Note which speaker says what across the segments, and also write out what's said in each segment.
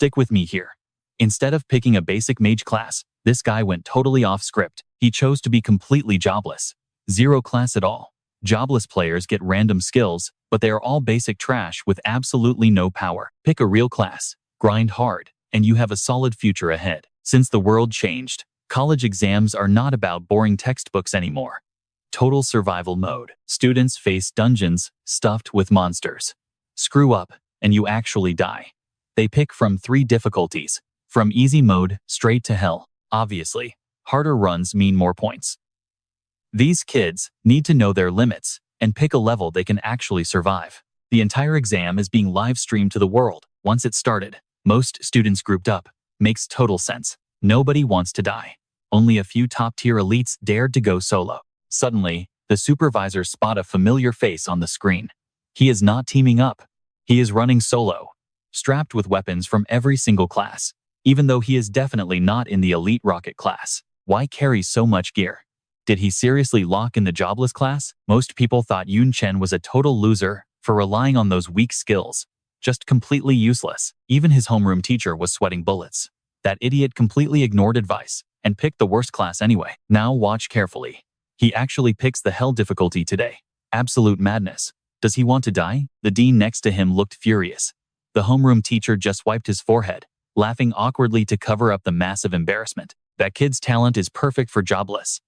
Speaker 1: Stick with me here. Instead of picking a basic mage class, this guy went totally off script. He chose to be completely jobless. Zero class at all. Jobless players get random skills, but they are all basic trash with absolutely no power. Pick a real class, grind hard, and you have a solid future ahead. Since the world changed, college exams are not about boring textbooks anymore. Total survival mode. Students face dungeons stuffed with monsters. Screw up, and you actually die. They pick from 3 difficulties, from easy mode straight to hell. Obviously, harder runs mean more points. These kids need to know their limits and pick a level they can actually survive. The entire exam is being live streamed to the world. Once it started, most students grouped up. Makes total sense. Nobody wants to die. Only a few top-tier elites dared to go solo. Suddenly, the supervisors spot a familiar face on the screen. He is not teaming up. He is running solo, strapped with weapons from every single class. Even though he is definitely not in the elite rocket class. Why carry so much gear? Did he seriously lock in the jobless class? Most people thought Yun Chen was a total loser for relying on those weak skills. Just completely useless. Even his homeroom teacher was sweating bullets. That idiot completely ignored advice and picked the worst class anyway. Now watch carefully. He actually picks the hell difficulty today. Absolute madness. Does he want to die? The dean next to him looked furious. The homeroom teacher just wiped his forehead, laughing awkwardly to cover up the massive embarrassment. That kid's talent is perfect for jobless.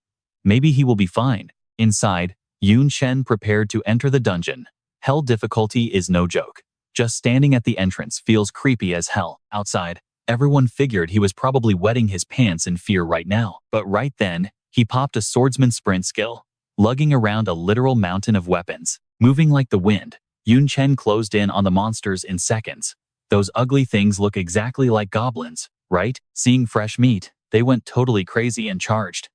Speaker 1: Maybe he will be fine. Inside, Yun Chen prepared to enter the dungeon. Hell difficulty is no joke. Just standing at the entrance feels creepy as hell. Outside, everyone figured he was probably wetting his pants in fear right now. But right then, he popped a swordsman sprint skill, lugging around a literal mountain of weapons. Moving like the wind, Yun Chen closed in on the monsters in seconds. Those ugly things look exactly like goblins, right? Seeing fresh meat, they went totally crazy and charged.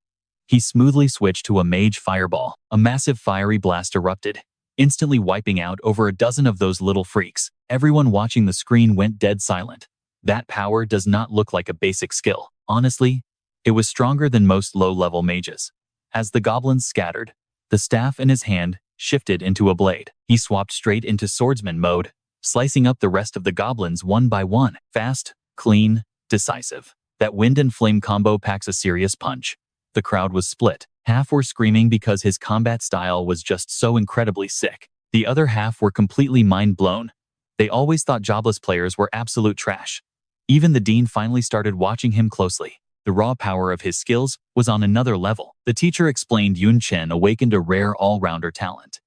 Speaker 1: He smoothly switched to a mage fireball. A massive fiery blast erupted, instantly wiping out over a dozen of those little freaks. Everyone watching the screen went dead silent. That power does not look like a basic skill. Honestly, it was stronger than most low-level mages. As the goblins scattered, the staff in his hand shifted into a blade. He swapped straight into swordsman mode, slicing up the rest of the goblins one by one. Fast, clean, decisive. That wind and flame combo packs a serious punch. The crowd was split. Half were screaming because his combat style was just so incredibly sick. The other half were completely mind-blown. They always thought jobless players were absolute trash. Even the dean finally started watching him closely. The raw power of his skills was on another level. The teacher explained Yun Chen awakened a rare all-rounder talent.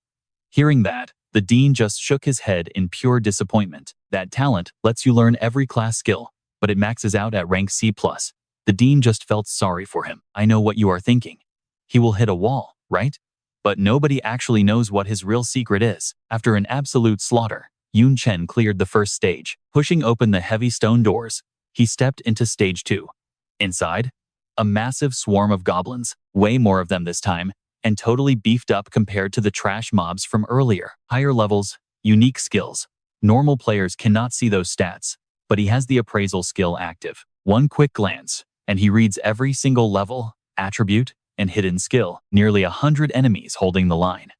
Speaker 1: Hearing that, the dean just shook his head in pure disappointment. That talent lets you learn every class skill, but it maxes out at rank C+. The dean just felt sorry for him. I know what you are thinking. He will hit a wall, right? But nobody actually knows what his real secret is. After an absolute slaughter, Yun Chen cleared the first stage. Pushing open the heavy stone doors, he stepped into stage 2. Inside, a massive swarm of goblins, way more of them this time, and totally beefed up compared to the trash mobs from earlier. Higher levels, unique skills. Normal players cannot see those stats, but he has the appraisal skill active. One quick glance, and he reads every single level, attribute, and hidden skill. Nearly 100 enemies holding the line.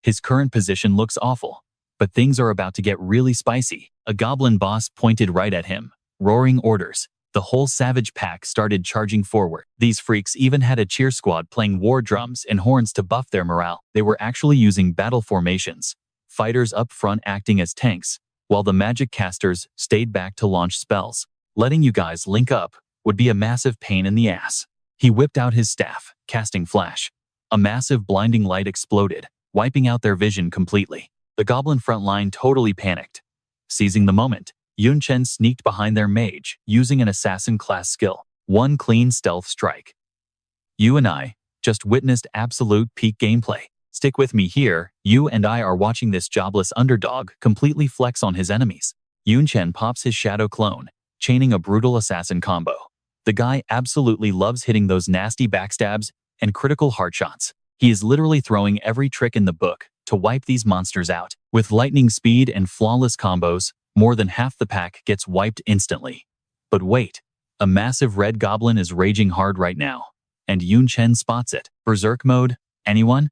Speaker 1: His current position looks awful, but things are about to get really spicy. A goblin boss pointed right at him, roaring orders. The whole savage pack started charging forward. These freaks even had a cheer squad playing war drums and horns to buff their morale. They were actually using battle formations, fighters up front acting as tanks, while the magic casters stayed back to launch spells. Letting you guys link up would be a massive pain in the ass. He whipped out his staff, casting flash. A massive blinding light exploded, wiping out their vision completely. The goblin front line totally panicked. Seizing the moment, Yun Chen sneaked behind their mage, using an assassin-class skill. One clean stealth strike. You and I just witnessed absolute peak gameplay. Stick with me here. You and I are watching this jobless underdog completely flex on his enemies. Yun Chen pops his shadow clone, chaining a brutal assassin combo. The guy absolutely loves hitting those nasty backstabs and critical hard shots. He is literally throwing every trick in the book to wipe these monsters out. With lightning speed and flawless combos, more than half the pack gets wiped instantly. But wait, a massive red goblin is raging hard right now, and Yun Chen spots it. Berserk mode? Anyone?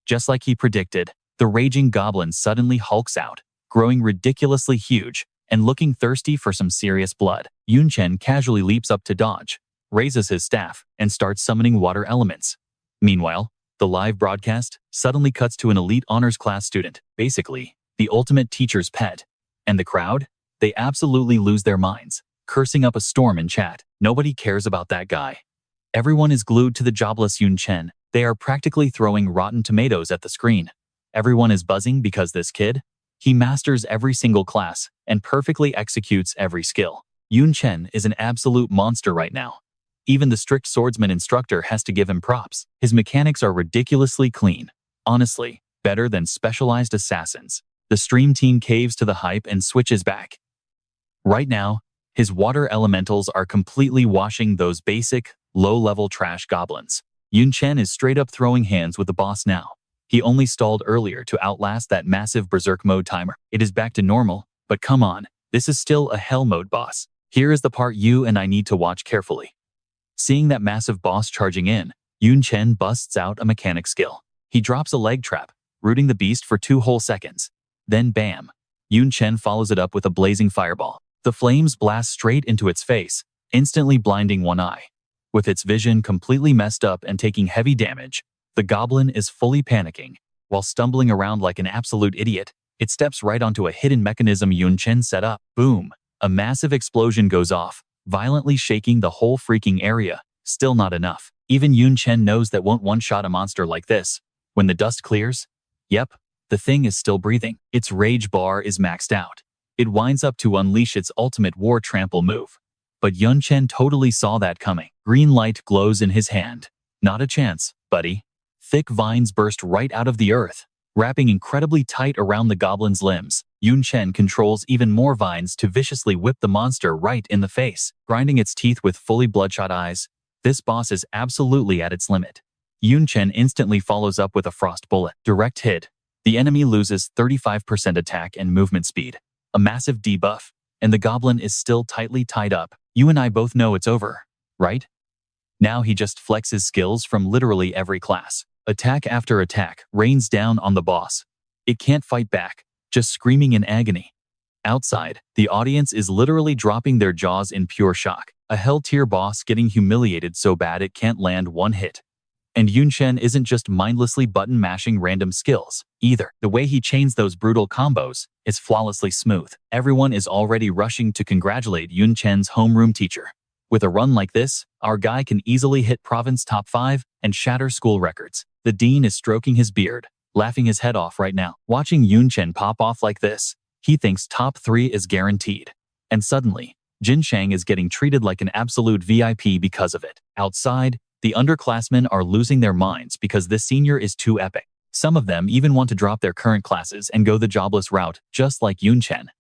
Speaker 1: Just like he predicted, the raging goblin suddenly hulks out, growing ridiculously huge. and looking thirsty for some serious blood. Yun Chen casually leaps up to dodge, raises his staff, and starts summoning water elements. Meanwhile, the live broadcast suddenly cuts to an elite honors class student, basically, the ultimate teacher's pet. And the crowd? They absolutely lose their minds, cursing up a storm in chat. Nobody cares about that guy. Everyone is glued to the jobless Yun Chen. They are practically throwing rotten tomatoes at the screen. Everyone is buzzing because this kid? He masters every single class and perfectly executes every skill. Yun Chen is an absolute monster right now. Even the strict swordsman instructor has to give him props. His mechanics are ridiculously clean. Honestly, better than specialized assassins. The stream team caves to the hype and switches back. Right now, his water elementals are completely washing those basic, low-level trash goblins. Yun Chen is straight up throwing hands with the boss now. He only stalled earlier to outlast that massive berserk mode timer. It is back to normal, but come on, this is still a hell mode boss. Here is the part you and I need to watch carefully. Seeing that massive boss charging in, Yun Chen busts out a mechanic skill. He drops a leg trap, rooting the beast for 2 whole seconds. Then bam! Yun Chen follows it up with a blazing fireball. The flames blast straight into its face, instantly blinding one eye. With its vision completely messed up and taking heavy damage, the goblin is fully panicking. While stumbling around like an absolute idiot, it steps right onto a hidden mechanism Yun Chen set up. Boom! A massive explosion goes off, violently shaking the whole freaking area. Still not enough. Even Yun Chen knows that won't one-shot a monster like this. When the dust clears, yep, the thing is still breathing. Its rage bar is maxed out. It winds up to unleash its ultimate war trample move. But Yun Chen totally saw that coming. Green light glows in his hand. Not a chance, buddy. Thick vines burst right out of the earth, wrapping incredibly tight around the goblin's limbs. Yun Chen controls even more vines to viciously whip the monster right in the face, grinding its teeth with fully bloodshot eyes. This boss is absolutely at its limit. Yun Chen instantly follows up with a frost bullet. Direct hit. The enemy loses 35% attack and movement speed, a massive debuff, and the goblin is still tightly tied up. You and I both know it's over, right? Now he just flexes skills from literally every class. Attack after attack rains down on the boss. It can't fight back, just screaming in agony. Outside, the audience is literally dropping their jaws in pure shock. A hell-tier boss getting humiliated so bad it can't land one hit. And Yun Chen isn't just mindlessly button-mashing random skills, either. The way he chains those brutal combos is flawlessly smooth. Everyone is already rushing to congratulate Yun Chen's homeroom teacher. With a run like this, our guy can easily hit province top 5 and shatter school records. The dean is stroking his beard, laughing his head off right now. Watching Yun Chen pop off like this, he thinks top 3 is guaranteed. And suddenly, Jin Shang is getting treated like an absolute VIP because of it. Outside, the underclassmen are losing their minds because this senior is too epic. Some of them even want to drop their current classes and go the jobless route, just like Yun Chen.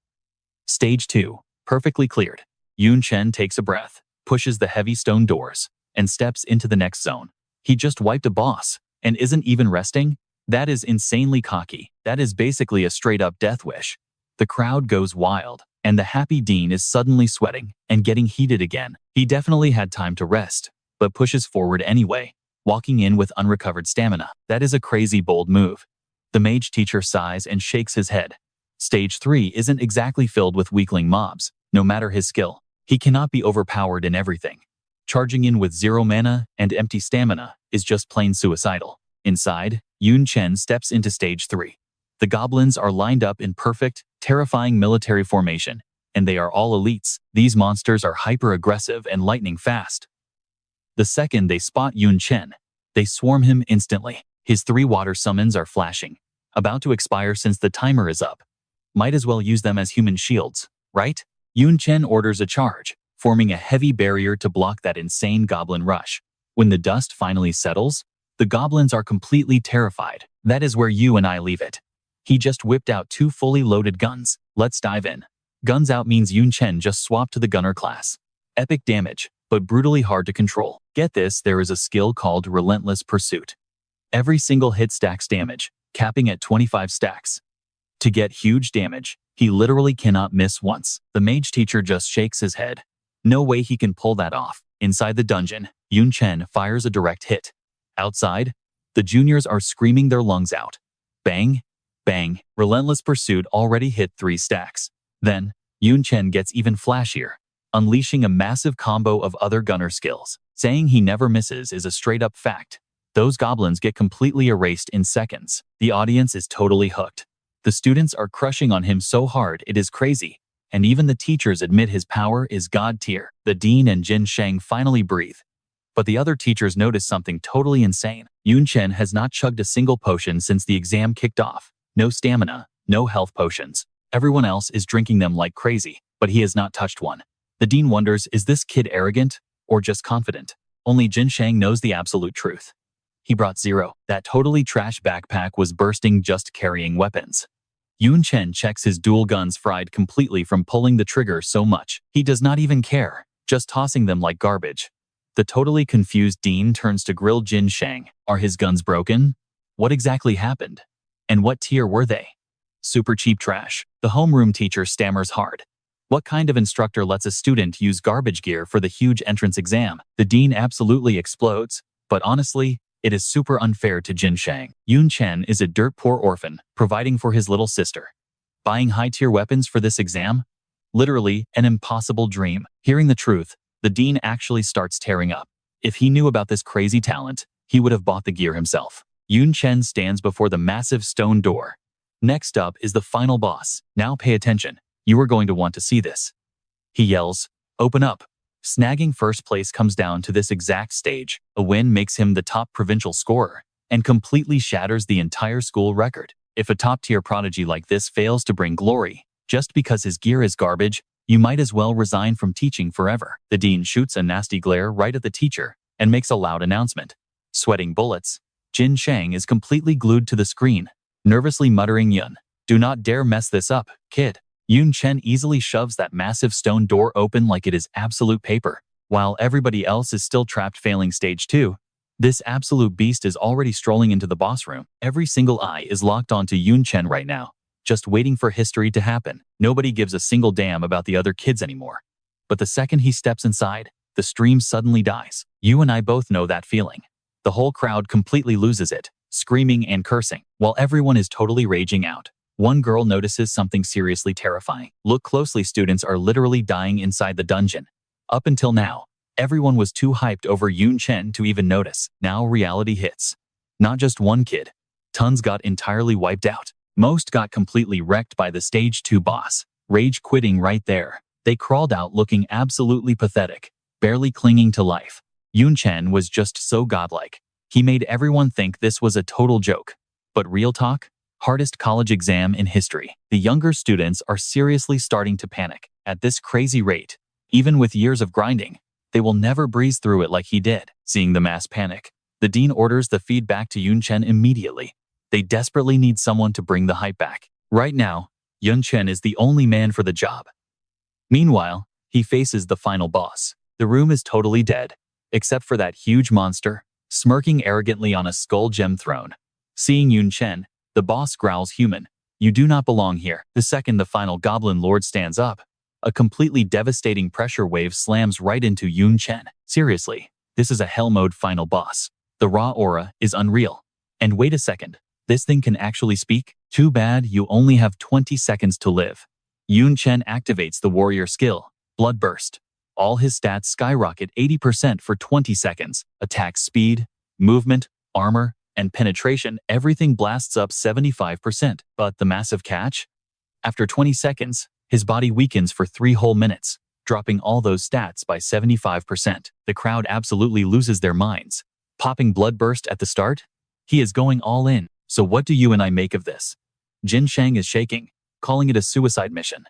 Speaker 1: Stage 2, perfectly cleared. Yun Chen takes a breath, pushes the heavy stone doors, and steps into the next zone. He just wiped a boss, and isn't even resting? That is insanely cocky. That is basically a straight-up death wish. The crowd goes wild, and the happy dean is suddenly sweating and getting heated again. He definitely had time to rest, but pushes forward anyway, walking in with unrecovered stamina. That is a crazy bold move. The mage teacher sighs and shakes his head. Stage 3 isn't exactly filled with weakling mobs. No matter his skill, he cannot be overpowered in everything. Charging in with 0 mana and empty stamina is just plain suicidal. Inside, Yun Chen steps into Stage 3. The goblins are lined up in perfect, terrifying military formation, and they are all elites. These monsters are hyper-aggressive and lightning fast. The second they spot Yun Chen, they swarm him instantly. His 3 water summons are flashing, about to expire since the timer is up. Might as well use them as human shields, right? Yun Chen orders a charge, forming a heavy barrier to block that insane goblin rush. When the dust finally settles, the goblins are completely terrified. That is where you and I leave it. He just whipped out 2 fully loaded guns. Let's dive in. Guns out means Yun Chen just swapped to the gunner class. Epic damage, but brutally hard to control. Get this, there is a skill called Relentless Pursuit. Every single hit stacks damage, capping at 25 stacks. To get huge damage, he literally cannot miss once. The mage teacher just shakes his head. No way he can pull that off. Inside the dungeon, Yun Chen fires a direct hit. Outside, the juniors are screaming their lungs out. Bang, bang, Relentless Pursuit already hit 3 stacks. Then, Yun Chen gets even flashier, unleashing a massive combo of other gunner skills. Saying he never misses is a straight-up fact. Those goblins get completely erased in seconds. The audience is totally hooked. The students are crushing on him so hard it is crazy, and even the teachers admit his power is god tier. The dean and Jin Shang finally breathe. But the other teachers notice something totally insane. Yun Chen has not chugged a single potion since the exam kicked off. No stamina, no health potions. Everyone else is drinking them like crazy, but he has not touched one. The dean wonders, is this kid arrogant or just confident? Only Jin Shang knows the absolute truth. He brought 0. That totally trash backpack was bursting just carrying weapons. Yun Chen checks his dual guns fried completely from pulling the trigger so much. He does not even care, just tossing them like garbage. The totally confused dean turns to grill Jin Shang. Are his guns broken? What exactly happened? And what tier were they? Super cheap trash. The homeroom teacher stammers hard. What kind of instructor lets a student use garbage gear for the huge entrance exam? The dean absolutely explodes, but honestly, it is super unfair to Jin Shang. Yun Chen is a dirt-poor orphan, providing for his little sister. Buying high-tier weapons for this exam? Literally, an impossible dream. Hearing the truth, the dean actually starts tearing up. If he knew about this crazy talent, he would have bought the gear himself. Yun Chen stands before the massive stone door. Next up is the final boss. Now pay attention. You are going to want to see this. He yells, "Open up." Snagging first place comes down to this exact stage. A win makes him the top provincial scorer and completely shatters the entire school record. If a top-tier prodigy like this fails to bring glory, just because his gear is garbage, you might as well resign from teaching forever. The dean shoots a nasty glare right at the teacher and makes a loud announcement. Sweating bullets, Jin Shang is completely glued to the screen, nervously muttering, "Yun, do not dare mess this up, kid." Yun Chen easily shoves that massive stone door open like it is absolute paper. While everybody else is still trapped failing stage 2, this absolute beast is already strolling into the boss room. Every single eye is locked onto Yun Chen right now, just waiting for history to happen. Nobody gives a single damn about the other kids anymore. But the second he steps inside, the stream suddenly dies. You and I both know that feeling. The whole crowd completely loses it, screaming and cursing, while everyone is totally raging out. One girl notices something seriously terrifying. Look closely, students are literally dying inside the dungeon. Up until now, everyone was too hyped over Yun Chen to even notice. Now reality hits. Not just one kid. Tons got entirely wiped out. Most got completely wrecked by the stage 2 boss. Rage quitting right there. They crawled out looking absolutely pathetic, barely clinging to life. Yun Chen was just so godlike. He made everyone think this was a total joke. But real talk? Hardest college exam in history. The younger students are seriously starting to panic. At this crazy rate, even with years of grinding, they will never breeze through it like he did. Seeing the mass panic, the dean orders the feedback to Yun Chen immediately. They desperately need someone to bring the hype back. Right now, Yun Chen is the only man for the job. Meanwhile, he faces the final boss. The room is totally dead, except for that huge monster, smirking arrogantly on a skull gem throne. Seeing Yun Chen, the boss growls, "Human, you do not belong here." The second the final goblin lord stands up, a completely devastating pressure wave slams right into Yun Chen. Seriously, this is a hell mode final boss. The raw aura is unreal. And wait a second, this thing can actually speak? Too bad you only have 20 seconds to live. Yun Chen activates the warrior skill, Blood Burst. All his stats skyrocket 80% for 20 seconds. Attack speed, movement, armor, and penetration, everything blasts up 75%. But the massive catch? After 20 seconds, his body weakens for 3 whole minutes, dropping all those stats by 75%. The crowd absolutely loses their minds. Popping Bloodburst at the start? He is going all in. So what do you and I make of this? Jin Shang is shaking, calling it a suicide mission.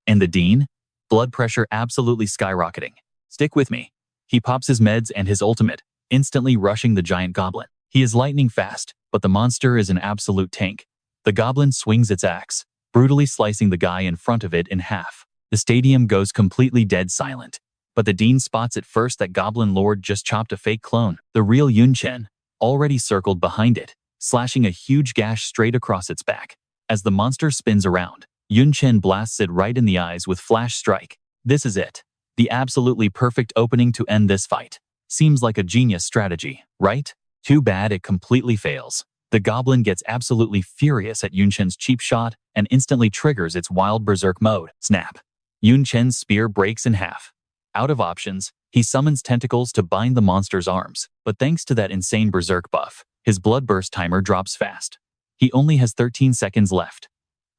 Speaker 1: And the dean? Blood pressure absolutely skyrocketing. Stick with me. He pops his meds and his ultimate, instantly rushing the giant goblin. He is lightning fast, but the monster is an absolute tank. The goblin swings its axe, brutally slicing the guy in front of it in half. The stadium goes completely dead silent. But the dean spots at first that Goblin Lord just chopped a fake clone. The real Yun Chen already circled behind it, slashing a huge gash straight across its back. As the monster spins around, Yun Chen blasts it right in the eyes with Flash Strike. This is it. The absolutely perfect opening to end this fight. Seems like a genius strategy, right? Too bad it completely fails. The goblin gets absolutely furious at Yun Chen's cheap shot and instantly triggers its wild berserk mode. Snap. Yun Chen's spear breaks in half. Out of options, he summons tentacles to bind the monster's arms, but thanks to that insane berserk buff, his blood burst timer drops fast. He only has 13 seconds left.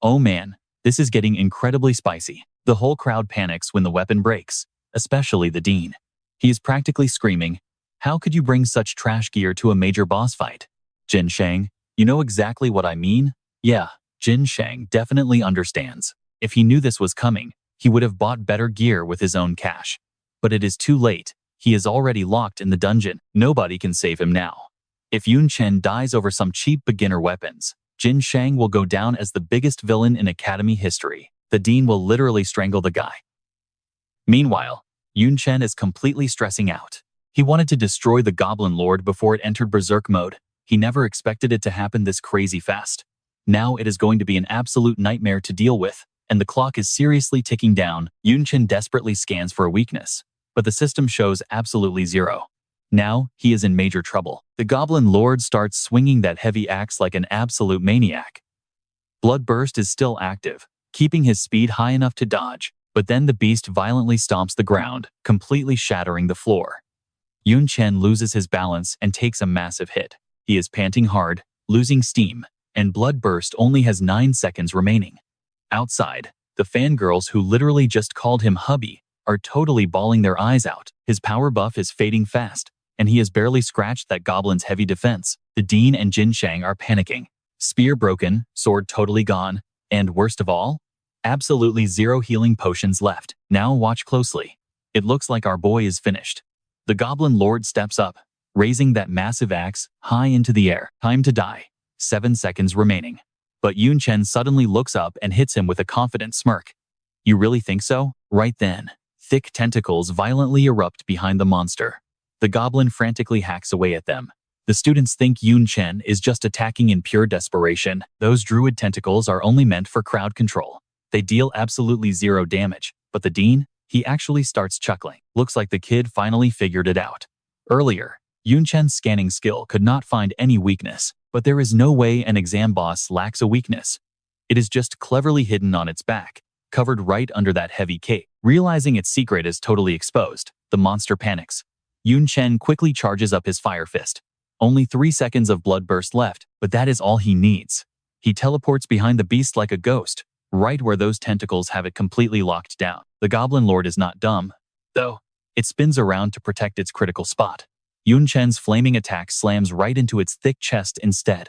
Speaker 1: Oh man, this is getting incredibly spicy. The whole crowd panics when the weapon breaks, especially the dean. He is practically screaming, "How could you bring such trash gear to a major boss fight?" Jin Shang, you know exactly what I mean? Yeah, Jin Shang definitely understands. If he knew this was coming, he would have bought better gear with his own cash. But it is too late. He is already locked in the dungeon. Nobody can save him now. If Yun Chen dies over some cheap beginner weapons, Jin Shang will go down as the biggest villain in Academy history. The dean will literally strangle the guy. Meanwhile, Yun Chen is completely stressing out. He wanted to destroy the Goblin Lord before it entered berserk mode. He never expected it to happen this crazy fast. Now it is going to be an absolute nightmare to deal with, and the clock is seriously ticking down. Yun Chen desperately scans for a weakness, but the system shows absolutely zero. Now, he is in major trouble. The Goblin Lord starts swinging that heavy axe like an absolute maniac. Bloodburst is still active, keeping his speed high enough to dodge, but then the beast violently stomps the ground, completely shattering the floor. Yun Chen loses his balance and takes a massive hit. He is panting hard, losing steam, and Bloodburst only has 9 seconds remaining. Outside, the fangirls who literally just called him hubby are totally bawling their eyes out. His power buff is fading fast, and he has barely scratched that goblin's heavy defense. The dean and Jin Shang are panicking. Spear broken, sword totally gone, and worst of all, absolutely zero healing potions left. Now watch closely. It looks like our boy is finished. The Goblin Lord steps up, raising that massive axe high into the air. Time to die. 7 seconds remaining. But Yun Chen suddenly looks up and hits him with a confident smirk. You really think so? Right then, thick tentacles violently erupt behind the monster. The goblin frantically hacks away at them. The students think Yun Chen is just attacking in pure desperation. Those druid tentacles are only meant for crowd control. They deal absolutely zero damage, but the dean, he actually starts chuckling. Looks like the kid finally figured it out. Earlier, Yun Chen's scanning skill could not find any weakness, but there is no way an exam boss lacks a weakness. It is just cleverly hidden on its back, covered right under that heavy cape. Realizing its secret is totally exposed, the monster panics. Yun Chen quickly charges up his fire fist. Only 3 seconds of bloodburst left, but that is all he needs. He teleports behind the beast like a ghost, right where those tentacles have it completely locked down. The Goblin Lord is not dumb, though. It spins around to protect its critical spot. Yun Chen's flaming attack slams right into its thick chest instead.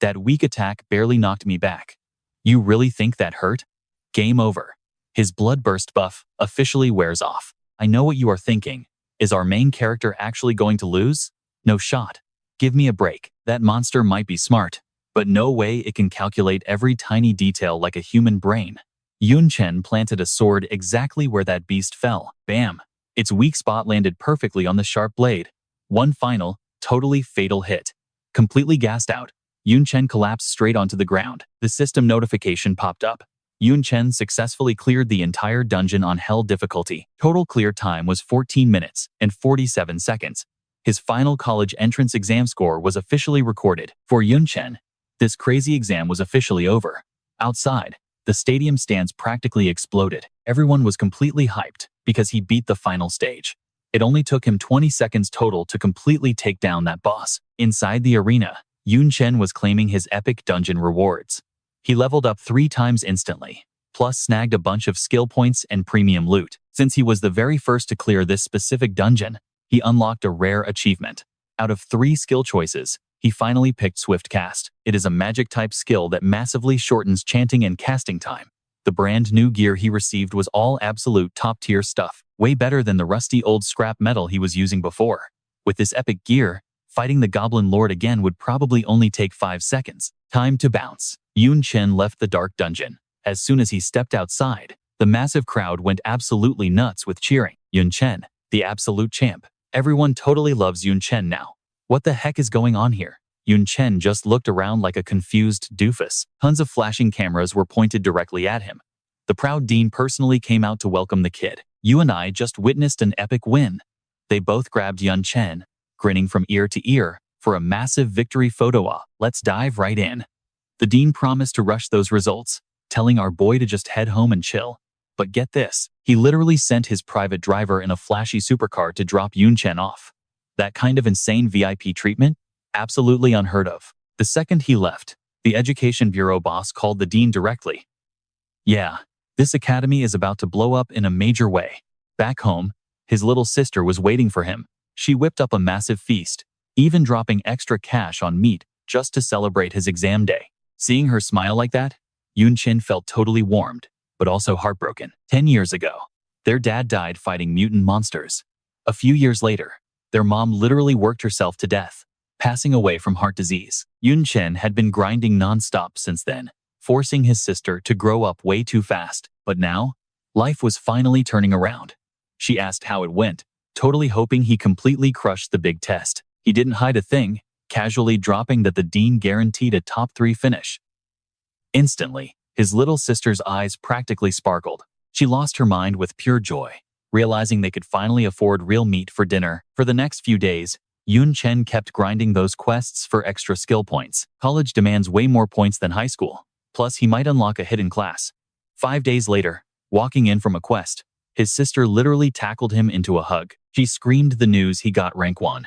Speaker 1: That weak attack barely knocked me back. You really think that hurt? Game over. His bloodburst buff officially wears off. I know what you are thinking. Is our main character actually going to lose? No shot. Give me a break. That monster might be smart, but no way it can calculate every tiny detail like a human brain. Yun Chen planted a sword exactly where that beast fell. Bam! Its weak spot landed perfectly on the sharp blade. One final, totally fatal hit. Completely gassed out, Yun Chen collapsed straight onto the ground. The system notification popped up. Yun Chen successfully cleared the entire dungeon on Hell difficulty. Total clear time was 14 minutes and 47 seconds. His final college entrance exam score was officially recorded. For Yun Chen, this crazy exam was officially over. Outside, the stadium stands practically exploded. Everyone was completely hyped because he beat the final stage. It only took him 20 seconds total to completely take down that boss. Inside the arena, Yun Chen was claiming his epic dungeon rewards. He leveled up 3 times instantly, plus snagged a bunch of skill points and premium loot. Since he was the very first to clear this specific dungeon, he unlocked a rare achievement. Out of 3 skill choices, he finally picked Swift Cast. It is a magic-type skill that massively shortens chanting and casting time. The brand new gear he received was all absolute top-tier stuff, way better than the rusty old scrap metal he was using before. With this epic gear, fighting the Goblin Lord again would probably only take 5 seconds. Time to bounce. Yun Chen left the dark dungeon. As soon as he stepped outside, the massive crowd went absolutely nuts with cheering. Yun Chen, the absolute champ. Everyone totally loves Yun Chen now. What the heck is going on here? Yun Chen just looked around like a confused doofus. Tons of flashing cameras were pointed directly at him. The proud dean personally came out to welcome the kid. You and I just witnessed an epic win. They both grabbed Yun Chen, grinning from ear to ear, for a massive victory photo op. Let's dive right in. The dean promised to rush those results, telling our boy to just head home and chill. But get this, he literally sent his private driver in a flashy supercar to drop Yun Chen off. That kind of insane VIP treatment? Absolutely unheard of. The second he left, the education bureau boss called the dean directly. Yeah, this academy is about to blow up in a major way. Back home, his little sister was waiting for him. She whipped up a massive feast, even dropping extra cash on meat just to celebrate his exam day. Seeing her smile like that, Yun Chen felt totally warmed, but also heartbroken. 10 years ago, their dad died fighting mutant monsters. A few years later, their mom literally worked herself to death, passing away from heart disease. Yun Chen had been grinding non-stop since then, forcing his sister to grow up way too fast. But now, life was finally turning around. She asked how it went, totally hoping he completely crushed the big test. He didn't hide a thing, casually dropping that the dean guaranteed a top 3 finish. Instantly, his little sister's eyes practically sparkled. She lost her mind with pure joy, realizing they could finally afford real meat for dinner. For the next few days, Yun Chen kept grinding those quests for extra skill points. College demands way more points than high school, plus he might unlock a hidden class. 5 days later, walking in from a quest, his sister literally tackled him into a hug. She screamed the news he got rank 1.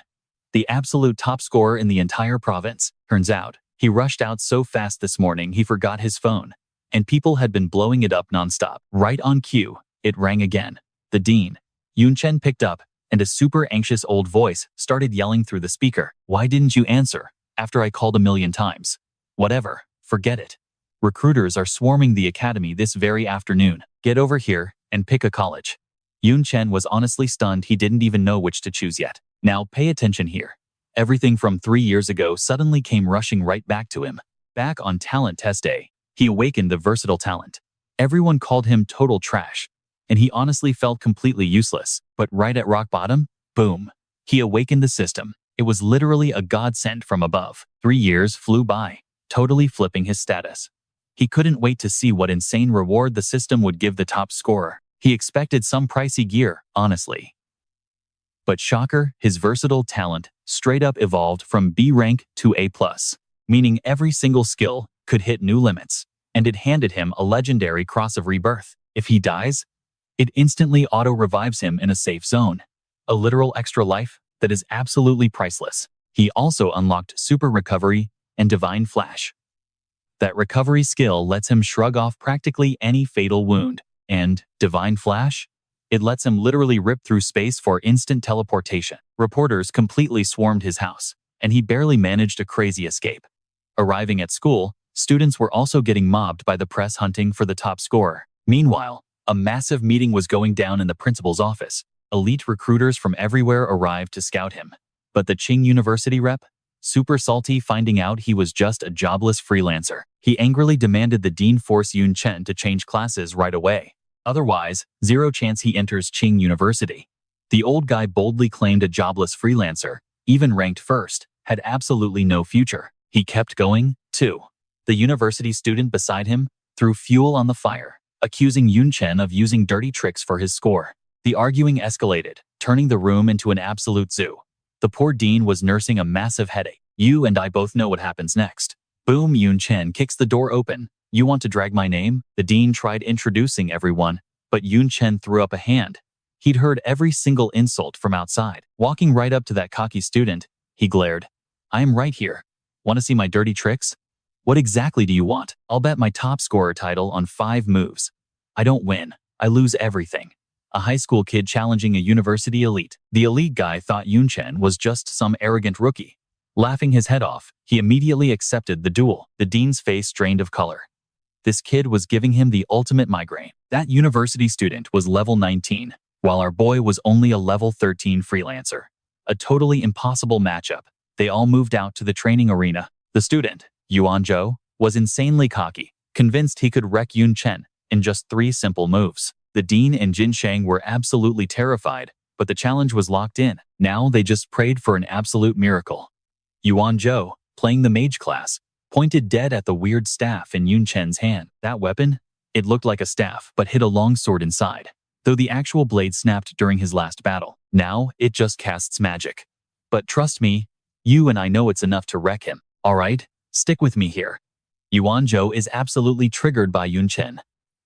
Speaker 1: The absolute top scorer in the entire province. Turns out, he rushed out so fast this morning he forgot his phone, and people had been blowing it up nonstop. Right on cue, it rang again. The dean. Yun Chen picked up, and a super anxious old voice started yelling through the speaker. Why didn't you answer after I called 1,000,000 times? Whatever, forget it. Recruiters are swarming the academy this very afternoon. Get over here and pick a college. Yun Chen was honestly stunned. He didn't even know which to choose yet. Now pay attention here. Everything from 3 years ago suddenly came rushing right back to him. Back on talent test day, he awakened the versatile talent. Everyone called him total trash, and he honestly felt completely useless. But right at rock bottom, boom, he awakened the system. It was literally a godsend from above. 3 years flew by, totally flipping his status. He couldn't wait to see what insane reward the system would give the top scorer. He expected some pricey gear, honestly. But shocker, his versatile talent straight up evolved from B rank to A+, meaning every single skill could hit new limits, and it handed him a legendary cross of rebirth. If he dies, it instantly auto-revives him in a safe zone. A literal extra life that is absolutely priceless. He also unlocked Super Recovery and Divine Flash. That recovery skill lets him shrug off practically any fatal wound. And Divine Flash? It lets him literally rip through space for instant teleportation. Reporters completely swarmed his house, and he barely managed a crazy escape. Arriving at school, students were also getting mobbed by the press hunting for the top scorer. Meanwhile, a massive meeting was going down in the principal's office. Elite recruiters from everywhere arrived to scout him. But the Qing University rep? Super salty finding out he was just a jobless freelancer. He angrily demanded the dean force Yun Chen to change classes right away. Otherwise, zero chance he enters Qing University. The old guy boldly claimed a jobless freelancer, even ranked first, had absolutely no future. He kept going, too. The university student beside him threw fuel on the fire, accusing Yun Chen of using dirty tricks for his score. The arguing escalated, turning the room into an absolute zoo. The poor dean was nursing a massive headache. You and I both know what happens next. Boom, Yun Chen kicks the door open. You want to drag my name? The dean tried introducing everyone, but Yun Chen threw up a hand. He'd heard every single insult from outside. Walking right up to that cocky student, he glared. I am right here. Want to see my dirty tricks? What exactly do you want? I'll bet my top scorer title on 5 moves. I don't win. I lose everything. A high school kid challenging a university elite. The elite guy thought Yun Chen was just some arrogant rookie. Laughing his head off, he immediately accepted the duel. The dean's face drained of color. This kid was giving him the ultimate migraine. That university student was level 19, while our boy was only a level 13 freelancer. A totally impossible matchup. They all moved out to the training arena. The student, Yuan Zhou, was insanely cocky, convinced he could wreck Yun Chen in just 3 simple moves. The dean and Jin Shang were absolutely terrified, but the challenge was locked in. Now they just prayed for an absolute miracle. Yuan Zhou, playing the mage class, pointed dead at the weird staff in Yun Chen's hand. That weapon? It looked like a staff, but hid a long sword inside, though the actual blade snapped during his last battle. Now, it just casts magic. But trust me, you and I know it's enough to wreck him. Alright, stick with me here. Yuan Zhou is absolutely triggered by Yun Chen.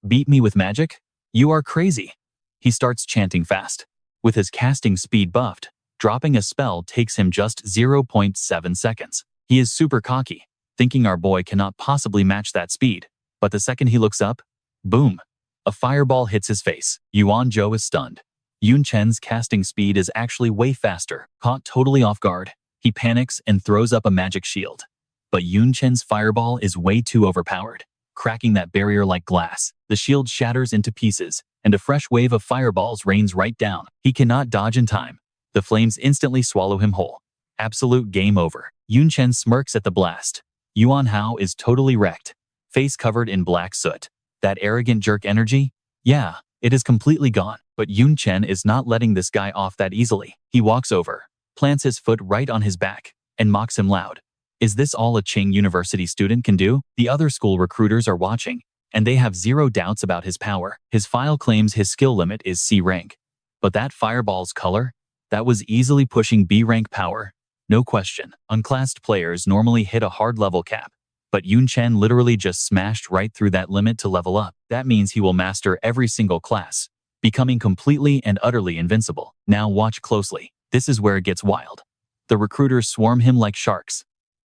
Speaker 1: Beat me with magic? You are crazy. He starts chanting fast. With his casting speed buffed, dropping a spell takes him just 0.7 seconds. He is super cocky, thinking our boy cannot possibly match that speed. But the second he looks up, boom, a fireball hits his face. Yuan Zhou is stunned. Yun Chen's casting speed is actually way faster. Caught totally off guard, he panics and throws up a magic shield. But Yun Chen's fireball is way too overpowered, cracking that barrier like glass. The shield shatters into pieces, and a fresh wave of fireballs rains right down. He cannot dodge in time. The flames instantly swallow him whole. Absolute game over. Yun Chen smirks at the blast. Yuan Hao is totally wrecked, face covered in black soot. That arrogant jerk energy? Yeah, it is completely gone. But Yun Chen is not letting this guy off that easily. He walks over, plants his foot right on his back, and mocks him loud. Is this all a Qing University student can do? The other school recruiters are watching, and they have zero doubts about his power. His file claims his skill limit is C rank. But that fireball's color? That was easily pushing B rank power. No question. Unclassed players normally hit a hard level cap, but Yun Chen literally just smashed right through that limit to level up. That means he will master every single class, becoming completely and utterly invincible. Now watch closely. This is where it gets wild. The recruiters swarm him like sharks.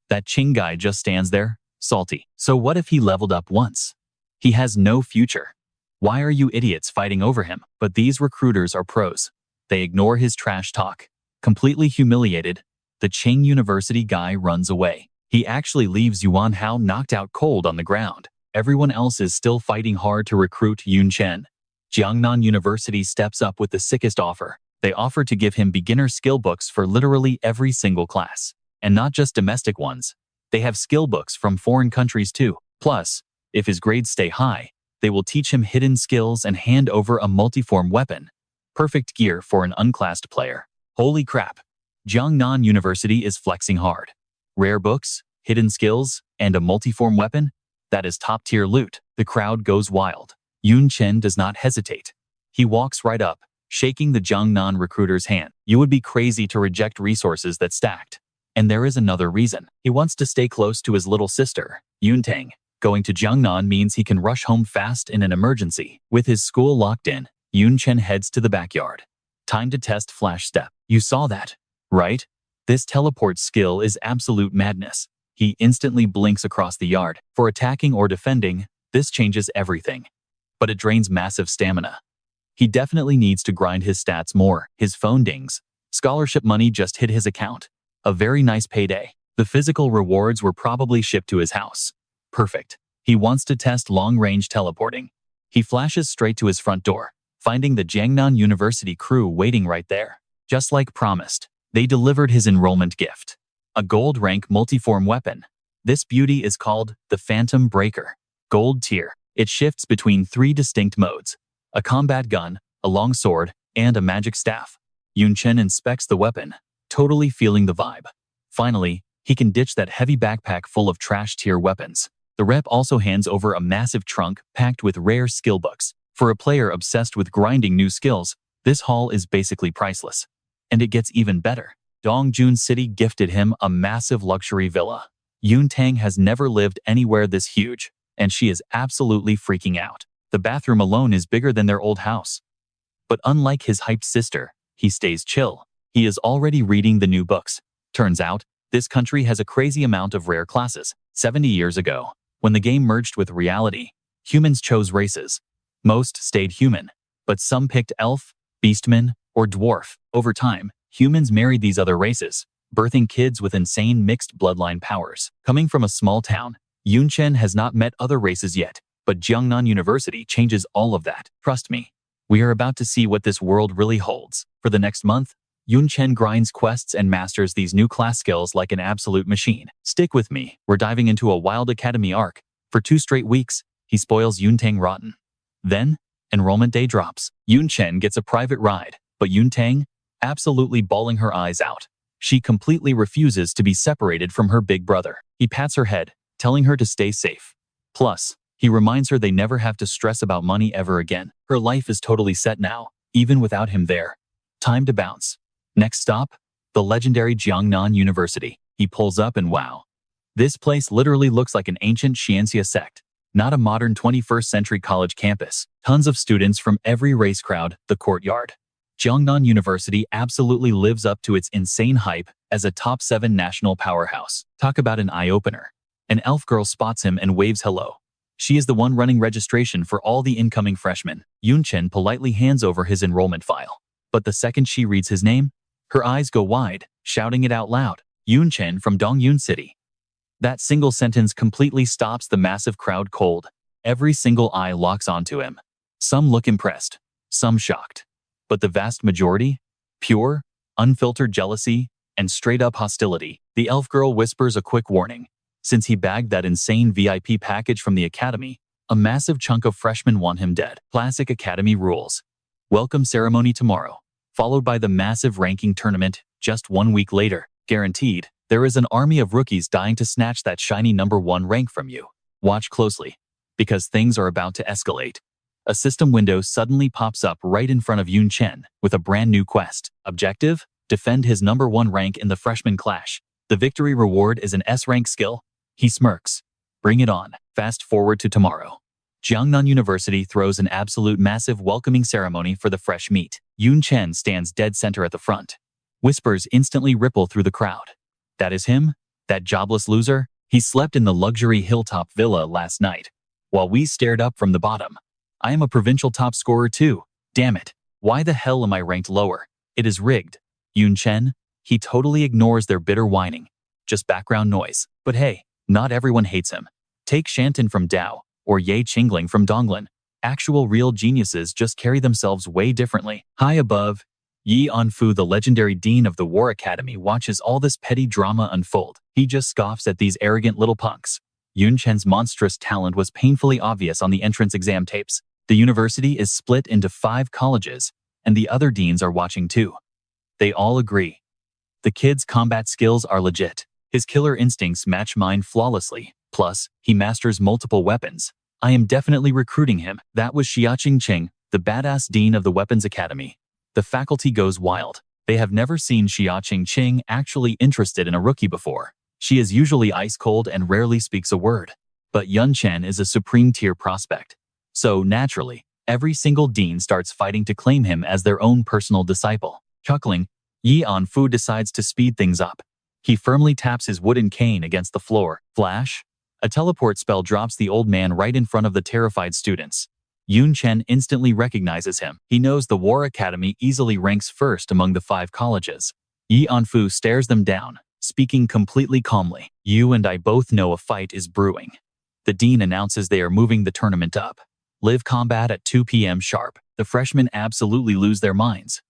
Speaker 1: That Qing guy just stands there, salty. So what if he leveled up once? He has no future. Why are you idiots fighting over him? But these recruiters are pros. They ignore his trash talk. Completely humiliated, the Qing University guy runs away. He actually leaves Yuan Hao knocked out cold on the ground. Everyone else is still fighting hard to recruit Yun Chen. Jiang Nan University steps up with the sickest offer. They offer to give him beginner skill books for literally every single class. And not just domestic ones. They have skill books from foreign countries too. Plus, if his grades stay high, they will teach him hidden skills and hand over a multiform weapon. Perfect gear for an unclassed player. Holy crap. Jiang Nan University is flexing hard. Rare books, hidden skills, and a multiform weapon? That is top-tier loot. The crowd goes wild. Yun Chen does not hesitate. He walks right up, shaking the Jiang Nan recruiter's hand. You would be crazy to reject resources that stacked. And there is another reason. He wants to stay close to his little sister, Yun Tang. Going to Jiang Nan means he can rush home fast in an emergency. With his school locked in, Yun Chen heads to the backyard. Time to test Flash Step. You saw that, right? This teleport skill is absolute madness. He instantly blinks across the yard. For attacking or defending, this changes everything. But it drains massive stamina. He definitely needs to grind his stats more. His phone dings. Scholarship money just hit his account. A very nice payday. The physical rewards were probably shipped to his house. Perfect. He wants to test long-range teleporting. He flashes straight to his front door, finding the Jiang Nan University crew waiting right there. Just like promised, they delivered his enrollment gift. A gold rank multiform weapon. This beauty is called the Phantom Breaker. Gold tier. It shifts between 3 distinct modes: a combat gun, a long sword, and a magic staff. Yun Chen inspects the weapon, totally feeling the vibe. Finally, he can ditch that heavy backpack full of trash-tier weapons. The rep also hands over a massive trunk packed with rare skill books. For a player obsessed with grinding new skills, this haul is basically priceless. And it gets even better. Dongjun City gifted him a massive luxury villa. Yun Tang has never lived anywhere this huge, and she is absolutely freaking out. The bathroom alone is bigger than their old house. But unlike his hyped sister, he stays chill. He is already reading the new books. Turns out, this country has a crazy amount of rare classes. 70 years ago, when the game merged with reality, humans chose races. Most stayed human, but some picked elf, beastman, or dwarf. Over time, humans married these other races, birthing kids with insane mixed bloodline powers. Coming from a small town, Yun Chen has not met other races yet, but Jiang Nan University changes all of that. Trust me, we are about to see what this world really holds. For the next month, Yun Chen grinds quests and masters these new class skills like an absolute machine. Stick with me, we're diving into a wild academy arc. For 2 straight weeks, he spoils Yun Tang rotten. Then, enrollment day drops. Yun Chen gets a private ride, but Yun Tang, absolutely bawling her eyes out. She completely refuses to be separated from her big brother. He pats her head, telling her to stay safe. Plus, he reminds her they never have to stress about money ever again. Her life is totally set now, even without him there. Time to bounce. Next stop, the legendary Jiang Nan University. He pulls up and wow. This place literally looks like an ancient Xianxia sect. Not a modern 21st century college campus. Tons of students from every race crowd the courtyard. Jiang Nan University absolutely lives up to its insane hype as a top 7 national powerhouse. Talk about an eye-opener. An elf girl spots him and waves hello. She is the one running registration for all the incoming freshmen. Yun-chen politely hands over his enrollment file. But the second she reads his name, her eyes go wide, shouting it out loud. Yun-chen from Dongyun City. That single sentence completely stops the massive crowd cold. Every single eye locks onto him. Some look impressed, some shocked. But the vast majority? Pure, unfiltered jealousy, and straight-up hostility. The elf girl whispers a quick warning. Since he bagged that insane VIP package from the academy, a massive chunk of freshmen want him dead. Classic academy rules. Welcome ceremony tomorrow, followed by the massive ranking tournament just 1 week later. Guaranteed, there is an army of rookies dying to snatch that shiny #1 rank from you. Watch closely, because things are about to escalate. A system window suddenly pops up right in front of Yun-chen with a brand new quest. Objective: defend his #1 rank in the freshman clash. The victory reward is an S-rank skill. He smirks. Bring it on. Fast forward to tomorrow. Jiang Nan University throws an absolute massive welcoming ceremony for the fresh meat. Yun-chen stands dead center at the front. Whispers instantly ripple through the crowd. That is him? That jobless loser? He slept in the luxury hilltop villa last night, while we stared up from the bottom. I am a provincial top scorer too. Damn it. Why the hell am I ranked lower? It is rigged. Yun-chen? He totally ignores their bitter whining. Just background noise. But hey, not everyone hates him. Take Shanton from Dao, or Ye Qingling from Donglan. Actual real geniuses just carry themselves way differently. High above, Yi Anfu, the legendary dean of the War Academy, watches all this petty drama unfold. He just scoffs at these arrogant little punks. Yun-chen's monstrous talent was painfully obvious on the entrance exam tapes. The university is split into 5 colleges, and the other deans are watching too. They all agree. The kid's combat skills are legit. His killer instincts match mine flawlessly. Plus, he masters multiple weapons. I am definitely recruiting him. That was Xia Qingqing, the badass dean of the Weapons Academy. The faculty goes wild. They have never seen Xia Qingqing actually interested in a rookie before. She is usually ice-cold and rarely speaks a word. But Yun-chen is a supreme-tier prospect. So, naturally, every single dean starts fighting to claim him as their own personal disciple. Chuckling, Yi Anfu decides to speed things up. He firmly taps his wooden cane against the floor. Flash! A teleport spell drops the old man right in front of the terrified students. Yun-chen instantly recognizes him. He knows the War Academy easily ranks first among the 5 colleges. Yi Anfu stares them down, speaking completely calmly. You and I both know a fight is brewing. The dean announces they are moving the tournament up. Live combat at 2 p.m. sharp. The freshmen absolutely lose their minds.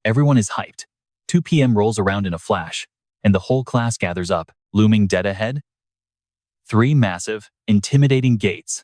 Speaker 1: Everyone is hyped. 2 p.m. rolls around in a flash, and the whole class gathers up, looming dead ahead. 3 massive, intimidating gates.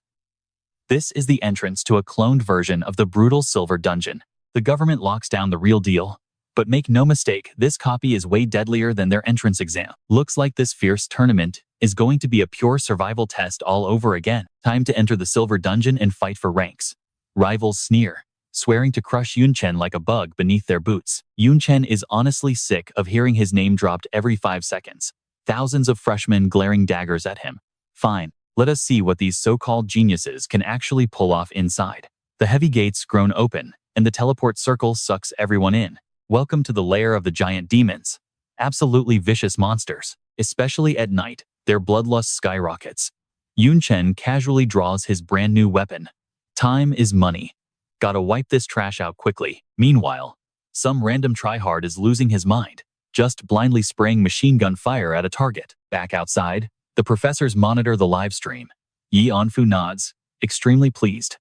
Speaker 1: This is the entrance to a cloned version of the brutal Silver Dungeon. The government locks down the real deal. But make no mistake, this copy is way deadlier than their entrance exam. Looks like this fierce tournament is going to be a pure survival test all over again. Time to enter the Silver Dungeon and fight for ranks. Rivals sneer, swearing to crush Yun-chen like a bug beneath their boots. Yun-chen is honestly sick of hearing his name dropped every 5 seconds. Thousands of freshmen glaring daggers at him. Fine. Let us see what these so-called geniuses can actually pull off inside. The heavy gates groan open, and the teleport circle sucks everyone in. Welcome to the lair of the giant demons. Absolutely vicious monsters. Especially at night, their bloodlust skyrockets. Yun-chen casually draws his brand new weapon. Time is money. Gotta wipe this trash out quickly. Meanwhile, some random tryhard is losing his mind, just blindly spraying machine gun fire at a target. Back outside, the professors monitor the live stream. Yi Anfu nods, extremely pleased.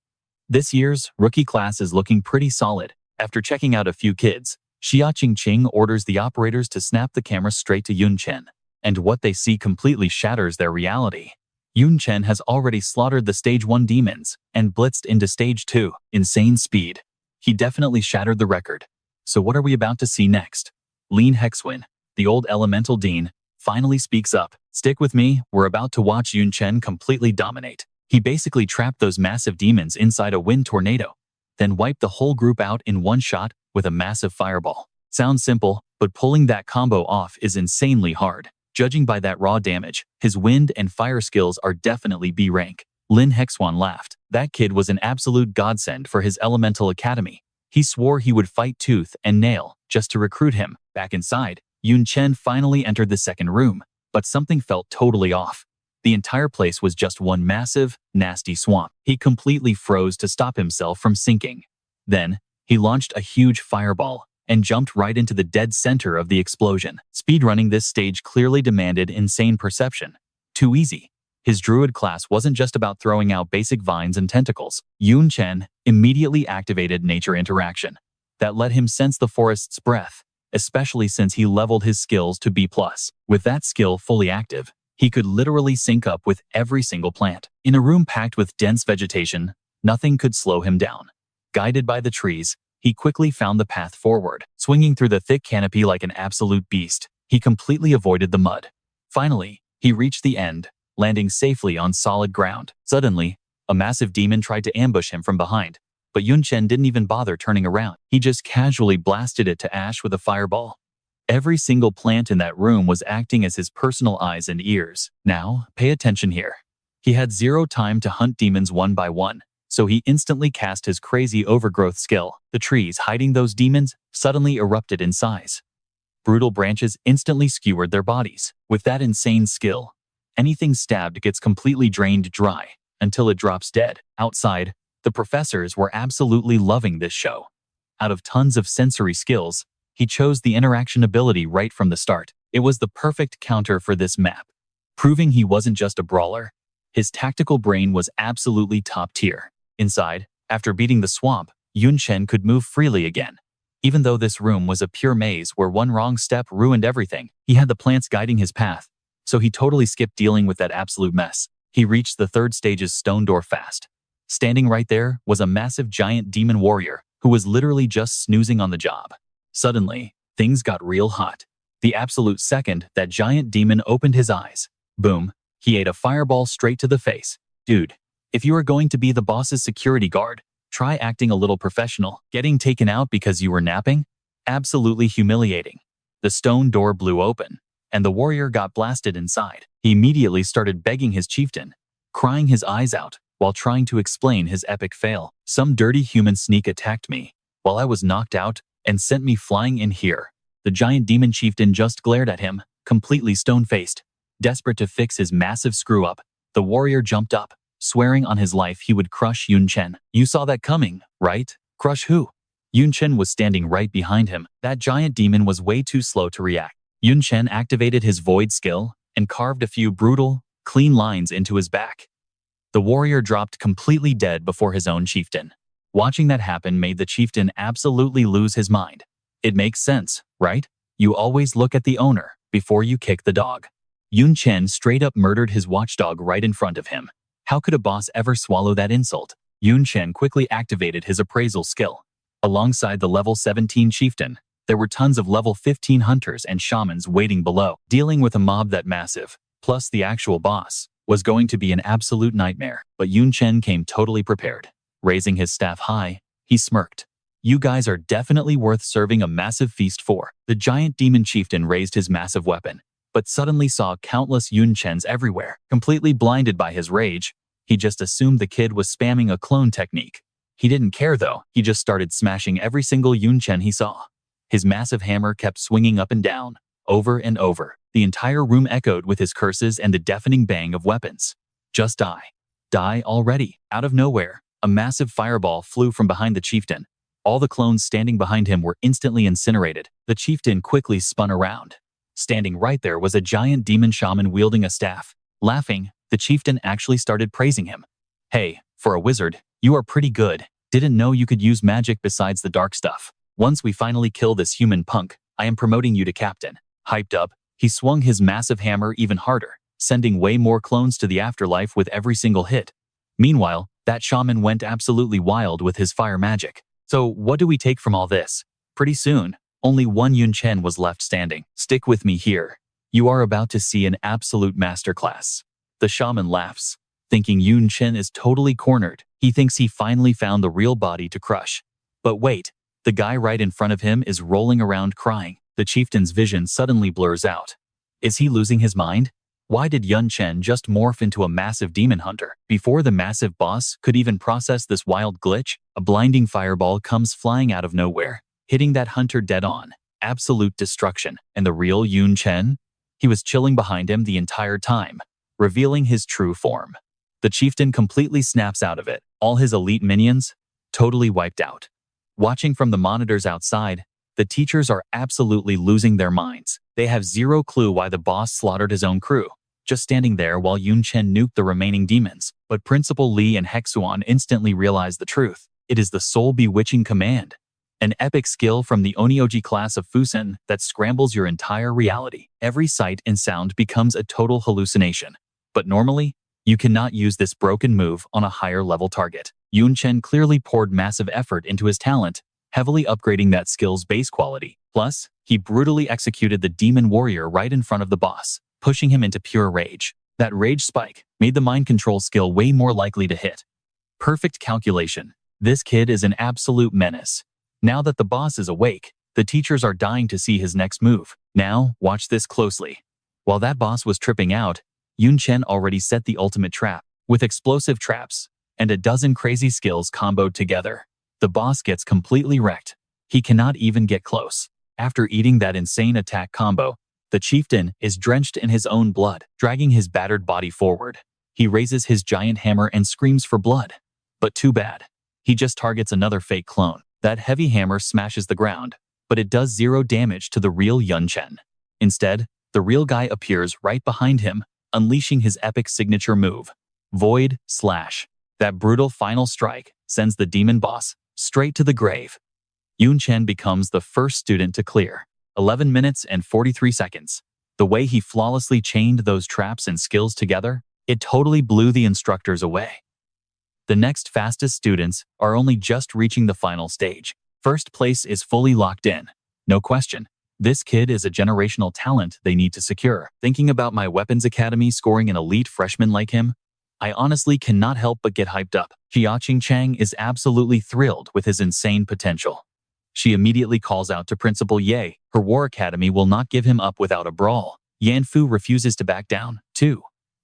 Speaker 1: This year's rookie class is looking pretty solid. After checking out a few kids, Xia Qingqing orders the operators to snap the camera straight to Yun-chen. And what they see completely shatters their reality. Yun-chen has already slaughtered the Stage 1 demons and blitzed into Stage 2. Insane speed. He definitely shattered the record. So what are we about to see next? Lin Hexwin, the old elemental dean, finally speaks up. Stick with me, we're about to watch Yun-chen completely dominate. He basically trapped those massive demons inside a wind tornado, then wiped the whole group out in one shot with a massive fireball. Sounds simple, but pulling that combo off is insanely hard. Judging by that raw damage, his wind and fire skills are definitely B rank. Lin Hexuan laughed. That kid was an absolute godsend for his elemental academy. He swore he would fight tooth and nail just to recruit him. Back inside, Yun Chen finally entered the second room, but something felt totally off. The entire place was just one massive, nasty swamp. He completely froze to stop himself from sinking. Then, he launched a huge fireball and jumped right into the dead center of the explosion. Speedrunning this stage clearly demanded insane perception. Too easy. His druid class wasn't just about throwing out basic vines and tentacles. Yun Chen immediately activated nature interaction. That let him sense the forest's breath, especially since he leveled his skills to B+. With that skill fully active, he could literally sync up with every single plant. In a room packed with dense vegetation, nothing could slow him down. Guided by the trees, he quickly found the path forward. Swinging through the thick canopy like an absolute beast, he completely avoided the mud. Finally, he reached the end, landing safely on solid ground. Suddenly, a massive demon tried to ambush him from behind, but Yun Chen didn't even bother turning around. He just casually blasted it to ash with a fireball. Every single plant in that room was acting as his personal eyes and ears. Now, pay attention here. He had zero time to hunt demons one by one, so he instantly cast his crazy overgrowth skill. The trees hiding those demons suddenly erupted in size. Brutal branches instantly skewered their bodies. With that insane skill, anything stabbed gets completely drained dry until it drops dead. Outside, the professors were absolutely loving this show. Out of tons of sensory skills, he chose the interaction ability right from the start. It was the perfect counter for this map. Proving he wasn't just a brawler, his tactical brain was absolutely top tier. Inside, after beating the swamp, Yun Chen could move freely again. Even though this room was a pure maze where one wrong step ruined everything, he had the plants guiding his path, so he totally skipped dealing with that absolute mess. He reached the third stage's stone door fast. Standing right there was a massive giant demon warrior who was literally just snoozing on the job. Suddenly, things got real hot. The absolute second that giant demon opened his eyes, boom, he ate a fireball straight to the face. Dude, if you are going to be the boss's security guard, try acting a little professional. Getting taken out because you were napping? Absolutely humiliating. The stone door blew open, and the warrior got blasted inside. He immediately started begging his chieftain, crying his eyes out while trying to explain his epic fail. Some dirty human sneak attacked me while I was knocked out and sent me flying in here. The giant demon chieftain just glared at him, completely stone-faced. Desperate to fix his massive screw-up, the warrior jumped up, swearing on his life he would crush Yun Chen. You saw that coming, right? Crush who? Yun Chen was standing right behind him. That giant demon was way too slow to react. Yun Chen activated his void skill and carved a few brutal, clean lines into his back. The warrior dropped completely dead before his own chieftain. Watching that happen made the chieftain absolutely lose his mind. It makes sense, right? You always look at the owner before you kick the dog. Yun Chen straight up murdered his watchdog right in front of him. How could a boss ever swallow that insult? Yun Chen quickly activated his appraisal skill. Alongside the level 17 chieftain, there were tons of level 15 hunters and shamans waiting below. Dealing with a mob that massive, plus the actual boss, was going to be an absolute nightmare. But Yun Chen came totally prepared. Raising his staff high, he smirked. You guys are definitely worth serving a massive feast for. The giant demon chieftain raised his massive weapon, but suddenly saw countless Yun Chens everywhere. Completely blinded by his rage, he just assumed the kid was spamming a clone technique. He didn't care though, he just started smashing every single Yun Chen he saw. His massive hammer kept swinging up and down, over and over. The entire room echoed with his curses and the deafening bang of weapons. Just die. Die already. Out of nowhere, a massive fireball flew from behind the chieftain. All the clones standing behind him were instantly incinerated. The chieftain quickly spun around. Standing right there was a giant demon shaman wielding a staff. Laughing, the chieftain actually started praising him. Hey, for a wizard, you are pretty good. Didn't know you could use magic besides the dark stuff. Once we finally kill this human punk, I am promoting you to captain. Hyped up, he swung his massive hammer even harder, sending way more clones to the afterlife with every single hit. Meanwhile, that shaman went absolutely wild with his fire magic. So what do we take from all this? Pretty soon, only one Yun Chen was left standing. Stick with me here. You are about to see an absolute masterclass. The shaman laughs, thinking Yun Chen is totally cornered. He thinks he finally found the real body to crush. But wait, the guy right in front of him is rolling around crying. The chieftain's vision suddenly blurs out. Is he losing his mind? Why did Yun Chen just morph into a massive demon hunter? Before the massive boss could even process this wild glitch, a blinding fireball comes flying out of nowhere, hitting that hunter dead on. Absolute destruction. And the real Yun Chen? He was chilling behind him the entire time, revealing his true form. The chieftain completely snaps out of it. All his elite minions, totally wiped out. Watching from the monitors outside, the teachers are absolutely losing their minds. They have zero clue why the boss slaughtered his own crew, just standing there while Yun Chen nuked the remaining demons. But Principal Li and Hexuan instantly realize the truth. It is the soul bewitching command, an epic skill from the Onioji class of Fusen that scrambles your entire reality. Every sight and sound becomes a total hallucination. But normally, you cannot use this broken move on a higher level target. Yun Chen clearly poured massive effort into his talent, heavily upgrading that skill's base quality. Plus, he brutally executed the demon warrior right in front of the boss, pushing him into pure rage. That rage spike made the mind control skill way more likely to hit. Perfect calculation. This kid is an absolute menace. Now that the boss is awake, the teachers are dying to see his next move. Now, watch this closely. While that boss was tripping out, Yun Chen already set the ultimate trap. With explosive traps and a dozen crazy skills comboed together, the boss gets completely wrecked. He cannot even get close. After eating that insane attack combo, the chieftain is drenched in his own blood, dragging his battered body forward. He raises his giant hammer and screams for blood. But too bad. He just targets another fake clone. That heavy hammer smashes the ground, but it does zero damage to the real Yun Chen. Instead, the real guy appears right behind him, unleashing his epic signature move, Void Slash. That brutal final strike sends the demon boss straight to the grave. Yun Chen becomes the first student to clear. 11 minutes and 43 seconds. The way he flawlessly chained those traps and skills together, it totally blew the instructors away. The next fastest students are only just reaching the final stage. First place is fully locked in. No question. This kid is a generational talent they need to secure. Thinking about my weapons academy scoring an elite freshman like him, I honestly cannot help but get hyped up. Jiaqing Chang is absolutely thrilled with his insane potential. She immediately calls out to Principal Ye. Her war academy will not give him up without a brawl. Yanfu refuses to back down, too.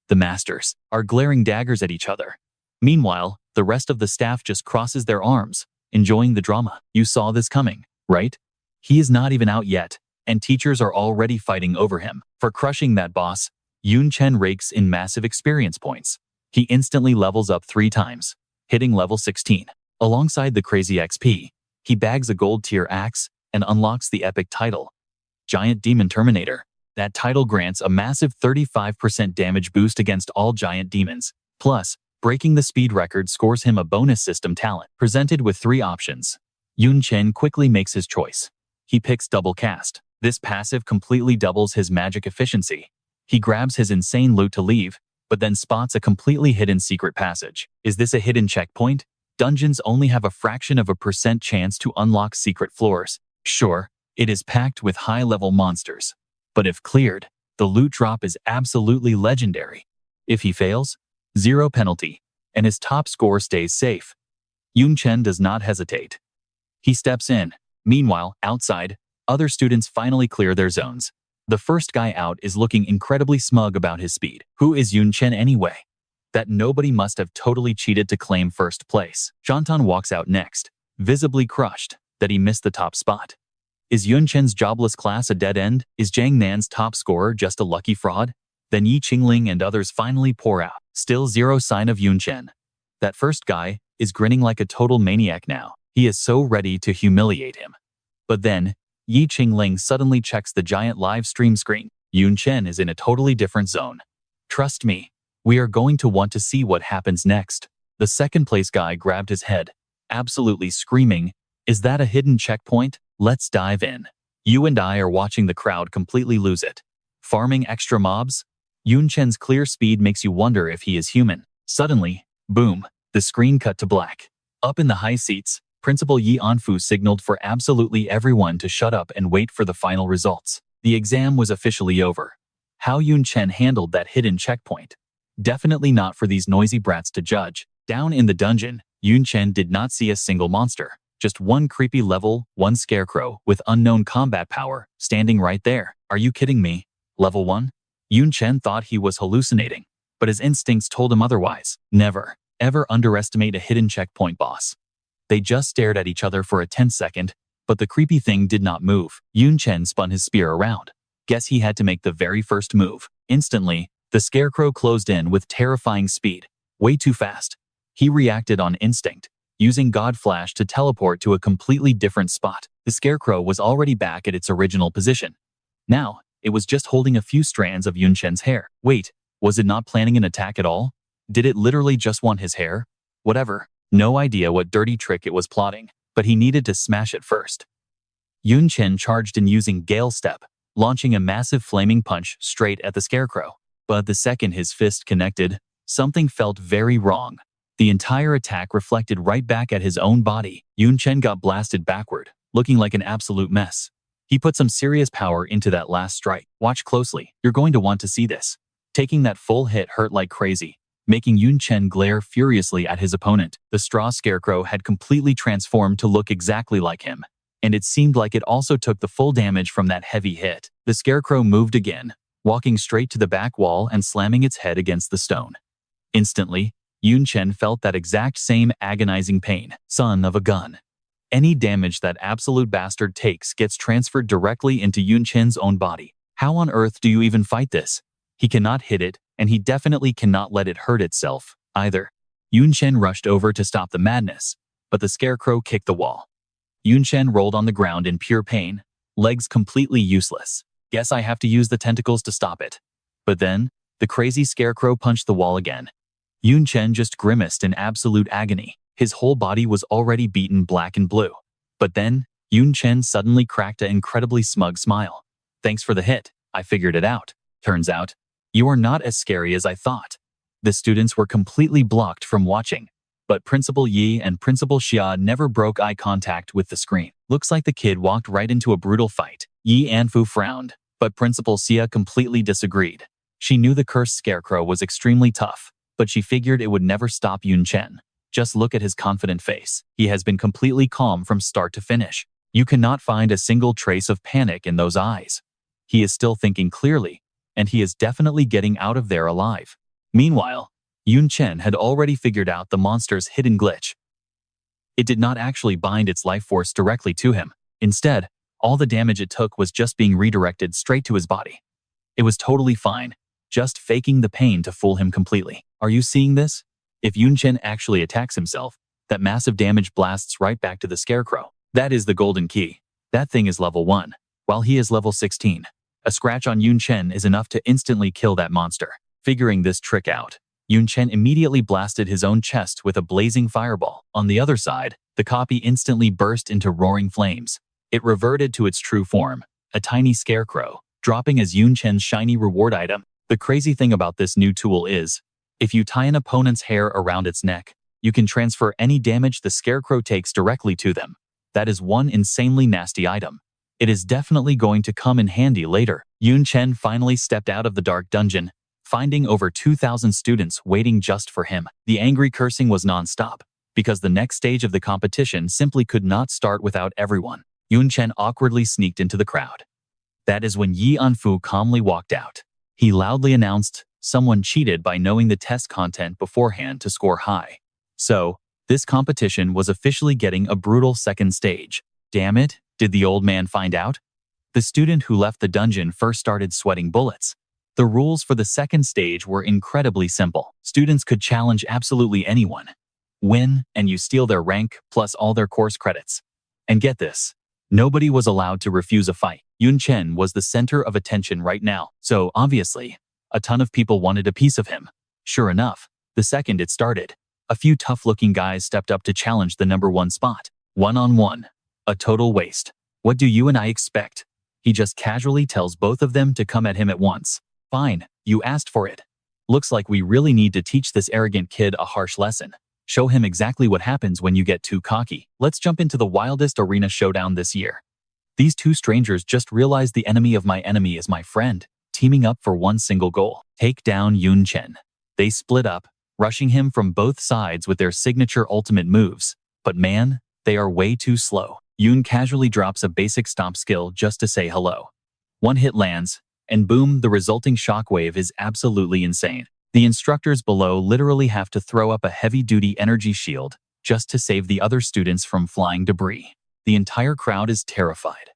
Speaker 1: The masters are glaring daggers at each other. Meanwhile, the rest of the staff just crosses their arms, enjoying the drama. You saw this coming, right? He is not even out yet, and teachers are already fighting over him. For crushing that boss, Yun Chen rakes in massive experience points. He instantly levels up 3 times, hitting level 16. Alongside the crazy XP, he bags a gold tier axe and unlocks the epic title, Giant Demon Terminator. That title grants a massive 35% damage boost against all giant demons. Plus, breaking the speed record scores him a bonus system talent. Presented with 3 options, Yun Chen quickly makes his choice. He picks Double Cast. This passive completely doubles his magic efficiency. He grabs his insane loot to leave, but then spots a completely hidden secret passage. Is this a hidden checkpoint? Dungeons only have a fraction of a % chance to unlock secret floors. Sure, it is packed with high-level monsters. But if cleared, the loot drop is absolutely legendary. If he fails, 0 penalty, and his top score stays safe. Yun Chen does not hesitate. He steps in. Meanwhile, outside, other students finally clear their zones. The first guy out is looking incredibly smug about his speed. Who is Yun Chen anyway? That nobody must have totally cheated to claim first place. Shantan walks out next, visibly crushed that he missed the top spot. Is Yun Chen's jobless class a dead end? Is Jiang Nan's top scorer just a lucky fraud? Then Yi Qingling and others finally pour out. Still 0 sign of Yun Chen. That first guy is grinning like a total maniac now. He is so ready to humiliate him. But then, Yi Qingling suddenly checks the giant live stream screen. Yun Chen is in a totally different zone. Trust me, we are going to want to see what happens next. The second place guy grabbed his head, absolutely screaming, "Is that a hidden checkpoint? Let's dive in." You and I are watching the crowd completely lose it. Farming extra mobs? Yun Chen's clear speed makes you wonder if he is human. Suddenly, boom, the screen cut to black. Up in the high seats, Principal Yi Anfu signaled for absolutely everyone to shut up and wait for the final results. The exam was officially over. How Yun Chen handled that hidden checkpoint? Definitely not for these noisy brats to judge. Down in the dungeon, Yun Chen did not see a single monster. Just one creepy level 1 scarecrow with unknown combat power standing right there. Are you kidding me? Level 1? Yun Chen thought he was hallucinating, but his instincts told him otherwise. Never, ever underestimate a hidden checkpoint boss. They just stared at each other for a tense second, but the creepy thing did not move. Yun Chen spun his spear around. Guess he had to make the very first move. Instantly, the scarecrow closed in with terrifying speed. Way too fast. He reacted on instinct, using God Flash to teleport to a completely different spot. The scarecrow was already back at its original position. Now, it was just holding a few strands of Yun Chen's hair. Wait, was it not planning an attack at all? Did it literally just want his hair? Whatever. No idea what dirty trick it was plotting, but he needed to smash it first. Yun Chen charged in using Gale Step, launching a massive flaming punch straight at the scarecrow. But the second his fist connected, something felt very wrong. The entire attack reflected right back at his own body. Yun Chen got blasted backward, looking like an absolute mess. He put some serious power into that last strike. Watch closely. You're going to want to see this. Taking that full hit hurt like crazy, making Yun Chen glare furiously at his opponent. The straw scarecrow had completely transformed to look exactly like him, and it seemed like it also took the full damage from that heavy hit. The scarecrow moved again, walking straight to the back wall and slamming its head against the stone. Instantly, Yun Chen felt that exact same agonizing pain. Son of a gun. Any damage that absolute bastard takes gets transferred directly into Yun Chen's own body. How on earth do you even fight this? He cannot hit it, and he definitely cannot let it hurt itself, either. Yun Chen rushed over to stop the madness, but the scarecrow kicked the wall. Yun Chen rolled on the ground in pure pain, legs completely useless. Guess I have to use the tentacles to stop it. But then, the crazy scarecrow punched the wall again. Yun Chen just grimaced in absolute agony. His whole body was already beaten black and blue. But then, Yun Chen suddenly cracked an incredibly smug smile. Thanks for the hit, I figured it out. Turns out, you are not as scary as I thought. The students were completely blocked from watching, but Principal Yi and Principal Xia never broke eye contact with the screen. Looks like the kid walked right into a brutal fight. Yi Anfu frowned, but Principal Xia completely disagreed. She knew the cursed scarecrow was extremely tough, but she figured it would never stop Yun Chen. Just look at his confident face. He has been completely calm from start to finish. You cannot find a single trace of panic in those eyes. He is still thinking clearly, and he is definitely getting out of there alive. Meanwhile, Yun Chen had already figured out the monster's hidden glitch. It did not actually bind its life force directly to him. Instead, all the damage it took was just being redirected straight to his body. It was totally fine, just faking the pain to fool him completely. Are you seeing this? If Yun Chen actually attacks himself, that massive damage blasts right back to the scarecrow. That is the golden key. That thing is level 1, while he is level 16. A scratch on Yun Chen is enough to instantly kill that monster. Figuring this trick out, Yun Chen immediately blasted his own chest with a blazing fireball. On the other side, the copy instantly burst into roaring flames. It reverted to its true form, a tiny scarecrow, dropping as Yun Chen's shiny reward item. The crazy thing about this new tool is, if you tie an opponent's hair around its neck, you can transfer any damage the scarecrow takes directly to them. That is one insanely nasty item. It is definitely going to come in handy later. Yun Chen finally stepped out of the dark dungeon, finding over 2,000 students waiting just for him. The angry cursing was non-stop, because the next stage of the competition simply could not start without everyone. Yun Chen awkwardly sneaked into the crowd. That is when Yi Anfu calmly walked out. He loudly announced, someone cheated by knowing the test content beforehand to score high. So, this competition was officially getting a brutal second stage. Damn it, did the old man find out? The student who left the dungeon first started sweating bullets. The rules for the second stage were incredibly simple. Students could challenge absolutely anyone, win, and you steal their rank plus all their course credits. And get this, nobody was allowed to refuse a fight. Yun Chen was the center of attention right now, so obviously, a ton of people wanted a piece of him. Sure enough, the second it started, a few tough-looking guys stepped up to challenge the #1 spot. One-on-one. A total waste. What do you and I expect? He just casually tells both of them to come at him at once. Fine, you asked for it. Looks like we really need to teach this arrogant kid a harsh lesson. Show him exactly what happens when you get too cocky. Let's jump into the wildest arena showdown this year. These two strangers just realized the enemy of my enemy is my friend, teaming up for one single goal. Take down Yun Chen. They split up, rushing him from both sides with their signature ultimate moves. But man, they are way too slow. Yun casually drops a basic stomp skill just to say hello. One hit lands, and boom, the resulting shockwave is absolutely insane. The instructors below literally have to throw up a heavy-duty energy shield just to save the other students from flying debris. The entire crowd is terrified.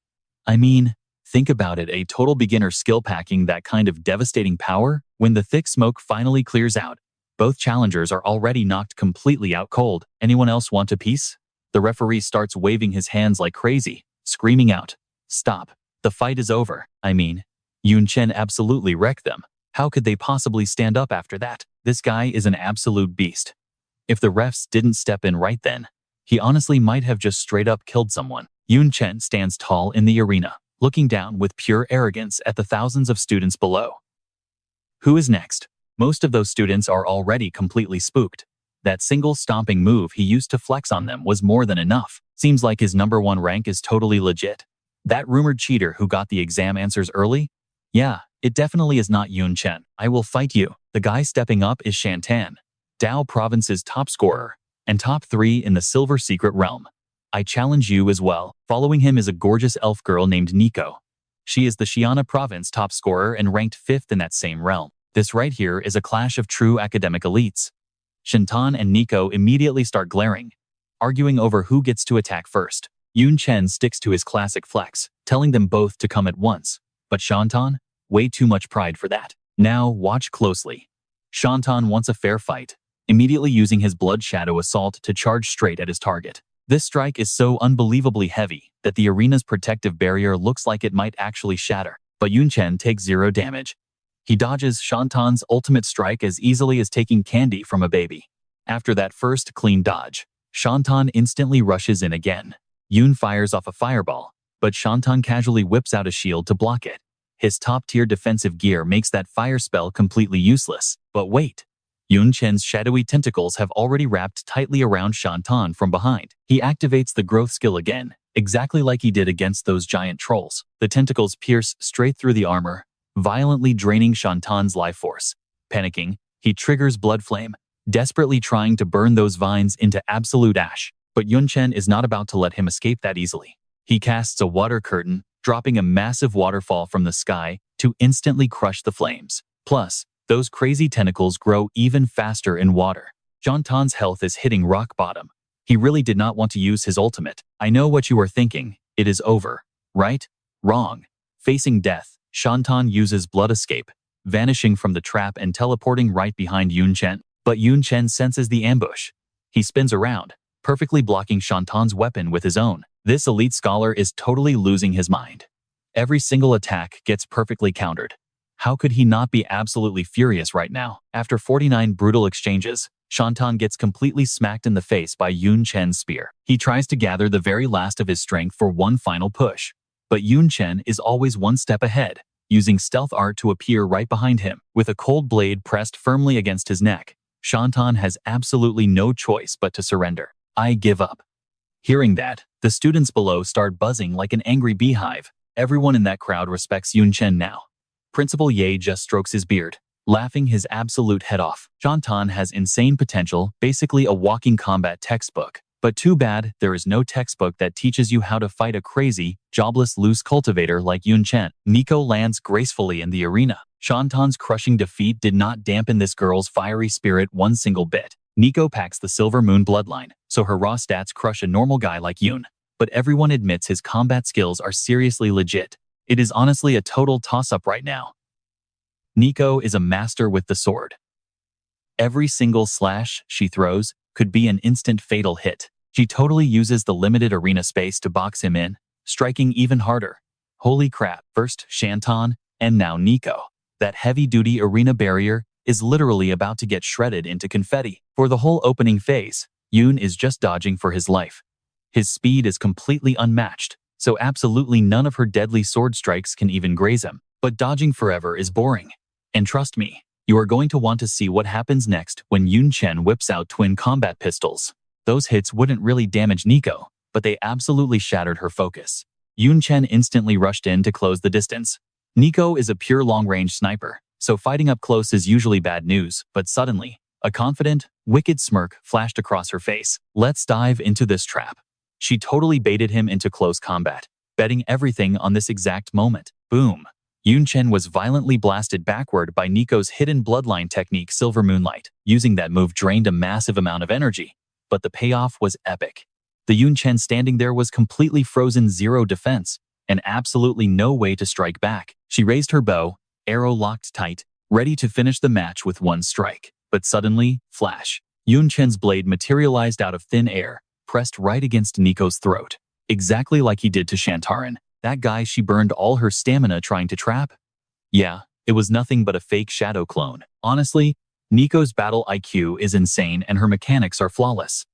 Speaker 1: I mean, think about it, a total beginner skill packing that kind of devastating power. When the thick smoke finally clears out, both challengers are already knocked completely out cold. Anyone else want a piece? The referee starts waving his hands like crazy, screaming out, "Stop. The fight is over." I mean, Yun Chen absolutely wrecked them. How could they possibly stand up after that? This guy is an absolute beast. If the refs didn't step in right then, he honestly might have just straight up killed someone. Yun Chen stands tall in the arena, looking down with pure arrogance at the thousands of students below. Who is next? Most of those students are already completely spooked. That single stomping move he used to flex on them was more than enough. Seems like his #1 rank is totally legit. That rumored cheater who got the exam answers early? Yeah, it definitely is not Yun Chen. I will fight you. The guy stepping up is Shantan, Dao Province's top scorer, and top 3 in the Silver Secret Realm. I challenge you as well. Following him is a gorgeous elf girl named Nico. She is the Xi'an Province top scorer and ranked 5th in that same realm. This right here is a clash of true academic elites. Shantan and Nico immediately start glaring, arguing over who gets to attack first. Yun Chen sticks to his classic flex, telling them both to come at once. But Shantan? Way too much pride for that. Now, watch closely. Shantan wants a fair fight, immediately using his Blood Shadow Assault to charge straight at his target. This strike is so unbelievably heavy that the arena's protective barrier looks like it might actually shatter. But Yun Chen takes 0 damage. He dodges Shantan's ultimate strike as easily as taking candy from a baby. After that first clean dodge, Shantan instantly rushes in again. Yun fires off a fireball, but Shantan casually whips out a shield to block it. His top-tier defensive gear makes that fire spell completely useless. But wait, Yun Chen's shadowy tentacles have already wrapped tightly around Shantan from behind. He activates the growth skill again, exactly like he did against those giant trolls. The tentacles pierce straight through the armor, violently draining Shantan's life force. Panicking, he triggers Blood Flame, desperately trying to burn those vines into absolute ash. But Yun Chen is not about to let him escape that easily. He casts a water curtain, dropping a massive waterfall from the sky to instantly crush the flames. Plus, those crazy tentacles grow even faster in water. Shantan's health is hitting rock bottom. He really did not want to use his ultimate. I know what you are thinking. It is over, right? Wrong. Facing death, Shantan uses Blood Escape, vanishing from the trap and teleporting right behind Yun Chen. But Yun Chen senses the ambush. He spins around, perfectly blocking Shantan's weapon with his own. This elite scholar is totally losing his mind. Every single attack gets perfectly countered. How could he not be absolutely furious right now? After 49 brutal exchanges, Shantan gets completely smacked in the face by Yun Chen's spear. He tries to gather the very last of his strength for one final push. But Yun Chen is always one step ahead, using stealth art to appear right behind him. With a cold blade pressed firmly against his neck, Shantan has absolutely no choice but to surrender. I give up. Hearing that, the students below start buzzing like an angry beehive. Everyone in that crowd respects Yun Chen now. Principal Ye just strokes his beard, laughing his absolute head off. Shantan has insane potential, basically a walking combat textbook. But too bad there is no textbook that teaches you how to fight a crazy, jobless loose cultivator like Yun Chen. Nico lands gracefully in the arena. Shantan's crushing defeat did not dampen this girl's fiery spirit one single bit. Nico packs the Silver Moon bloodline, so her raw stats crush a normal guy like Yun. But everyone admits his combat skills are seriously legit. It is honestly a total toss-up right now. Nico is a master with the sword. Every single slash she throws could be an instant fatal hit. She totally uses the limited arena space to box him in, striking even harder. Holy crap, first Shantan, and now Nico. That heavy-duty arena barrier is literally about to get shredded into confetti. For the whole opening phase, Yun is just dodging for his life. His speed is completely unmatched, so absolutely none of her deadly sword strikes can even graze him. But dodging forever is boring. And trust me, you are going to want to see what happens next when Yun Chen whips out twin combat pistols. Those hits wouldn't really damage Nico, but they absolutely shattered her focus. Yun Chen instantly rushed in to close the distance. Nico is a pure long-range sniper, so fighting up close is usually bad news, but suddenly, a confident, wicked smirk flashed across her face. Let's dive into this trap. She totally baited him into close combat, betting everything on this exact moment. Boom. Yun Chen was violently blasted backward by Nico's hidden bloodline technique Silver Moonlight. Using that move drained a massive amount of energy, but the payoff was epic. The Yun Chen standing there was completely frozen, zero defense, and absolutely no way to strike back. She raised her bow, arrow locked tight, ready to finish the match with one strike. But suddenly, flash, Yun Chen's blade materialized out of thin air, pressed right against Nico's throat. Exactly like he did to Shantaran, that guy she burned all her stamina trying to trap. Yeah, it was nothing but a fake shadow clone. Honestly, Nico's battle IQ is insane and her mechanics are flawless.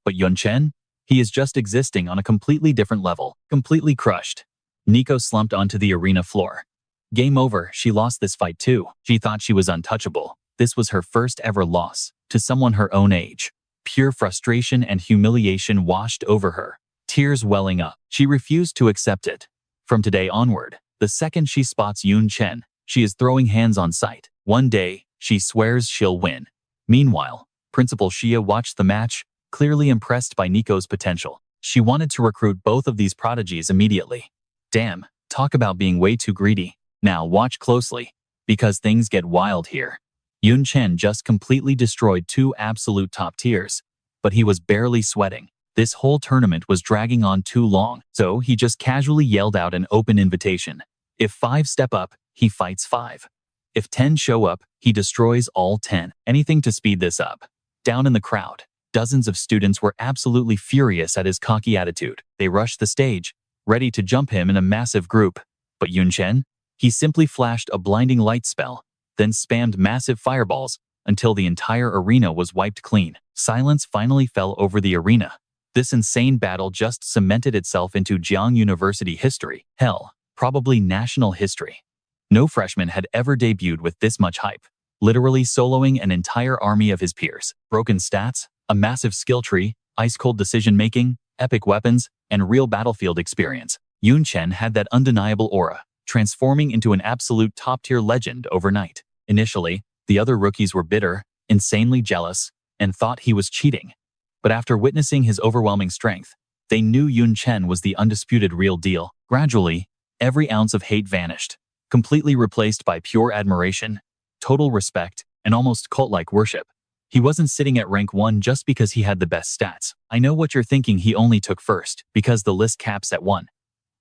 Speaker 1: But Yun Chen? He is just existing on a completely different level, completely crushed. Nico slumped onto the arena floor. Game over, she lost this fight too. She thought she was untouchable. This was her first ever loss, to someone her own age. Pure frustration and humiliation washed over her, tears welling up. She refused to accept it. From today onward, the second she spots Yun Chen, she is throwing hands on sight. One day, she swears she'll win. Meanwhile, Principal Xia watched the match, clearly impressed by Nico's potential. She wanted to recruit both of these prodigies immediately. Damn, talk about being way too greedy. Now watch closely, because things get wild here. Yun Chen just completely destroyed two absolute top tiers, but he was barely sweating. This whole tournament was dragging on too long, so he just casually yelled out an open invitation. If 5 step up, he fights 5. If 10 show up, he destroys all 10. Anything to speed this up. Down in the crowd, dozens of students were absolutely furious at his cocky attitude. They rushed the stage, ready to jump him in a massive group. But Yun Chen? He simply flashed a blinding light spell, then spammed massive fireballs until the entire arena was wiped clean. Silence finally fell over the arena. This insane battle just cemented itself into Jiang University history. Hell, probably national history. No freshman had ever debuted with this much hype, literally soloing an entire army of his peers. Broken stats, a massive skill tree, ice-cold decision-making, epic weapons, and real battlefield experience. Yun Chen had that undeniable aura, transforming into an absolute top-tier legend overnight. Initially, the other rookies were bitter, insanely jealous, and thought he was cheating. But after witnessing his overwhelming strength, they knew Yun Chen was the undisputed real deal. Gradually, every ounce of hate vanished, completely replaced by pure admiration, total respect, and almost cult-like worship. He wasn't sitting at rank 1 just because he had the best stats. I know what you're thinking, he only took first, because the list caps at 1.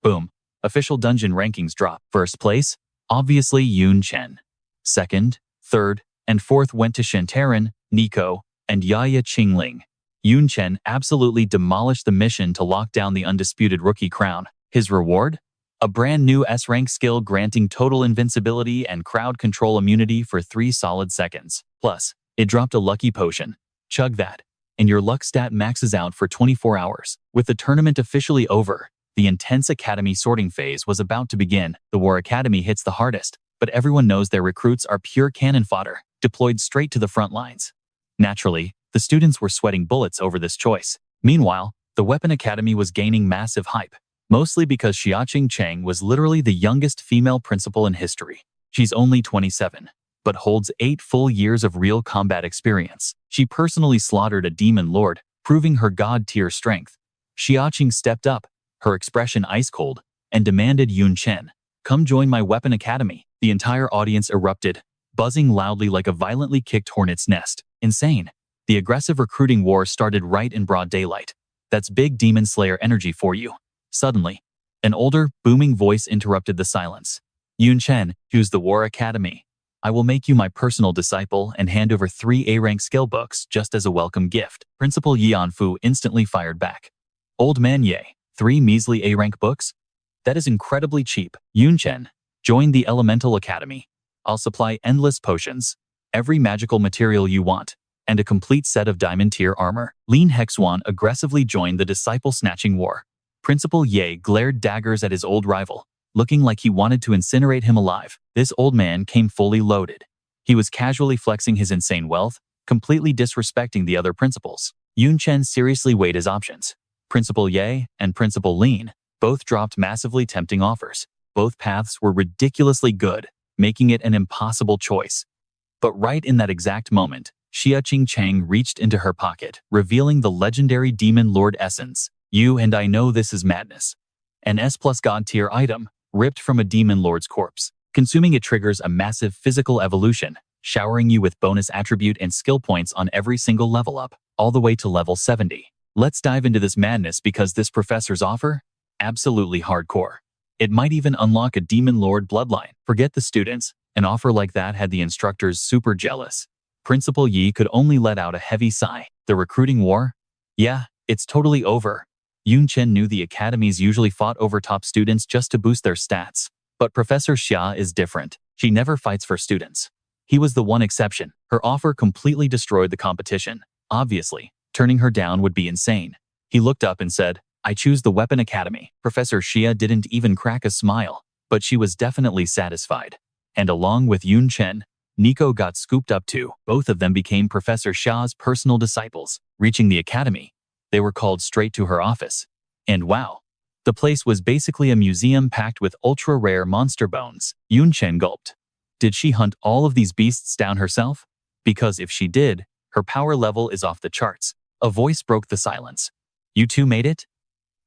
Speaker 1: Boom. Official dungeon rankings drop. First place? Obviously Yun Chen. Second, third, and fourth went to Shantaran, Nico, and Yaya Qingling. Yun Chen absolutely demolished the mission to lock down the undisputed rookie crown. His reward? A brand new S-rank skill granting total invincibility and crowd control immunity for 3 solid seconds. Plus, it dropped a lucky potion. Chug that, and your luck stat maxes out for 24 hours. With the tournament officially over, the intense academy sorting phase was about to begin. The War Academy hits the hardest, but everyone knows their recruits are pure cannon fodder, deployed straight to the front lines. Naturally, the students were sweating bullets over this choice. Meanwhile, the Weapon Academy was gaining massive hype, mostly because Xiaoqing Cheng was literally the youngest female principal in history. She's only 27, but holds 8 full years of real combat experience. She personally slaughtered a demon lord, proving her god-tier strength. Xiaoqing stepped up, her expression ice-cold, and demanded Yun Chen, "Come join my Weapon Academy." The entire audience erupted, buzzing loudly like a violently kicked hornet's nest. Insane. The aggressive recruiting war started right in broad daylight. That's big Demon Slayer energy for you. Suddenly, an older, booming voice interrupted the silence. "Yun Chen, choose the War Academy. I will make you my personal disciple and hand over 3 A-rank skill books just as a welcome gift." Principal Yanfu instantly fired back. "Old man Ye, 3 measly A-rank books? That is incredibly cheap. Yun Chen, join the Elemental Academy. I'll supply endless potions, every magical material you want, and a complete set of diamond tier armor." Lin Hexuan aggressively joined the disciple-snatching war. Principal Ye glared daggers at his old rival, looking like he wanted to incinerate him alive. This old man came fully loaded. He was casually flexing his insane wealth, completely disrespecting the other principals. Yun Chen seriously weighed his options. Principal Ye and Principal Lin both dropped massively tempting offers. Both paths were ridiculously good, making it an impossible choice. But right in that exact moment, Xiaoqing Cheng reached into her pocket, revealing the legendary Demon Lord Essence. "You and I know this is madness. An S+ God tier item, ripped from a Demon Lord's corpse. Consuming it triggers a massive physical evolution, showering you with bonus attribute and skill points on every single level up, all the way to level 70. Let's dive into this madness because this professor's offer? Absolutely hardcore. It might even unlock a Demon Lord bloodline. Forget the students. An offer like that had the instructors super jealous. Principal Yi could only let out a heavy sigh. The recruiting war? Yeah, it's totally over. Yun Chen knew the academies usually fought over top students just to boost their stats. But Professor Xia is different. She never fights for students. He was the one exception. Her offer completely destroyed the competition. Obviously, turning her down would be insane. He looked up and said, I choose the Weapon Academy. Professor Xia didn't even crack a smile, but she was definitely satisfied. And along with Yun Chen, Nico got scooped up too. Both of them became Professor Xia's personal disciples. Reaching the academy, they were called straight to her office. And wow, the place was basically a museum packed with ultra-rare monster bones. Yun Chen gulped. Did she hunt all of these beasts down herself? Because if she did, her power level is off the charts. A voice broke the silence. You two made it?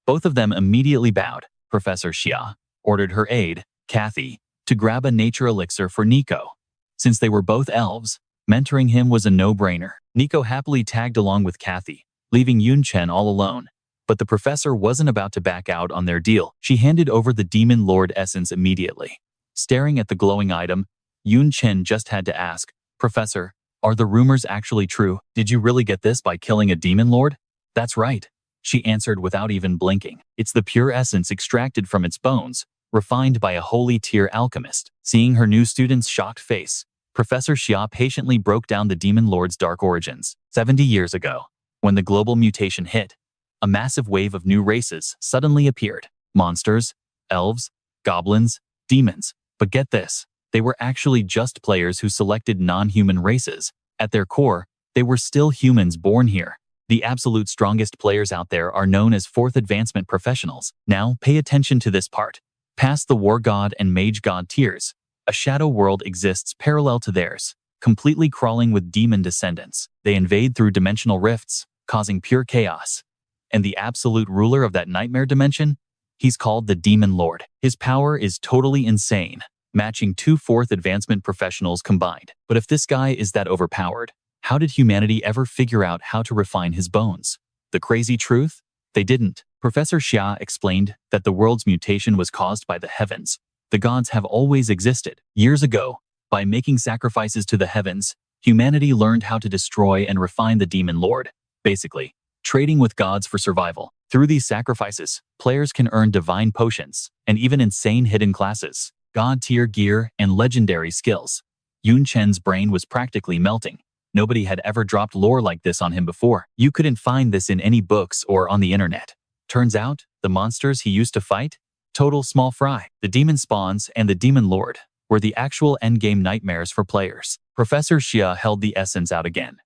Speaker 1: Both of them immediately bowed. Professor Xia ordered her aide, Kathy, to grab a nature elixir for Nico. Since they were both elves, mentoring him was a no-brainer. Nico happily tagged along with Kathy, leaving Yun Chen all alone. But the professor wasn't about to back out on their deal. She handed over the Demon Lord essence immediately. Staring at the glowing item, Yun Chen just had to ask, Professor, are the rumors actually true? Did you really get this by killing a Demon Lord? That's right, she answered without even blinking. It's the pure essence extracted from its bones, refined by a holy tier alchemist. Seeing her new student's shocked face, Professor Xia patiently broke down the Demon Lord's dark origins. 70 years ago, when the global mutation hit, a massive wave of new races suddenly appeared. Monsters, elves, goblins, demons. But get this, they were actually just players who selected non-human races. At their core, they were still humans born here. The absolute strongest players out there are known as fourth advancement professionals. Now, pay attention to this part. Past the War God and Mage God tiers, a shadow world exists parallel to theirs, completely crawling with demon descendants. They invade through dimensional rifts, causing pure chaos. And the absolute ruler of that nightmare dimension? He's called the Demon Lord. His power is totally insane, matching two fourth advancement professionals combined. But if this guy is that overpowered, how did humanity ever figure out how to refine his bones? The crazy truth? They didn't. Professor Xia explained that the world's mutation was caused by the heavens. The gods have always existed. Years ago, by making sacrifices to the heavens, humanity learned how to destroy and refine the Demon Lord. Basically, trading with gods for survival. Through these sacrifices, players can earn divine potions and even insane hidden classes, god-tier gear, and legendary skills. Yun Chen's brain was practically melting. Nobody had ever dropped lore like this on him before. You couldn't find this in any books or on the internet. Turns out, the monsters he used to fight? Total small fry. The demon spawns and the Demon Lord were the actual endgame nightmares for players. Professor Xia held the essence out again.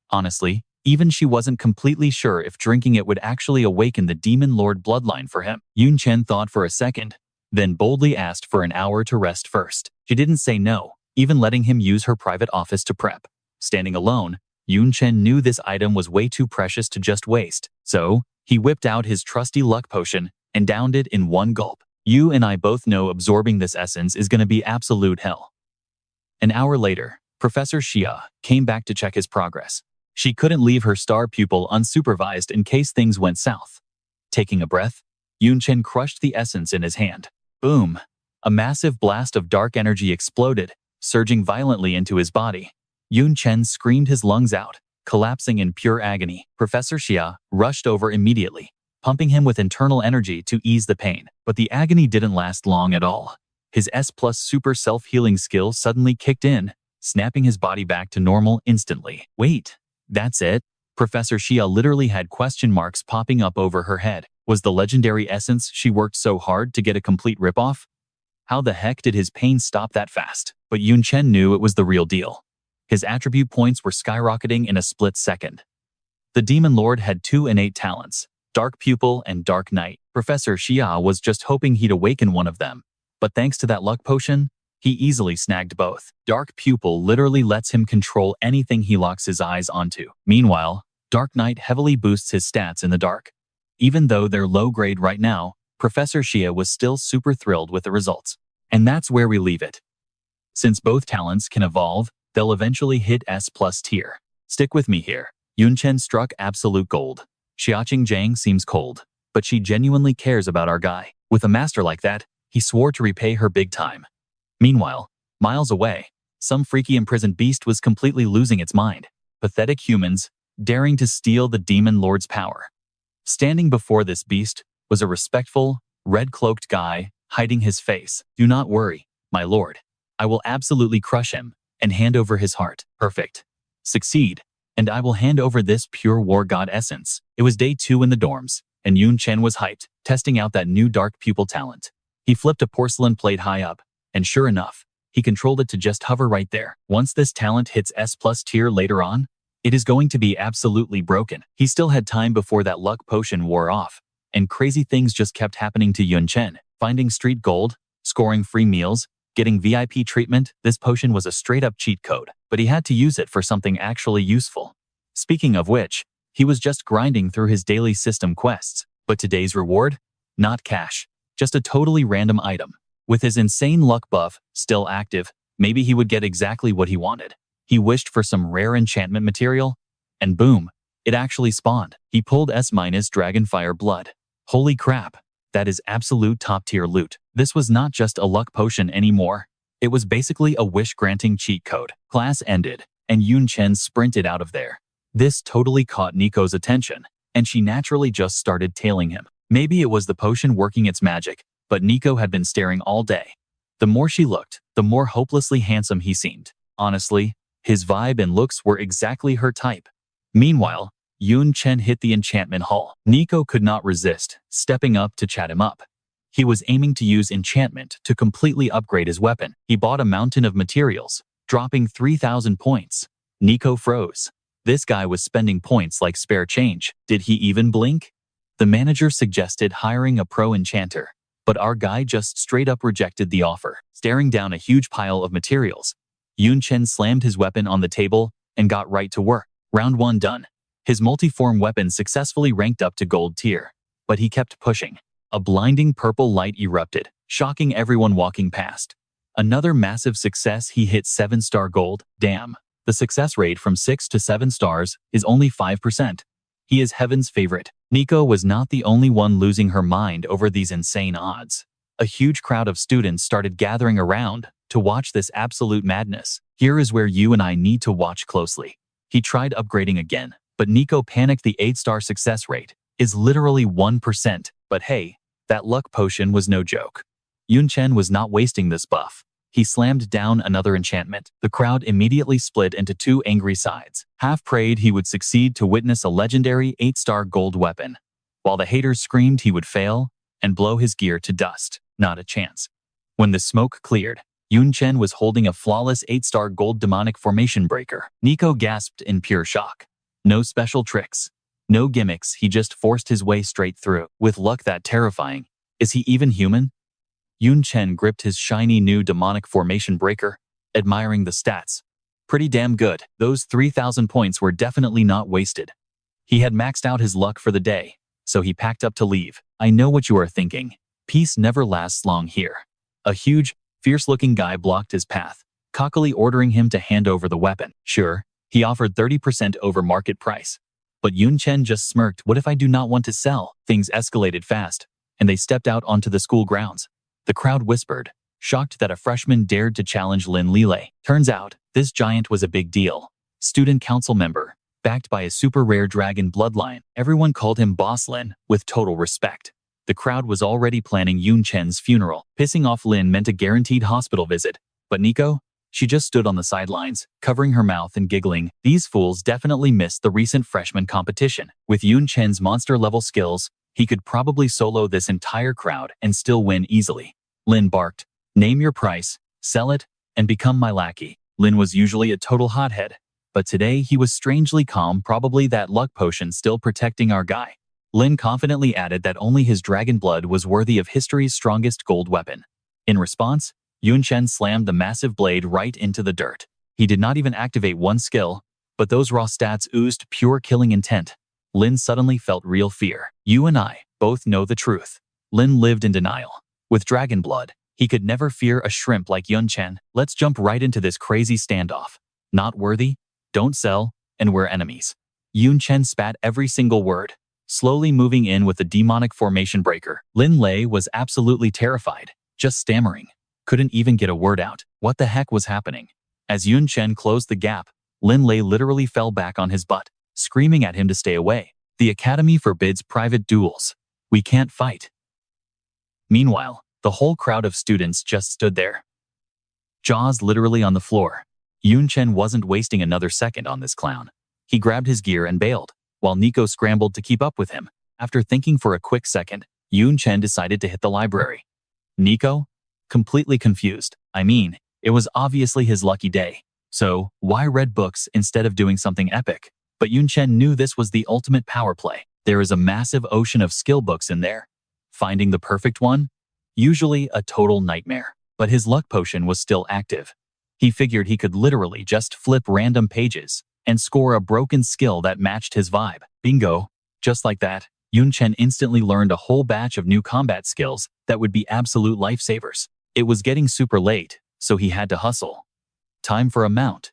Speaker 1: Honestly, even she wasn't completely sure if drinking it would actually awaken the Demon Lord bloodline for him. Yun Chen thought for a second, then boldly asked for an hour to rest first. She didn't say no, even letting him use her private office to prep. Standing alone, Yun Chen knew this item was way too precious to just waste. So, he whipped out his trusty luck potion and downed it in one gulp. You and I both know absorbing this essence is going to be absolute hell. An hour later, Professor Xia came back to check his progress. She couldn't leave her star pupil unsupervised in case things went south. Taking a breath, Yun Chen crushed the essence in his hand. Boom! A massive blast of dark energy exploded, surging violently into his body. Yun Chen screamed his lungs out, collapsing in pure agony. Professor Xia rushed over immediately, pumping him with internal energy to ease the pain. But the agony didn't last long at all. His S+ super self-healing skill suddenly kicked in, snapping his body back to normal instantly. Wait, that's it? Professor Xia literally had question marks popping up over her head. Was the legendary essence she worked so hard to get a complete ripoff? How the heck did his pain stop that fast? But Yun Chen knew it was the real deal. His attribute points were skyrocketing in a split second. The Demon Lord had two innate talents, Dark Pupil and Dark Knight. Professor Xia was just hoping he'd awaken one of them. But thanks to that luck potion, he easily snagged both. Dark Pupil literally lets him control anything he locks his eyes onto. Meanwhile, Dark Knight heavily boosts his stats in the dark. Even though they're low grade right now, Professor Xia was still super thrilled with the results. And that's where we leave it. Since both talents can evolve, they'll eventually hit S+ tier. Stick with me here. Yunchen struck absolute gold. Xiaoqing Jiang seems cold, but she genuinely cares about our guy. With a master like that, he swore to repay her big time. Meanwhile, miles away, some freaky imprisoned beast was completely losing its mind. Pathetic humans, daring to steal the demon lord's power. Standing before this beast was a respectful, red-cloaked guy, hiding his face. Do not worry, my lord. I will absolutely crush him and hand over his heart. Perfect. Succeed, and I will hand over this pure war god essence. It was day 2 in the dorms, and Yun Chen was hyped, testing out that new dark pupil talent. He flipped a porcelain plate high up, and sure enough, he controlled it to just hover right there. Once this talent hits S+ tier later on, it is going to be absolutely broken. He still had time before that luck potion wore off, and crazy things just kept happening to Yun Chen. Finding street gold, scoring free meals, getting VIP treatment. This potion was a straight-up cheat code, but he had to use it for something actually useful. Speaking of which, he was just grinding through his daily system quests. But today's reward? Not cash, just a totally random item. With his insane luck buff still active, maybe he would get exactly what he wanted. He wished for some rare enchantment material, and boom, it actually spawned. He pulled S- Dragonfire Blood. Holy crap, that is absolute top-tier loot. This was not just a luck potion anymore. It was basically a wish-granting cheat code. Class ended, and Yun Chen sprinted out of there. This totally caught Nico's attention, and she naturally just started tailing him. Maybe it was the potion working its magic, but Nico had been staring all day. The more she looked, the more hopelessly handsome he seemed. Honestly, his vibe and looks were exactly her type. Meanwhile, Yun Chen hit the enchantment hall. Nico could not resist, stepping up to chat him up. He was aiming to use enchantment to completely upgrade his weapon. He bought a mountain of materials, dropping 3,000 points. Nico froze. This guy was spending points like spare change. Did he even blink? The manager suggested hiring a pro enchanter, but our guy just straight up rejected the offer. Staring down a huge pile of materials, Yun Chen slammed his weapon on the table and got right to work. Round 1 done. His multiform weapon successfully ranked up to gold tier, but he kept pushing. A blinding purple light erupted, shocking everyone walking past. Another massive success, he hit 7-star gold. Damn, the success rate from 6 to 7 stars is only 5%. He is heaven's favorite. Nico was not the only one losing her mind over these insane odds. A huge crowd of students started gathering around to watch this absolute madness. Here is where you and I need to watch closely. He tried upgrading again, but Nico panicked. The 8-star success rate is literally 1%. But hey, that luck potion was no joke. Yun Chen was not wasting this buff. He slammed down another enchantment. The crowd immediately split into 2 angry sides. Half prayed he would succeed to witness a legendary 8-star gold weapon, while the haters screamed he would fail and blow his gear to dust. Not a chance. When the smoke cleared, Yun Chen was holding a flawless 8-star gold demonic formation breaker. Nico gasped in pure shock. No special tricks, no gimmicks, he just forced his way straight through. With luck that terrifying. Is he even human? Yun Chen gripped his shiny new demonic formation breaker, admiring the stats. Pretty damn good. Those 3,000 points were definitely not wasted. He had maxed out his luck for the day, so he packed up to leave. I know what you are thinking. Peace never lasts long here. A huge, fierce-looking guy blocked his path, cockily ordering him to hand over the weapon. Sure, he offered 30% over market price. But Yun Chen just smirked. What if I do not want to sell? Things escalated fast, and they stepped out onto the school grounds. The crowd whispered, shocked that a freshman dared to challenge Lin Lilei. Turns out, this giant was a big deal. Student council member, backed by a super rare dragon bloodline. Everyone called him Boss Lin, with total respect. The crowd was already planning Yun Chen's funeral. Pissing off Lin meant a guaranteed hospital visit. But Nico? She just stood on the sidelines, covering her mouth and giggling. These fools definitely missed the recent freshman competition. With Yun Chen's monster-level skills, he could probably solo this entire crowd and still win easily. Lin barked, name your price, sell it, and become my lackey. Lin was usually a total hothead, but today he was strangely calm, probably that luck potion still protecting our guy. Lin confidently added that only his dragon blood was worthy of history's strongest gold weapon. In response, Yun Chen slammed the massive blade right into the dirt. He did not even activate one skill, but those raw stats oozed pure killing intent. Lin suddenly felt real fear. You and I both know the truth. Lin lived in denial. With dragon blood, He could never fear a shrimp like Yun Chen. Let's jump right into this crazy standoff. Not worthy, don't sell, and we're enemies. Yun Chen spat every single word, slowly moving in with the demonic formation breaker. Lin Lei was absolutely terrified, just stammering. Couldn't even get a word out. What the heck was happening? As Yun Chen closed the gap, Lin Lei literally fell back on his butt, screaming at him to stay away. The academy forbids private duels. We can't fight. Meanwhile, the whole crowd of students just stood there, jaws literally on the floor. Yun Chen wasn't wasting another second on this clown. He grabbed his gear and bailed, while Nico scrambled to keep up with him. After thinking for a quick second, Yun Chen decided to hit the library. Nico? Completely confused. I mean, it was obviously his lucky day. So, why read books instead of doing something epic? But Yun Chen knew this was the ultimate power play. There is a massive ocean of skill books in there. Finding the perfect one? Usually a total nightmare. But his luck potion was still active. He figured he could literally just flip random pages and score a broken skill that matched his vibe. Bingo! Just like that, Yun Chen instantly learned a whole batch of new combat skills that would be absolute lifesavers. It was getting super late, so he had to hustle. Time for a mount.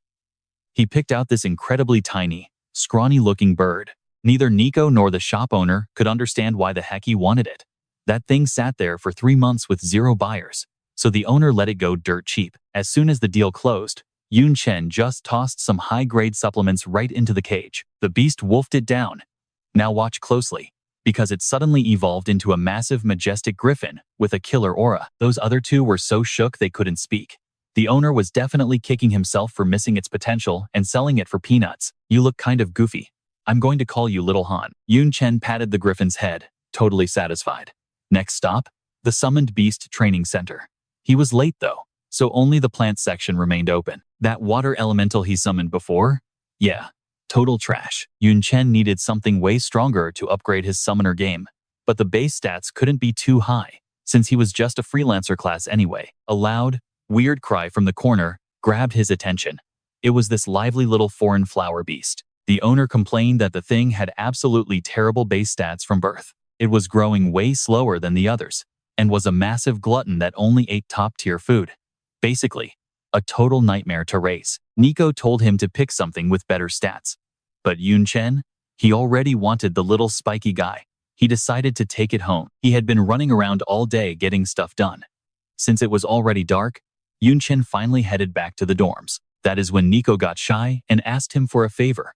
Speaker 1: He picked out this incredibly tiny, scrawny-looking bird. Neither Nico nor the shop owner could understand why the heck he wanted it. That thing sat there for 3 months with 0 buyers, so the owner let it go dirt cheap. As soon as the deal closed, Yun Chen just tossed some high-grade supplements right into the cage. The beast wolfed it down. Now watch closely, because it suddenly evolved into a massive, majestic griffin with a killer aura. Those other two were so shook they couldn't speak. The owner was definitely kicking himself for missing its potential and selling it for peanuts. You look kind of goofy. I'm going to call you Little Han. Yun Chen patted the griffin's head, totally satisfied. Next stop, the Summoned Beast Training Center. He was late though, so only the plant section remained open. That water elemental he summoned before? Yeah, total trash. Yun Chen needed something way stronger to upgrade his summoner game, but the base stats couldn't be too high, since he was just a freelancer class anyway. A loud, weird cry from the corner grabbed his attention. It was this lively little foreign flower beast. The owner complained that the thing had absolutely terrible base stats from birth. It was growing way slower than the others, and was a massive glutton that only ate top-tier food. Basically, a total nightmare to raise. Nico told him to pick something with better stats. But Yun Chen? He already wanted the little spiky guy. He decided to take it home. He had been running around all day getting stuff done. Since it was already dark, Yun Chen finally headed back to the dorms. That is when Nico got shy and asked him for a favor.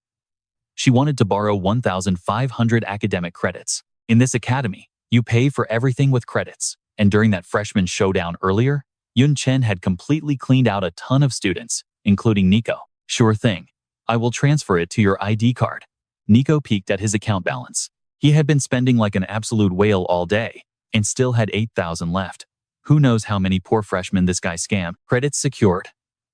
Speaker 1: She wanted to borrow 1,500 academic credits. In this academy, you pay for everything with credits. And during that freshman showdown earlier, Yun Chen had completely cleaned out a ton of students, including Nico. Sure thing. I will transfer it to your ID card. Nico peeked at his account balance. He had been spending like an absolute whale all day, and still had 8,000 left. Who knows how many poor freshmen this guy scammed. Credits secured.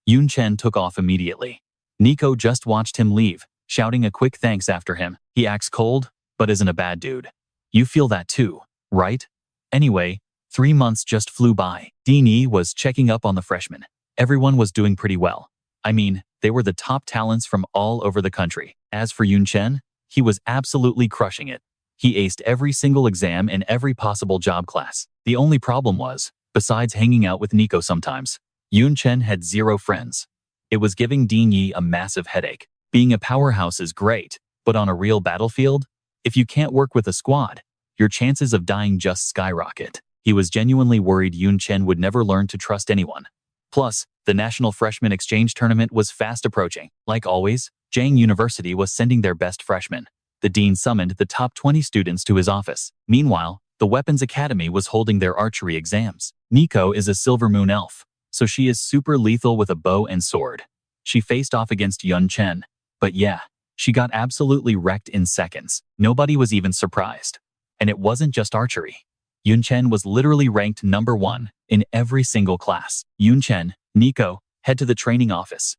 Speaker 1: Yun Chen took off immediately. Nico just watched him leave, shouting a quick thanks after him. He acts cold, but isn't a bad dude. You feel that too, right? Anyway, 3 months just flew by. Dean Yi was checking up on the freshmen. Everyone was doing pretty well. I mean, they were the top talents from all over the country. As for Yun Chen, he was absolutely crushing it. He aced every single exam in every possible job class. The only problem was, besides hanging out with Nico sometimes, Yun Chen had 0 friends. It was giving Dean Yi a massive headache. Being a powerhouse is great, but on a real battlefield, if you can't work with a squad, your chances of dying just skyrocket. He was genuinely worried Yun Chen would never learn to trust anyone. Plus, the National Freshman Exchange Tournament was fast approaching. Like always, Jiang University was sending their best freshmen. The dean summoned the top 20 students to his office. Meanwhile, the Weapons Academy was holding their archery exams. Nico is a Silver Moon elf, so she is super lethal with a bow and sword. She faced off against Yun Chen, but yeah, she got absolutely wrecked in seconds. Nobody was even surprised. And it wasn't just archery. Yun Chen was literally ranked number 1 in every single class. Yun Chen, Nico, head to the training office.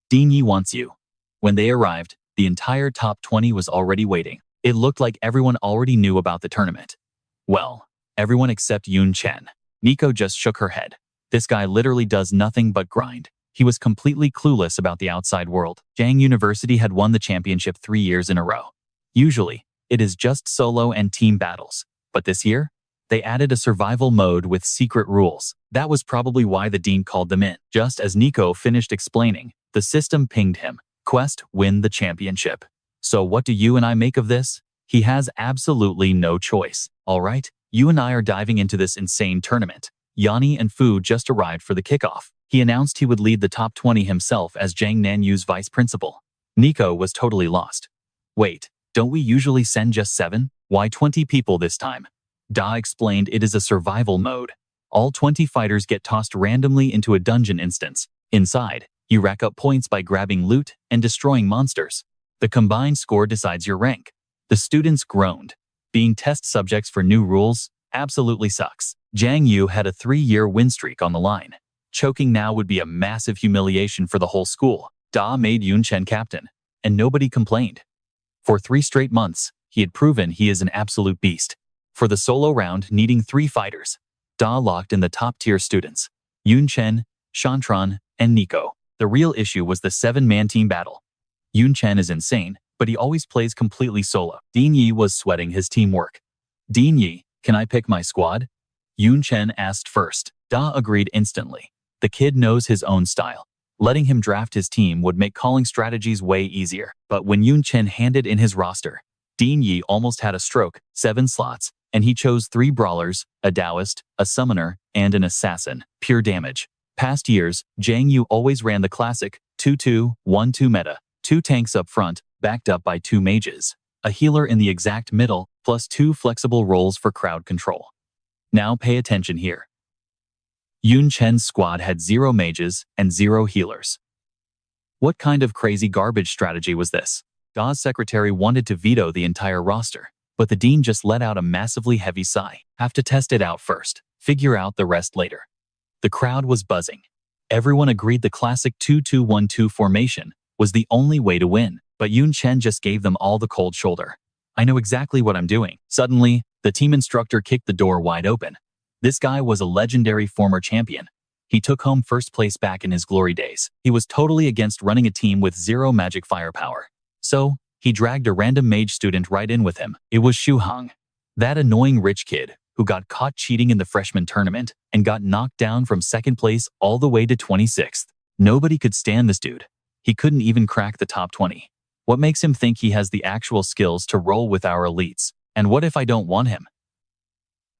Speaker 1: Dean Yi wants you. When they arrived, the entire top 20 was already waiting. It looked like everyone already knew about the tournament. Well, everyone except Yun Chen. Nico just shook her head. This guy literally does nothing but grind. He was completely clueless about the outside world. Jiang University had won the championship 3 years in a row. Usually, it is just solo and team battles. But this year, they added a survival mode with secret rules. That was probably why the dean called them in. Just as Nico finished explaining, the system pinged him. Quest, win the championship. So what do you and I make of this? He has absolutely no choice. Alright, you and I are diving into this insane tournament. Yanni and Fu just arrived for the kickoff. He announced he would lead the top 20 himself as Jiang Nan Yu's vice principal. Nico was totally lost. Wait, don't we usually send just 7? Why 20 people this time? Da explained it is a survival mode. All 20 fighters get tossed randomly into a dungeon instance. Inside, you rack up points by grabbing loot and destroying monsters. The combined score decides your rank. The students groaned. Being test subjects for new rules absolutely sucks. Jiang Yu had a 3-year win streak on the line. Choking now would be a massive humiliation for the whole school. Da made Yun Chen captain, and nobody complained. For 3 straight months, he had proven he is an absolute beast. For the solo round needing 3 fighters, Da locked in the top-tier students, Yun Chen, Shantran, and Nico. The real issue was the 7-man team battle. Yun Chen is insane, but he always plays completely solo. Dean Yi was sweating his teamwork. Dean Yi, can I pick my squad? Yun Chen asked first. Da agreed instantly. The kid knows his own style. Letting him draft his team would make calling strategies way easier. But when Yun Chen handed in his roster, Dean Yi almost had a stroke. 7 slots, and he chose 3 brawlers, a Taoist, a summoner, and an assassin. Pure damage. Past years, Jiang Yu always ran the classic 2-2-1-2 meta. 2 tanks up front, backed up by 2 mages. A healer in the exact middle, plus 2 flexible roles for crowd control. Now pay attention here. Yun Chen's squad had 0 mages and 0 healers. What kind of crazy garbage strategy was this? Da's secretary wanted to veto the entire roster, but the dean just let out a massively heavy sigh. Have to test it out first, figure out the rest later. The crowd was buzzing. Everyone agreed the classic 2-2-1-2 formation was the only way to win, but Yun Chen just gave them all the cold shoulder. I know exactly what I'm doing. Suddenly, the team instructor kicked the door wide open. This guy was a legendary former champion. He took home first place back in his glory days. He was totally against running a team with 0 magic firepower. So, he dragged a random mage student right in with him. It was Xu Hong. That annoying rich kid who got caught cheating in the freshman tournament and got knocked down from 2nd place all the way to 26th. Nobody could stand this dude. He couldn't even crack the top 20. What makes him think he has the actual skills to roll with our elites? And what if I don't want him?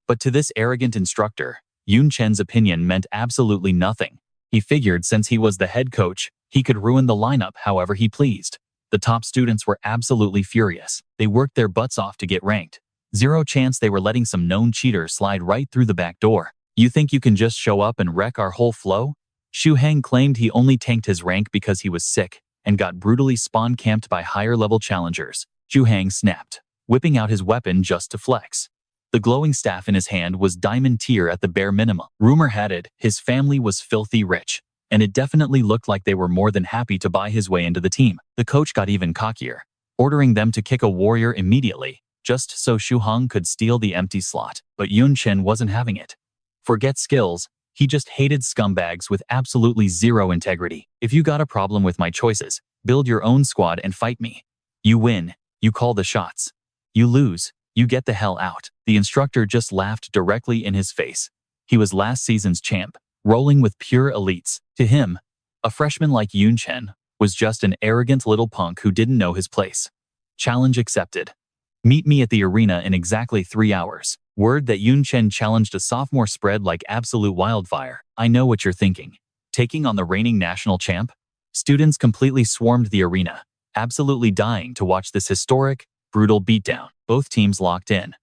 Speaker 1: But to this arrogant instructor, Yun Chen's opinion meant absolutely nothing. He figured since he was the head coach, he could ruin the lineup however he pleased. The top students were absolutely furious. They worked their butts off to get ranked. 0 chance they were letting some known cheater slide right through the back door. You think you can just show up and wreck our whole flow? Xu Hang claimed he only tanked his rank because he was sick and got brutally spawn-camped by higher-level challengers. Xu Hang snapped, whipping out his weapon just to flex. The glowing staff in his hand was diamond tier at the bare minimum. Rumor had it, his family was filthy rich, and it definitely looked like they were more than happy to buy his way into the team. The coach got even cockier, ordering them to kick a warrior immediately, just so Xu Hong could steal the empty slot. But Yun Chen wasn't having it. Forget skills, he just hated scumbags with absolutely 0 integrity. If you got a problem with my choices, build your own squad and fight me. You win, you call the shots. You lose, you get the hell out. The instructor just laughed directly in his face. He was last season's champ, rolling with pure elites. To him, a freshman like Yun Chen was just an arrogant little punk who didn't know his place. Challenge accepted. Meet me at the arena in exactly 3 hours. Word that Yun Chen challenged a sophomore spread like absolute wildfire. I know what you're thinking. Taking on the reigning national champ? Students completely swarmed the arena, absolutely dying to watch this historic, brutal beatdown. Both teams locked in.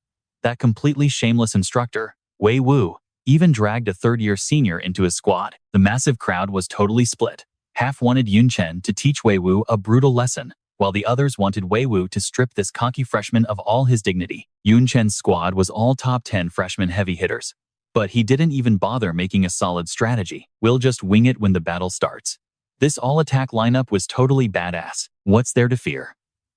Speaker 1: That completely shameless instructor, Wei Wu, even dragged a 3rd-year senior into his squad. The massive crowd was totally split. Half wanted Yun Chen to teach Wei Wu a brutal lesson, while the others wanted Wei Wu to strip this cocky freshman of all his dignity. Yun Chen's squad was all top 10 freshman heavy hitters. But he didn't even bother making a solid strategy. We'll just wing it when the battle starts. This all-attack lineup was totally badass. What's there to fear?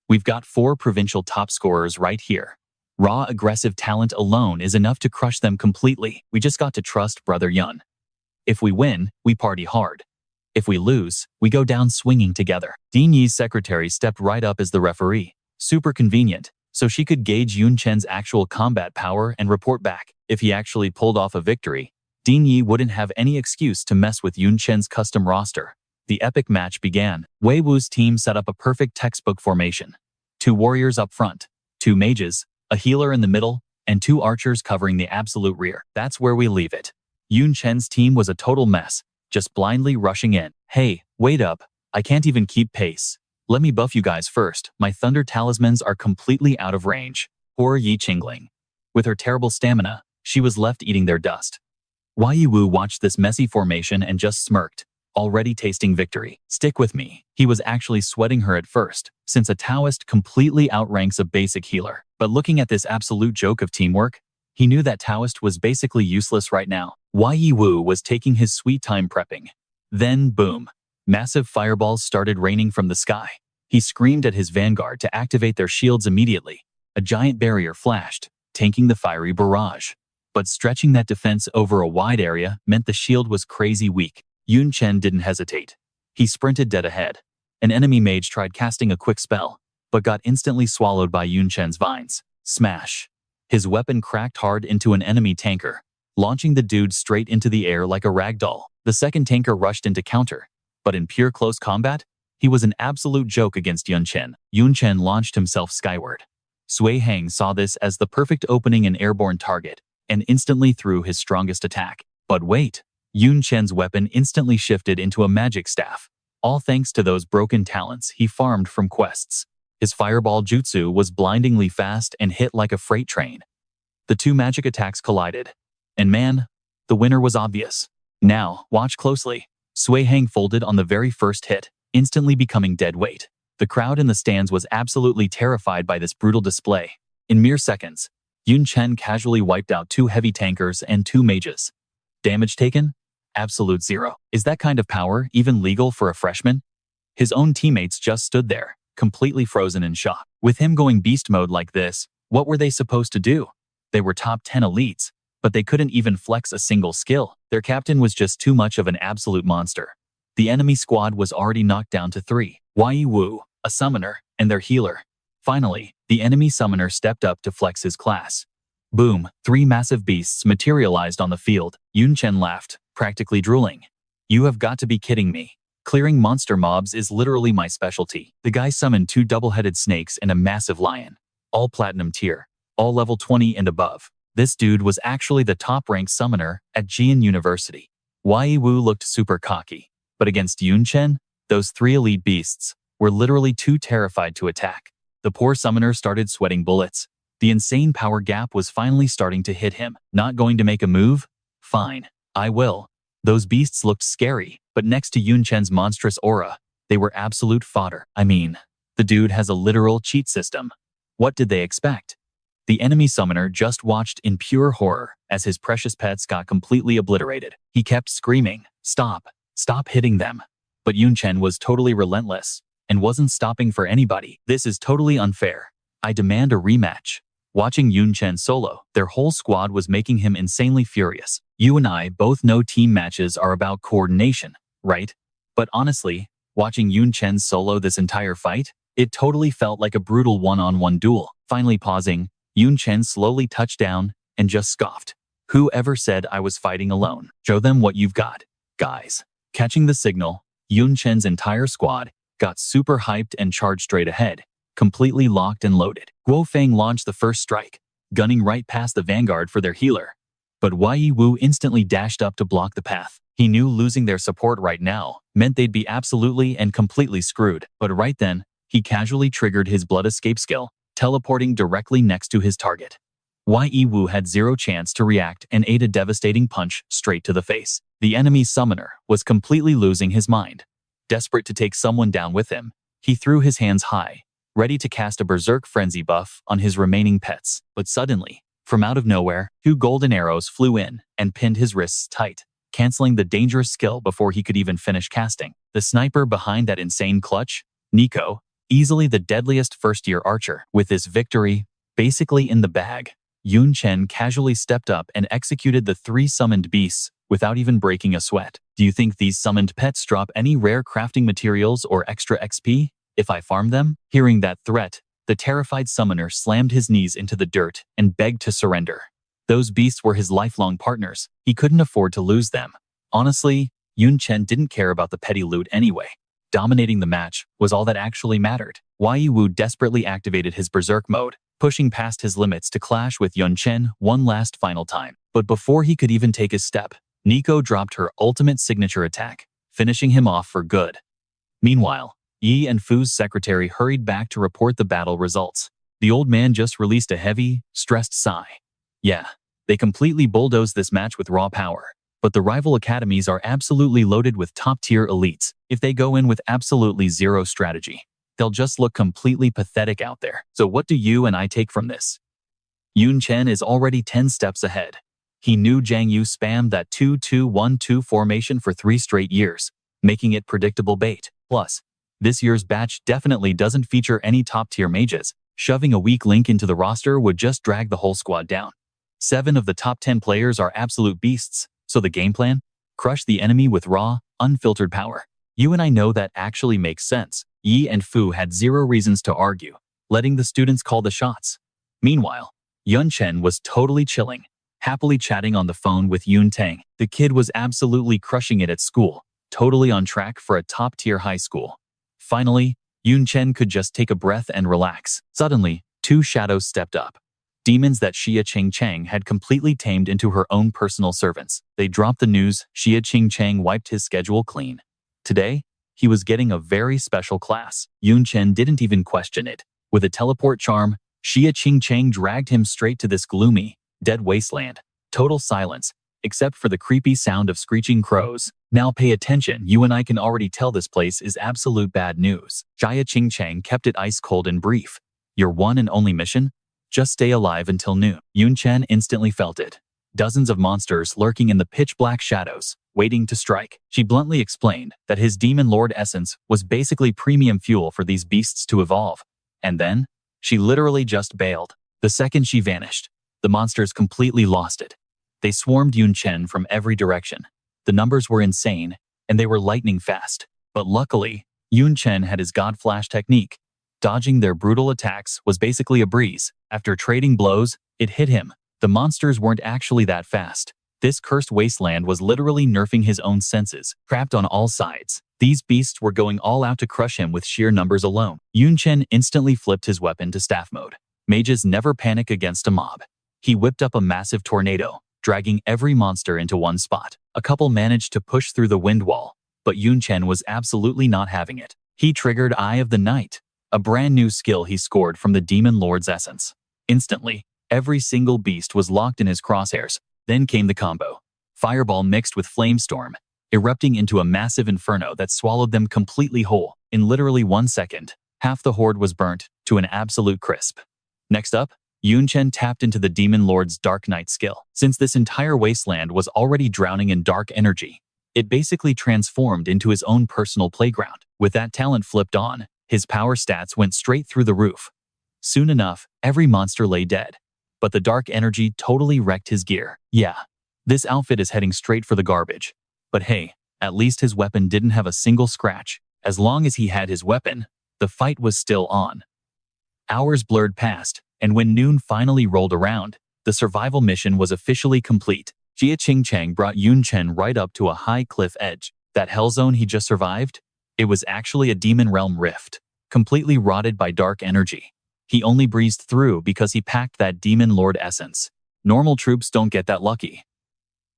Speaker 1: We've got 4 provincial top scorers right here. Raw aggressive talent alone is enough to crush them completely. We just got to trust Brother Yun. If we win, we party hard. If we lose, we go down swinging together. Dean Yi's secretary stepped right up as the referee. Super convenient, so she could gauge Yun Chen's actual combat power and report back. If he actually pulled off a victory, Ding Yi wouldn't have any excuse to mess with Yun Chen's custom roster. The epic match began. Wei Wu's team set up a perfect textbook formation. 2 warriors up front, 2 mages, a healer in the middle, and 2 archers covering the absolute rear. That's where we leave it. Yun Chen's team was a total mess, just blindly rushing in. Hey, wait up. I can't even keep pace. Let me buff you guys first. My thunder talismans are completely out of range. Poor Yi Qingling. With her terrible stamina, she was left eating their dust. Wei Wu watched this messy formation and just smirked, already tasting victory. Stick with me. He was actually sweating her at first, since a Taoist completely outranks a basic healer. But looking at this absolute joke of teamwork, he knew that Taoist was basically useless right now. Wei Wu was taking his sweet time prepping. Then, boom. Massive fireballs started raining from the sky. He screamed at his vanguard to activate their shields immediately. A giant barrier flashed, tanking the fiery barrage. But stretching that defense over a wide area meant the shield was crazy weak. Yun Chen didn't hesitate. He sprinted dead ahead. An enemy mage tried casting a quick spell, but got instantly swallowed by Yun Chen's vines. Smash. His weapon cracked hard into an enemy tanker, launching the dude straight into the air like a ragdoll. The second tanker rushed into counter, but in pure close combat, he was an absolute joke against Yun Chen. Yun Chen launched himself skyward. Sui Hang saw this as the perfect opening and airborne target, and instantly threw his strongest attack. But wait, Yun Chen's weapon instantly shifted into a magic staff, all thanks to those broken talents he farmed from quests. His fireball jutsu was blindingly fast and hit like a freight train. The 2 magic attacks collided, and man, the winner was obvious. Now, watch closely. Sui Hang folded on the very first hit, instantly becoming dead weight. The crowd in the stands was absolutely terrified by this brutal display. In mere seconds, Yun Chen casually wiped out 2 heavy tankers and 2 mages. Damage taken? Absolute 0. Is that kind of power even legal for a freshman? His own teammates just stood there, completely frozen in shock. With him going beast mode like this, what were they supposed to do? They were top 10 elites, but they couldn't even flex a single skill. Their captain was just too much of an absolute monster. The enemy squad was already knocked down to 3. Wei Wu, a summoner, and their healer. Finally, the enemy summoner stepped up to flex his class. Boom, 3 massive beasts materialized on the field. Yun Chen laughed, practically drooling. You have got to be kidding me. Clearing monster mobs is literally my specialty. The guy summoned 2 double-headed snakes and a massive lion. All platinum tier, all level 20 and above. This dude was actually the top-ranked summoner at Jian University. Wei Wu looked super cocky, but against Yun Chen, those 3 elite beasts were literally too terrified to attack. The poor summoner started sweating bullets. The insane power gap was finally starting to hit him. Not going to make a move? Fine, I will. Those beasts looked scary, but next to Yun Chen's monstrous aura, they were absolute fodder. I mean, the dude has a literal cheat system. What did they expect? The enemy summoner just watched in pure horror as his precious pets got completely obliterated. He kept screaming, "Stop, stop hitting them." But Yun Chen was totally relentless and wasn't stopping for anybody. This is totally unfair. I demand a rematch. Watching Yun Chen solo, their whole squad was making him insanely furious. You and I both know team matches are about coordination, right? But honestly, watching Yun Chen solo this entire fight, it totally felt like a brutal one-on-one duel. Finally pausing, Yun Chen slowly touched down and just scoffed. Whoever said I was fighting alone? Show them what you've got, guys. Catching the signal, Yun Chen's entire squad got super hyped and charged straight ahead, completely locked and loaded. Guo Feng launched the first strike, gunning right past the vanguard for their healer. But Wei Wu instantly dashed up to block the path. He knew losing their support right now meant they'd be absolutely and completely screwed. But right then, he casually triggered his blood escape skill, teleporting directly next to his target. Wei Wu had 0 chance to react and ate a devastating punch straight to the face. The enemy summoner was completely losing his mind. Desperate to take someone down with him, he threw his hands high, ready to cast a berserk frenzy buff on his remaining pets. But suddenly, from out of nowhere, 2 golden arrows flew in and pinned his wrists tight, canceling the dangerous skill before he could even finish casting. The sniper behind that insane clutch, Nico, easily the deadliest first-year archer. With this victory basically in the bag, Yun Chen casually stepped up and executed the 3 summoned beasts without even breaking a sweat. Do you think these summoned pets drop any rare crafting materials or extra XP if I farm them? Hearing that threat, the terrified summoner slammed his knees into the dirt and begged to surrender. Those beasts were his lifelong partners. He couldn't afford to lose them. Honestly, Yun Chen didn't care about the petty loot anyway. Dominating the match was all that actually mattered. Wei Wu desperately activated his berserk mode, pushing past his limits to clash with Yun Chen one last final time. But before he could even take a step, Nico dropped her ultimate signature attack, finishing him off for good. Meanwhile, Yi and Fu's secretary hurried back to report the battle results. The old man just released a heavy, stressed sigh. Yeah, they completely bulldozed this match with raw power. But the rival academies are absolutely loaded with top-tier elites. If they go in with absolutely zero strategy, they'll just look completely pathetic out there. So what do you and I take from this? Yun Chen is already 10 steps ahead. He knew Jiang Yu spammed that 2-2-1-2 formation for 3 straight years, making it predictable bait. Plus, this year's batch definitely doesn't feature any top-tier mages. Shoving a weak link into the roster would just drag the whole squad down. 7 of the top 10 players are absolute beasts, so the game plan? Crush the enemy with raw, unfiltered power. You and I know that actually makes sense. Yi and Fu had zero reasons to argue, letting the students call the shots. Meanwhile, Yun Chen was totally chilling, happily chatting on the phone with Yun Tang. The kid was absolutely crushing it at school, totally on track for a top-tier high school. Finally, Yun Chen could just take a breath and relax. Suddenly, 2 shadows stepped up. Demons that Xia Qingchang had completely tamed into her own personal servants. They dropped the news. Xia Qingchang wiped his schedule clean. Today, he was getting a very special class. Yun Chen didn't even question it. With a teleport charm, Xia Qingchang dragged him straight to this gloomy, dead wasteland. Total silence, except for the creepy sound of screeching crows. Now pay attention, you and I can already tell this place is absolute bad news. Xia Qingchang kept it ice cold and brief. Your one and only mission? Just stay alive until noon. Yun Chen instantly felt it. Dozens of monsters lurking in the pitch-black shadows, waiting to strike. She bluntly explained that his Demon Lord essence was basically premium fuel for these beasts to evolve. And then, she literally just bailed. The second she vanished, the monsters completely lost it. They swarmed Yun Chen from every direction. The numbers were insane, and they were lightning fast. But luckily, Yun Chen had his God Flash technique. Dodging their brutal attacks was basically a breeze. After trading blows, it hit him. The monsters weren't actually that fast. This cursed wasteland was literally nerfing his own senses. Trapped on all sides, these beasts were going all out to crush him with sheer numbers alone. Yun Chen instantly flipped his weapon to staff mode. Mages never panic against a mob. He whipped up a massive tornado, dragging every monster into one spot. A couple managed to push through the wind wall, but Yun Chen was absolutely not having it. He triggered Eye of the Night, a brand new skill he scored from the Demon Lord's essence. Instantly, every single beast was locked in his crosshairs. Then came the combo. Fireball mixed with Flamestorm, erupting into a massive inferno that swallowed them completely whole. In literally 1 second, half the horde was burnt to an absolute crisp. Next up, Yun Chen tapped into the Demon Lord's Dark Knight skill. Since this entire wasteland was already drowning in dark energy, it basically transformed into his own personal playground. With that talent flipped on, his power stats went straight through the roof. Soon enough, every monster lay dead. But the dark energy totally wrecked his gear. Yeah, this outfit is heading straight for the garbage. But hey, at least his weapon didn't have a single scratch. As long as he had his weapon, the fight was still on. Hours blurred past, and when noon finally rolled around, the survival mission was officially complete. Xia Qingchang brought Yun Chen right up to a high cliff edge. That hell zone he just survived? It was actually a demon realm rift, completely rotted by dark energy. He only breezed through because he packed that Demon Lord essence. Normal troops don't get that lucky.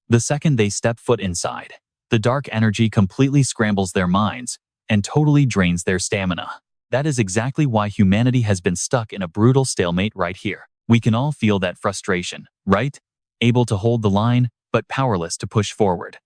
Speaker 1: The second they step foot inside, the dark energy completely scrambles their minds and totally drains their stamina. That is exactly why humanity has been stuck in a brutal stalemate right here. We can all feel that frustration, right? Able to hold the line, but powerless to push forward.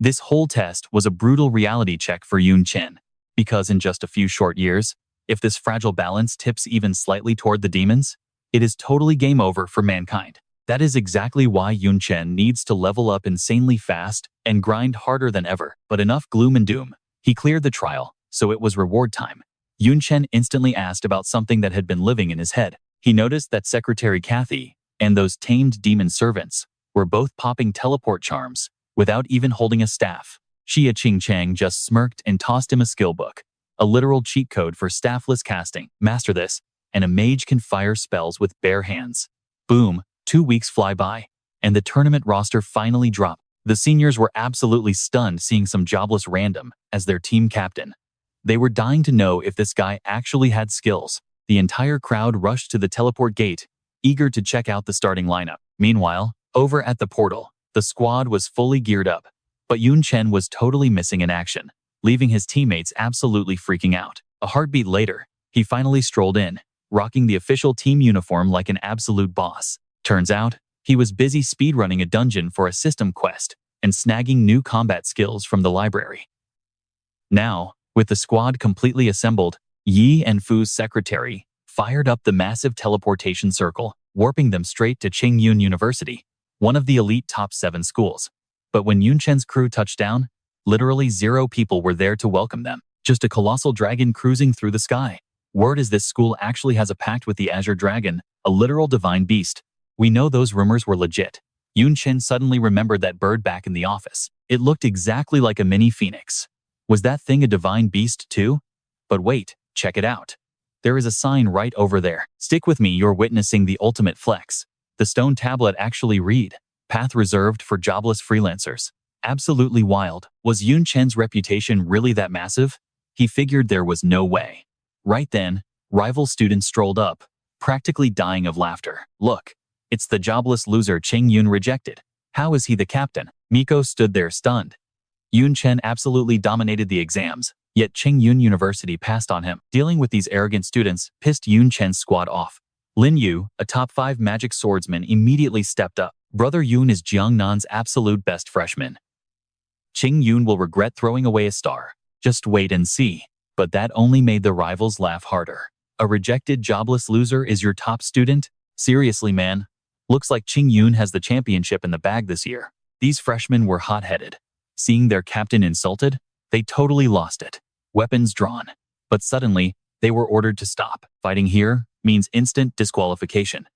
Speaker 1: This whole test was a brutal reality check for Yun Chen, because in just a few short years, if this fragile balance tips even slightly toward the demons, it is totally game over for mankind. That is exactly why Yun Chen needs to level up insanely fast and grind harder than ever. But enough gloom and doom. He cleared the trial, so it was reward time. Yun Chen instantly asked about something that had been living in his head. He noticed that Secretary Kathy and those tamed demon servants were both popping teleport charms without even holding a staff. Xia Qingchang just smirked and tossed him a skill book, a literal cheat code for staffless casting. Master this, and a mage can fire spells with bare hands. Boom, 2 weeks fly by. and the tournament roster finally dropped. The seniors were absolutely stunned seeing some jobless random as their team captain. They were dying to know if this guy actually had skills. The entire crowd rushed to the teleport gate, eager to check out the starting lineup. Meanwhile, over at the portal, the squad was fully geared up, but Yun Chen was totally missing in action, leaving his teammates absolutely freaking out. A heartbeat later, he finally strolled in, rocking the official team uniform like an absolute boss. Turns out, he was busy speedrunning a dungeon for a system quest and snagging new combat skills from the library. Now, with the squad completely assembled, Yi and Fu's secretary fired up the massive teleportation circle, warping them straight to Qingyun University, one of the elite top 7 schools. But when Yun Chen's crew touched down, literally 0 people were there to welcome them. Just a colossal dragon cruising through the sky. Word is this school actually has a pact with the Azure Dragon, a literal divine beast. We know those rumors were legit. Yun Chen suddenly remembered that bird back in the office. It looked exactly like a mini phoenix. Was that thing a divine beast too? But wait, check it out. There is a sign right over there. Stick with me, you're witnessing the ultimate flex. The stone tablet actually read, "Path reserved for jobless freelancers." Absolutely wild. Was Yun Chen's reputation really that massive? He figured there was no way. Right then, rival students strolled up, practically dying of laughter. Look, it's the jobless loser Qingyun rejected. How is he the captain? Miko stood there stunned. Yun Chen absolutely dominated the exams, yet Qingyun University passed on him. Dealing with these arrogant students pissed Yun Chen's squad off. Lin Yu, a top 5 magic swordsman, immediately stepped up. Brother Yun is Jiang Nan's absolute best freshman. Qingyun will regret throwing away a star. Just wait and see. But that only made the rivals laugh harder. A rejected jobless loser is your top student? Seriously, man. Looks like Qingyun has the championship in the bag this year. These freshmen were hot-headed. Seeing their captain insulted, they totally lost it. Weapons drawn. But suddenly, they were ordered to stop. Fighting here means instant disqualification.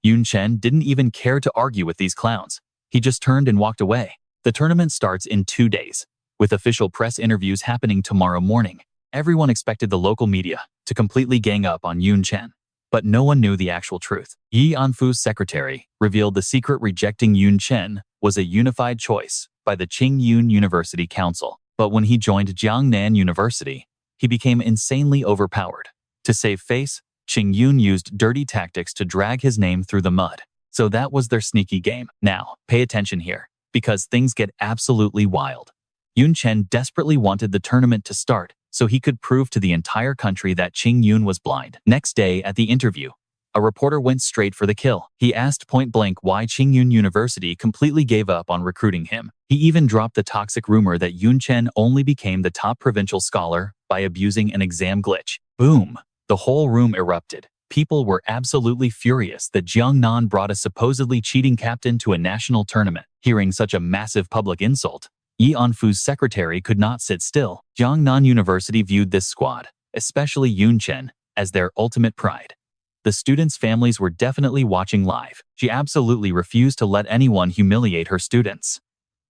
Speaker 1: Yun Chen didn't even care to argue with these clowns. He just turned and walked away. The tournament starts in 2 days, with official press interviews happening tomorrow morning. Everyone expected the local media to completely gang up on Yun Chen, but no one knew the actual truth. Yi Anfu's secretary revealed the secret: rejecting Yun Chen was a unified choice by the Qingyun University Council. But when he joined Jiang Nan University, he became insanely overpowered. To save face, Qingyun used dirty tactics to drag his name through the mud. So that was their sneaky game. Now, pay attention here, because things get absolutely wild. Yun Chen desperately wanted the tournament to start so he could prove to the entire country that Qingyun was blind. Next day at the interview, a reporter went straight for the kill. He asked point-blank why Qingyun University completely gave up on recruiting him. He even dropped the toxic rumor that Yun Chen only became the top provincial scholar by abusing an exam glitch. Boom! The whole room erupted. People were absolutely furious that Jiang Nan brought a supposedly cheating captain to a national tournament. Hearing such a massive public insult, Yi Anfu's secretary could not sit still. Jiang Nan University viewed this squad, especially Yun Chen, as their ultimate pride. The students' families were definitely watching live. She absolutely refused to let anyone humiliate her students.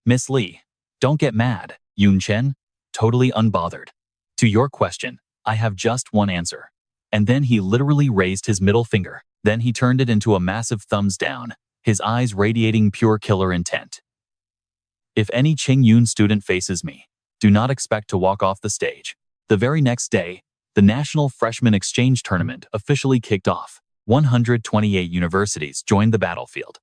Speaker 1: Miss Li, don't get mad. Yun Chen, totally unbothered. To your question, I have just one answer. And then he literally raised his middle finger. Then he turned it into a massive thumbs down, his eyes radiating pure killer intent. If any Qingyun student faces me, do not expect to walk off the stage. The very next day, the National Freshman Exchange Tournament officially kicked off. 128 universities joined the battlefield.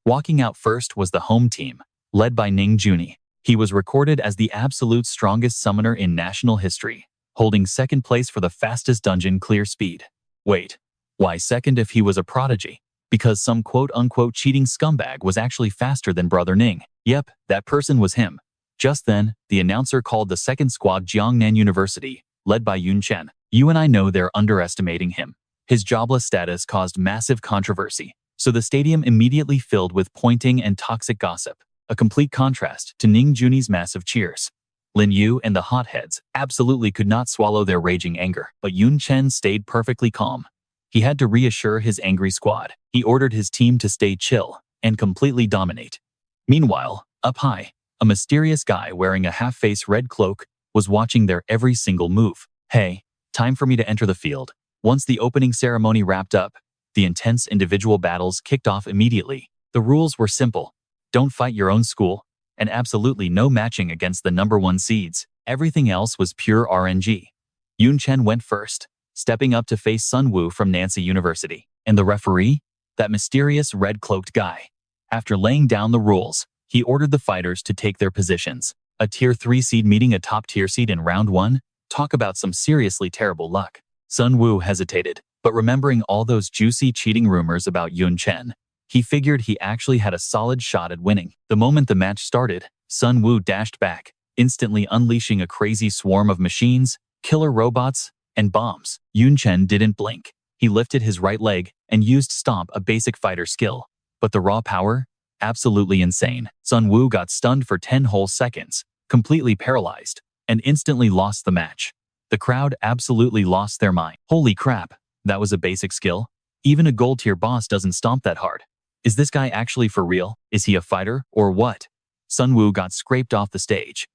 Speaker 1: Walking out first was the home team, led by Ning Juni. He was recorded as the absolute strongest summoner in national history, holding second place for the fastest dungeon clear speed. Wait, why second if he was a prodigy? Because some quote-unquote cheating scumbag was actually faster than Brother Ning. Yep, that person was him. Just then, the announcer called the second squad Jiang Nan University, led by Yun Chen. You and I know they're underestimating him. His jobless status caused massive controversy, so the stadium immediately filled with pointing and toxic gossip, a complete contrast to Ning Juni's massive cheers. Lin Yu and the hotheads absolutely could not swallow their raging anger, but Yun Chen stayed perfectly calm. He had to reassure his angry squad. He ordered his team to stay chill and completely dominate. Meanwhile, up high, a mysterious guy wearing a half-face red cloak was watching their every single move. Hey, time for me to enter the field. Once the opening ceremony wrapped up, the intense individual battles kicked off immediately. The rules were simple. Don't fight your own school, and absolutely no matching against the #1 seeds. Everything else was pure RNG. Yun Chen went first, stepping up to face Sun Wu from Nancy University. And the referee? That mysterious red-cloaked guy. After laying down the rules, he ordered the fighters to take their positions. A Tier 3 seed meeting a top tier seed in round 1? Talk about some seriously terrible luck. Sun Wu hesitated, but remembering all those juicy cheating rumors about Yun Chen, he figured he actually had a solid shot at winning. The moment the match started, Sun Wu dashed back, instantly unleashing a crazy swarm of machines, killer robots, and bombs. Yun Chen didn't blink. He lifted his right leg and used Stomp, a basic fighter skill. But the raw power? Absolutely insane. Sun Wu got stunned for 10 whole seconds, completely paralyzed, and instantly lost the match. The crowd absolutely lost their mind. Holy crap, that was a basic skill? Even a gold tier boss doesn't stomp that hard. Is this guy actually for real? Is he a fighter, or what? Sun Wu got scraped off the stage.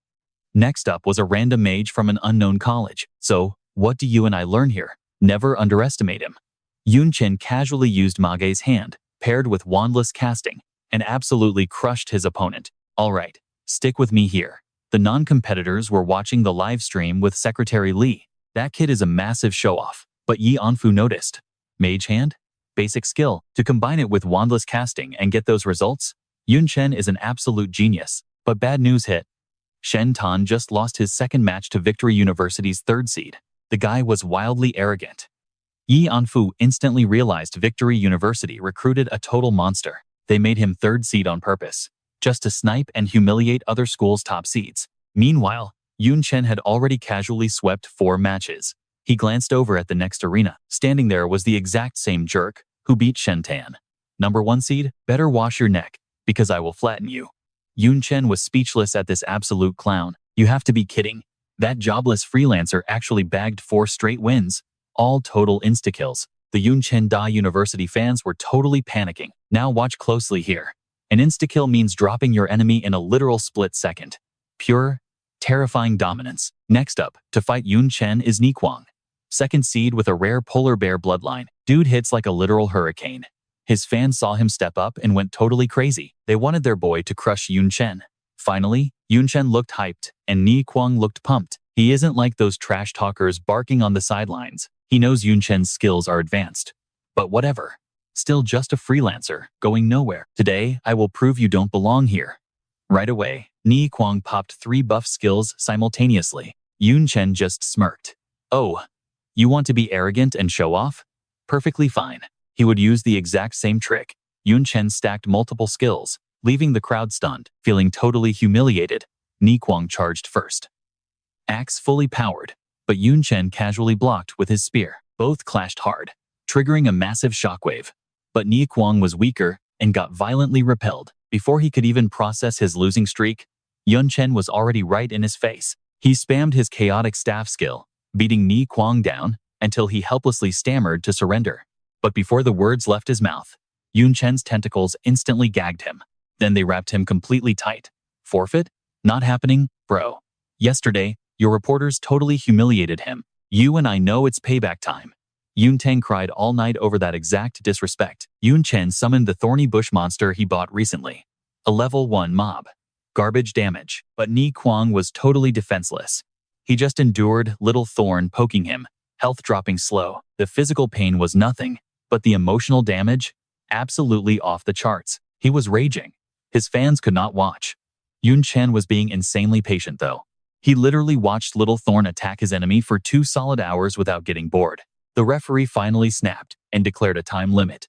Speaker 1: Next up was a random mage from an unknown college. So, what do you and I learn here? Never underestimate him. Yun Chen casually used Mage's hand, paired with wandless casting, and absolutely crushed his opponent. Alright, stick with me here. The non-competitors were watching the live stream with Secretary Li. That kid is a massive show-off, but Yi Anfu noticed. Mage hand? Basic skill. To combine it with wandless casting and get those results? Yun Chen is an absolute genius. But bad news hit. Shen Tan just lost his second match to Victory University's 3rd seed. The guy was wildly arrogant. Yi Anfu instantly realized Victory University recruited a total monster. They made him 3rd seed on purpose, just to snipe and humiliate other schools' top seeds. Meanwhile, Yun Chen had already casually swept 4 matches. He glanced over at the next arena. Standing there was the exact same jerk who beat Shen Tan. #1 seed, better wash your neck, because I will flatten you. Yun Chen was speechless at this absolute clown. You have to be kidding. That jobless freelancer actually bagged 4 straight wins, all total insta-kills. The Yun Chen Da University fans were totally panicking. Now watch closely here. An insta-kill means dropping your enemy in a literal split second. Pure, terrifying dominance. Next up, to fight Yun Chen is Ni Kuang. 2nd seed with a rare polar bear bloodline. Dude hits like a literal hurricane. His fans saw him step up and went totally crazy. They wanted their boy to crush Yun Chen. Finally, Yun Chen looked hyped, and Ni Kuang looked pumped. He isn't like those trash talkers barking on the sidelines. He knows Yun Chen's skills are advanced. But whatever. Still just a freelancer, going nowhere. Today, I will prove you don't belong here. Right away, Ni Kuang popped 3 buff skills simultaneously. Yun Chen just smirked. Oh, you want to be arrogant and show off? Perfectly fine. He would use the exact same trick. Yun Chen stacked multiple skills, leaving the crowd stunned. Feeling totally humiliated, Ni Kuang charged first. Axe fully powered, but Yun Chen casually blocked with his spear. Both clashed hard, triggering a massive shockwave. But Ni Kuang was weaker and got violently repelled. Before he could even process his losing streak, Yun Chen was already right in his face. He spammed his chaotic staff skill, beating Ni Kuang down until he helplessly stammered to surrender. But before the words left his mouth, Yun Chen's tentacles instantly gagged him. Then they wrapped him completely tight. Forfeit? Not happening, bro. Yesterday, your reporters totally humiliated him. You and I know it's payback time. Yun Teng cried all night over that exact disrespect. Yun Chen summoned the thorny bush monster he bought recently. A level 1 mob. Garbage damage. But Ni Kuang was totally defenseless. He just endured little thorn poking him, health dropping slow. The physical pain was nothing, but the emotional damage? Absolutely off the charts. He was raging. His fans could not watch. Yun Chen was being insanely patient though. He literally watched Little Thorn attack his enemy for 2 solid hours without getting bored. The referee finally snapped and declared a time limit.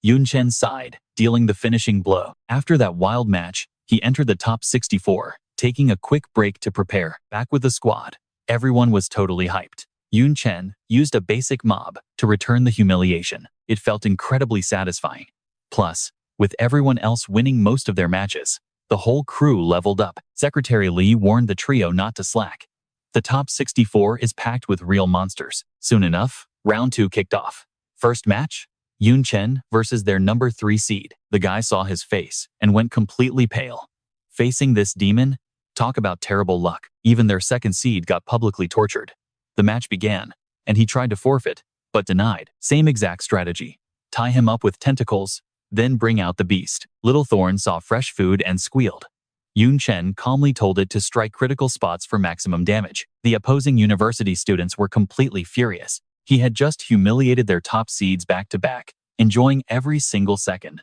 Speaker 1: Yun Chen sighed, dealing the finishing blow. After that wild match, he entered the top 64, taking a quick break to prepare. Back with the squad, everyone was totally hyped. Yun Chen used a basic mob to return the humiliation. It felt incredibly satisfying. Plus, with everyone else winning most of their matches, the whole crew leveled up. Secretary Li warned the trio not to slack. The top 64 is packed with real monsters. Soon enough, round 2 kicked off. First match, Yun Chen versus their number 3 seed. The guy saw his face and went completely pale. Facing this demon, talk about terrible luck. Even their 2nd seed got publicly tortured. The match began, and he tried to forfeit, but denied. Same exact strategy. Tie him up with tentacles, Then bring out the beast. Little Thorn saw fresh food and squealed. Yun Chen calmly told it to strike critical spots for maximum damage. The opposing university students were completely furious. He had just humiliated their top seeds back to back, enjoying every single second.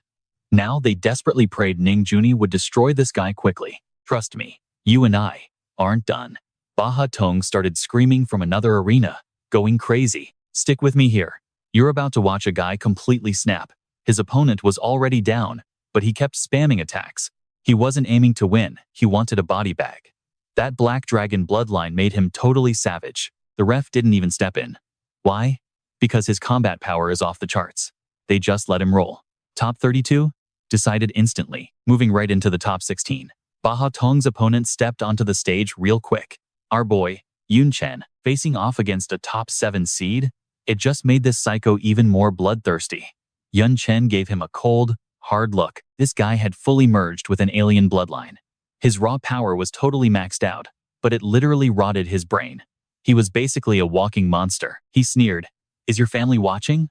Speaker 1: Now they desperately prayed Ning Juni would destroy this guy quickly. Trust me, you and I aren't done. Baha Tong started screaming from another arena, going crazy. Stick with me here. You're about to watch a guy completely snap. His opponent was already down, but he kept spamming attacks. He wasn't aiming to win, he wanted a body bag. That black dragon bloodline made him totally savage. The ref didn't even step in. Why? Because his combat power is off the charts. They just let him roll. Top 32? Decided instantly, moving right into the top 16. Baha Tong's opponent stepped onto the stage real quick. Our boy, Yun Chen, facing off against a top 7 seed? It just made this psycho even more bloodthirsty. Yun Chen gave him a cold, hard look. This guy had fully merged with an alien bloodline. His raw power was totally maxed out, but it literally rotted his brain. He was basically a walking monster. He sneered. Is your family watching?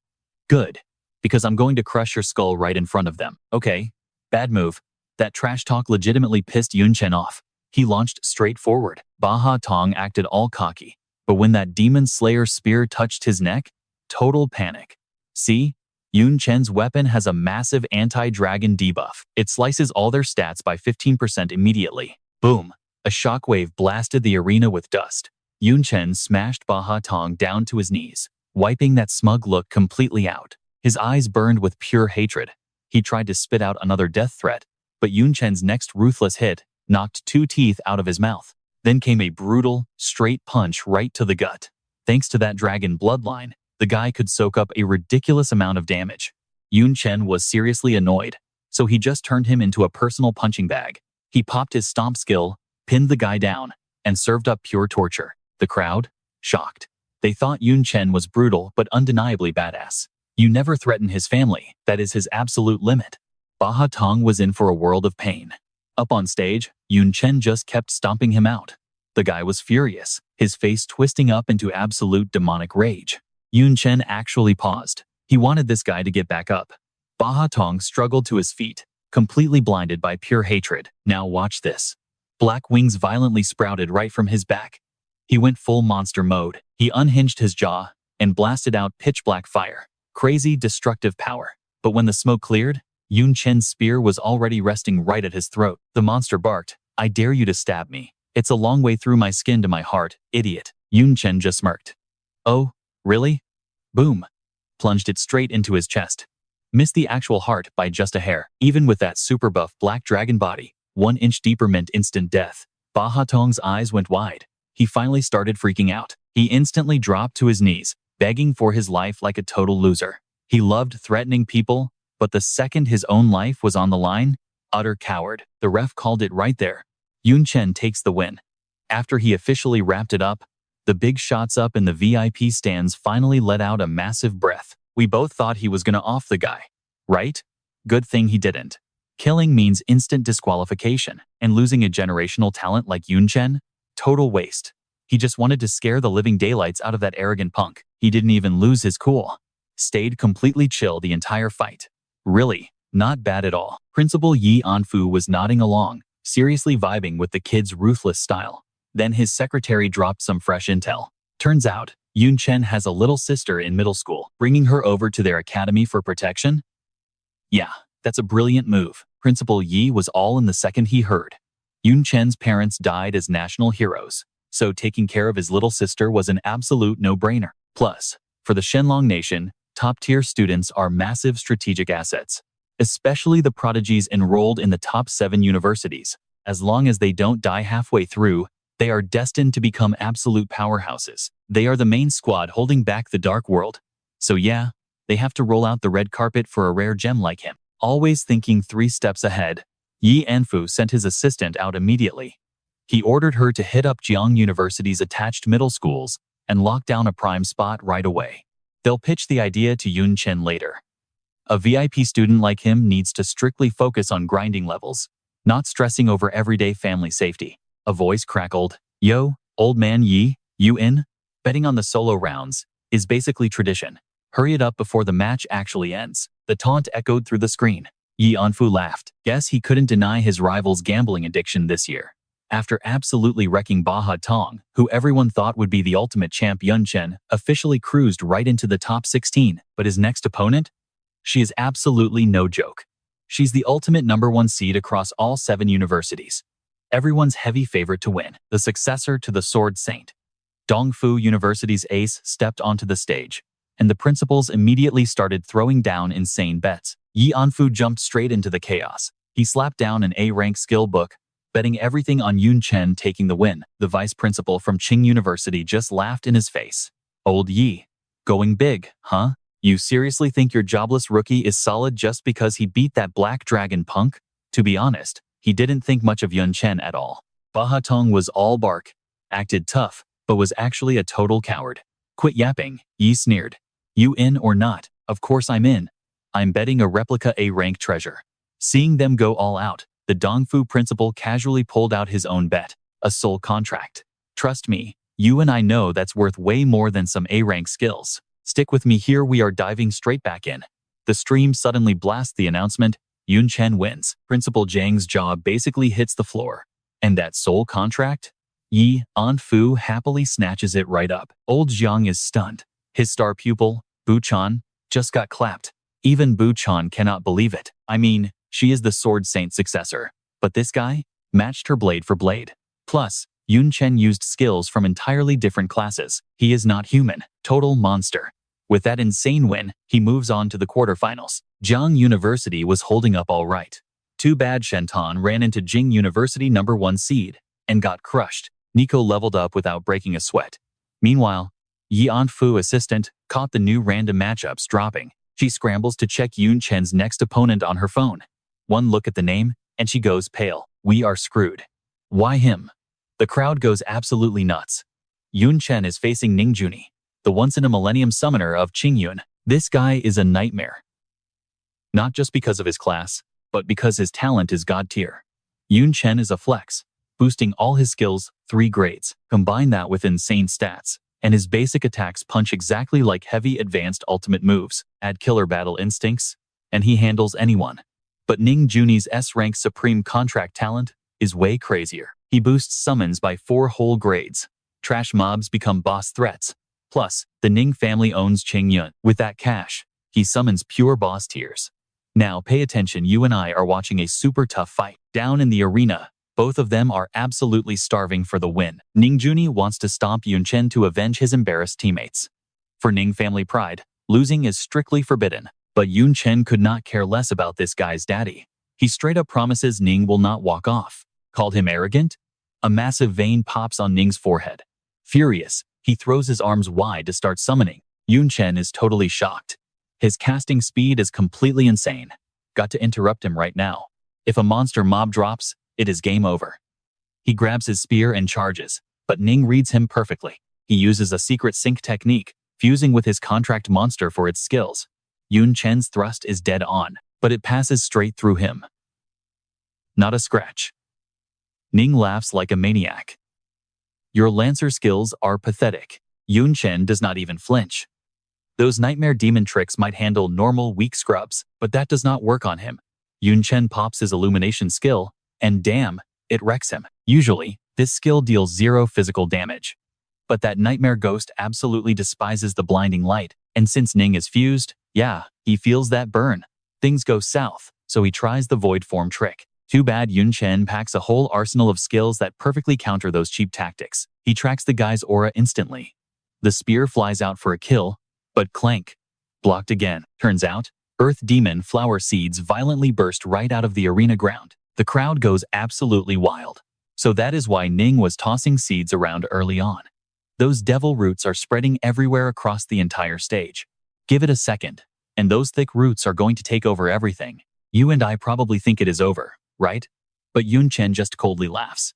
Speaker 1: Good. Because I'm going to crush your skull right in front of them. Okay. Bad move. That trash talk legitimately pissed Yun Chen off. He launched straight forward. Baha Tong acted all cocky, but when that demon slayer spear touched his neck, total panic. See? Yun Chen's weapon has a massive anti-dragon debuff. It slices all their stats by 15% immediately. Boom! A shockwave blasted the arena with dust. Yun Chen smashed Baha Tong down to his knees, wiping that smug look completely out. His eyes burned with pure hatred. He tried to spit out another death threat, but Yun Chen's next ruthless hit knocked 2 teeth out of his mouth. Then came a brutal, straight punch right to the gut. Thanks to that dragon bloodline, the guy could soak up a ridiculous amount of damage. Yun Chen was seriously annoyed, so he just turned him into a personal punching bag. He popped his stomp skill, pinned the guy down, and served up pure torture. The crowd? Shocked. They thought Yun Chen was brutal but undeniably badass. You never threaten his family, that is his absolute limit. Baha Tong was in for a world of pain. Up on stage, Yun Chen just kept stomping him out. The guy was furious, his face twisting up into absolute demonic rage. Yun Chen actually paused. He wanted this guy to get back up. Baha Tong struggled to his feet, completely blinded by pure hatred. Now watch this. Black wings violently sprouted right from his back. He went full monster mode. He unhinged his jaw and blasted out pitch-black fire. Crazy, destructive power. But when the smoke cleared, Yun Chen's spear was already resting right at his throat. The monster barked, "I dare you to stab me. It's a long way through my skin to my heart, idiot." Yun Chen just smirked. Oh, really? Boom. Plunged it straight into his chest. Missed the actual heart by just a hair. Even with that super buff black dragon body, 1 inch deeper meant instant death. Baha Tong's eyes went wide. He finally started freaking out. He instantly dropped to his knees, begging for his life like a total loser. He loved threatening people, but the second his own life was on the line, utter coward. The ref called it right there. Yun Chen takes the win. After he officially wrapped it up, the big shots up in the VIP stands finally let out a massive breath. We both thought he was gonna off the guy, right? Good thing he didn't. Killing means instant disqualification, and losing a generational talent like Yun Chen? Total waste. He just wanted to scare the living daylights out of that arrogant punk. He didn't even lose his cool. Stayed completely chill the entire fight. Really, not bad at all. Principal Yi Anfu was nodding along, seriously vibing with the kid's ruthless style. Then his secretary dropped some fresh intel. Turns out, Yun Chen has a little sister in middle school, bringing her over to their academy for protection? Yeah, that's a brilliant move. Principal Yi was all in the second he heard. Yun Chen's parents died as national heroes, so taking care of his little sister was an absolute no-brainer. Plus, for the Shenlong Nation, top-tier students are massive strategic assets, especially the prodigies enrolled in the top 7 universities. As long as they don't die halfway through, they are destined to become absolute powerhouses. They are the main squad holding back the dark world. So yeah, they have to roll out the red carpet for a rare gem like him. Always thinking 3 steps ahead, Yi Anfu sent his assistant out immediately. He ordered her to hit up Jiang University's attached middle schools and lock down a prime spot right away. They'll pitch the idea to Yun Chen later. A VIP student like him needs to strictly focus on grinding levels, not stressing over everyday family safety. A voice crackled, "Yo, old man Yi, you in? Betting on the solo rounds is basically tradition. Hurry it up before the match actually ends." The taunt echoed through the screen. Yi Anfu laughed. Guess he couldn't deny his rival's gambling addiction this year. After absolutely wrecking Baha Tong, who everyone thought would be the ultimate champ, Yun Chen officially cruised right into the top 16. But his next opponent? She is absolutely no joke. She's the ultimate #1 seed across all 7 universities. Everyone's heavy favorite to win, the successor to the Sword Saint. Dongfu University's ace stepped onto the stage, and the principals immediately started throwing down insane bets. Yi Anfu jumped straight into the chaos. He slapped down an A-rank skill book, betting everything on Yun Chen taking the win. The vice principal from Qing University just laughed in his face. Old Yi. Going big, huh? You seriously think your jobless rookie is solid just because he beat that black dragon punk? To be honest, he didn't think much of Yun Chen at all. Baha Tong was all bark, acted tough, but was actually a total coward. Quit yapping, Yi sneered. You in or not? Of course I'm in. I'm betting a replica A-rank treasure. Seeing them go all out, the Dongfu principal casually pulled out his own bet, a soul contract. Trust me, you and I know that's worth way more than some A-rank skills. Stick with me here, we are diving straight back in. The stream suddenly blasts the announcement, Yun Chen wins. Principal Zhang's jaw basically hits the floor. And that soul contract? Yi Anfu happily snatches it right up. Old Jiang is stunned. His star pupil, Bu Chan, just got clapped. Even Bu Chan cannot believe it. I mean, she is the Sword Saint successor. But this guy matched her blade for blade. Plus, Yun Chen used skills from entirely different classes. He is not human. Total monster. With that insane win, he moves on to the quarterfinals. Jiang University was holding up all right. Too bad Shenton ran into Jing University #1 seed and got crushed. Nico leveled up without breaking a sweat. Meanwhile, Yi Anfu assistant caught the new random matchups dropping. She scrambles to check Yun Chen's next opponent on her phone. One look at the name, and she goes pale. We are screwed. Why him? The crowd goes absolutely nuts. Yun Chen is facing Ning Juni, the once-in-a-millennium summoner of Qingyun. This guy is a nightmare. Not just because of his class, but because his talent is god tier. Yun Chen is a flex, boosting all his skills 3 grades. Combine that with insane stats, and his basic attacks punch exactly like heavy advanced ultimate moves. Add killer battle instincts, and he handles anyone. But Ning Juni's S-rank supreme contract talent is way crazier. He boosts summons by 4 whole grades. Trash mobs become boss threats. Plus, the Ning family owns Qingyun. With that cash, he summons pure boss tiers. Now pay attention, you and I are watching a super tough fight. Down in the arena, both of them are absolutely starving for the win. Ning Juni wants to stomp Yun Chen to avenge his embarrassed teammates. For Ning family pride, losing is strictly forbidden. But Yun Chen could not care less about this guy's daddy. He straight up promises Ning will not walk off. Called him arrogant? A massive vein pops on Ning's forehead. Furious, he throws his arms wide to start summoning. Yun Chen is totally shocked. His casting speed is completely insane. Got to interrupt him right now. If a monster mob drops, it is game over. He grabs his spear and charges, but Ning reads him perfectly. He uses a secret sync technique, fusing with his contract monster for its skills. Yun Chen's thrust is dead on, but it passes straight through him. Not a scratch. Ning laughs like a maniac. Your Lancer skills are pathetic. Yun Chen does not even flinch. Those nightmare demon tricks might handle normal weak scrubs, but that does not work on him. Yun Chen pops his illumination skill, and damn, it wrecks him. Usually, this skill deals 0 physical damage. But that nightmare ghost absolutely despises the blinding light, and since Ning is fused, yeah, he feels that burn. Things go south, so he tries the void form trick. Too bad Yun Chen packs a whole arsenal of skills that perfectly counter those cheap tactics. He tracks the guy's aura instantly. The spear flies out for a kill, but clank. Blocked again. Turns out, Earth Demon flower seeds violently burst right out of the arena ground. The crowd goes absolutely wild. So that is why Ning was tossing seeds around early on. Those devil roots are spreading everywhere across the entire stage. Give it a second, and those thick roots are going to take over everything. You and I probably think it is over, right? But Yun Chen just coldly laughs.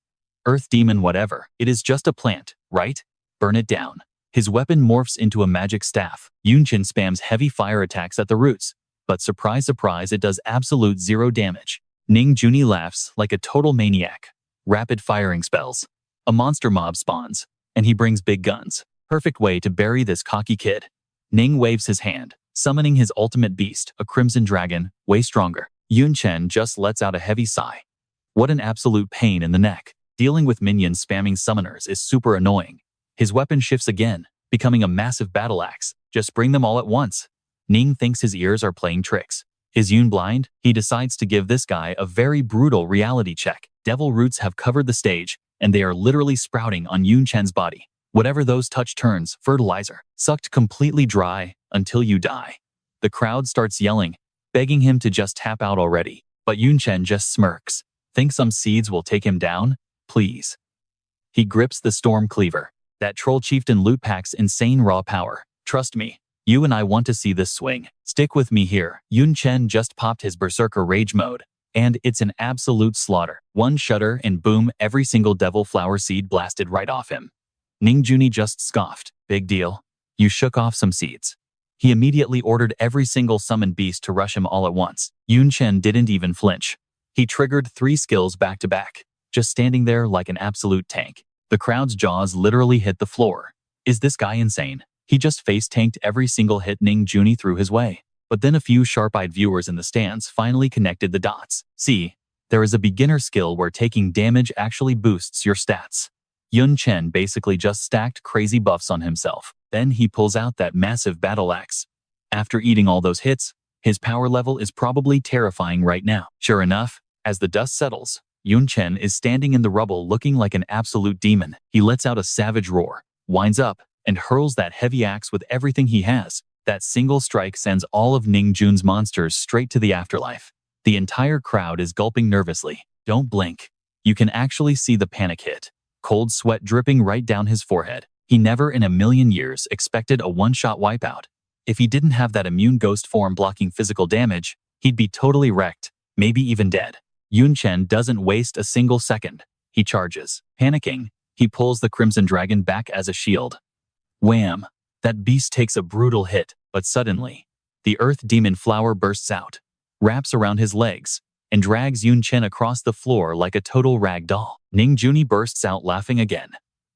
Speaker 1: Earth Demon whatever, it is just a plant, right? Burn it down. His weapon morphs into a magic staff. Yun Chen spams heavy fire attacks at the roots, but surprise surprise it does absolute 0 damage. Ning Juni laughs like a total maniac. Rapid firing spells. A monster mob spawns, and he brings big guns. Perfect way to bury this cocky kid. Ning waves his hand, summoning his ultimate beast, a crimson dragon, way stronger. Yun Chen just lets out a heavy sigh. What an absolute pain in the neck. Dealing with minions spamming summoners is super annoying. His weapon shifts again, becoming a massive battle axe. Just bring them all at once. Ning thinks his ears are playing tricks. Is Yun blind? He decides to give this guy a very brutal reality check. Devil roots have covered the stage, and they are literally sprouting on Yun Chen's body. Whatever those touch turns fertilizer, sucked completely dry until you die. The crowd starts yelling, begging him to just tap out already. But Yun Chen just smirks. Think some seeds will take him down? Please. He grips the Storm Cleaver. That troll chieftain loot packs insane raw power. Trust me, you and I want to see this swing. Stick with me here. Yun Chen just popped his Berserker Rage mode, and it's an absolute slaughter. One shudder and boom, every single devil flower seed blasted right off him. Ning Junie just scoffed. Big deal. You shook off some seeds. He immediately ordered every single summoned beast to rush him all at once. Yun Chen didn't even flinch. He triggered 3 skills back to back, just standing there like an absolute tank. The crowd's jaws literally hit the floor. Is this guy insane? He just face-tanked every single hit Ning Junie threw his way. But then a few sharp-eyed viewers in the stands finally connected the dots. See, there is a beginner skill where taking damage actually boosts your stats. Yun Chen basically just stacked crazy buffs on himself. Then he pulls out that massive battle axe. After eating all those hits, his power level is probably terrifying right now. Sure enough, as the dust settles, Yun Chen is standing in the rubble looking like an absolute demon. He lets out a savage roar, winds up, and hurls that heavy axe with everything he has. That single strike sends all of Ning Jun's monsters straight to the afterlife. The entire crowd is gulping nervously. Don't blink. You can actually see the panic hit. Cold sweat dripping right down his forehead. He never in a million years expected a one-shot wipeout. If he didn't have that immune ghost form blocking physical damage, he'd be totally wrecked, maybe even dead. Yun Chen doesn't waste a single second. He charges. Panicking, he pulls the Crimson Dragon back as a shield. Wham! That beast takes a brutal hit, but suddenly, the Earth Demon Flower bursts out, wraps around his legs, and drags Yun Chen across the floor like a total rag doll. Ning Junie bursts out laughing again.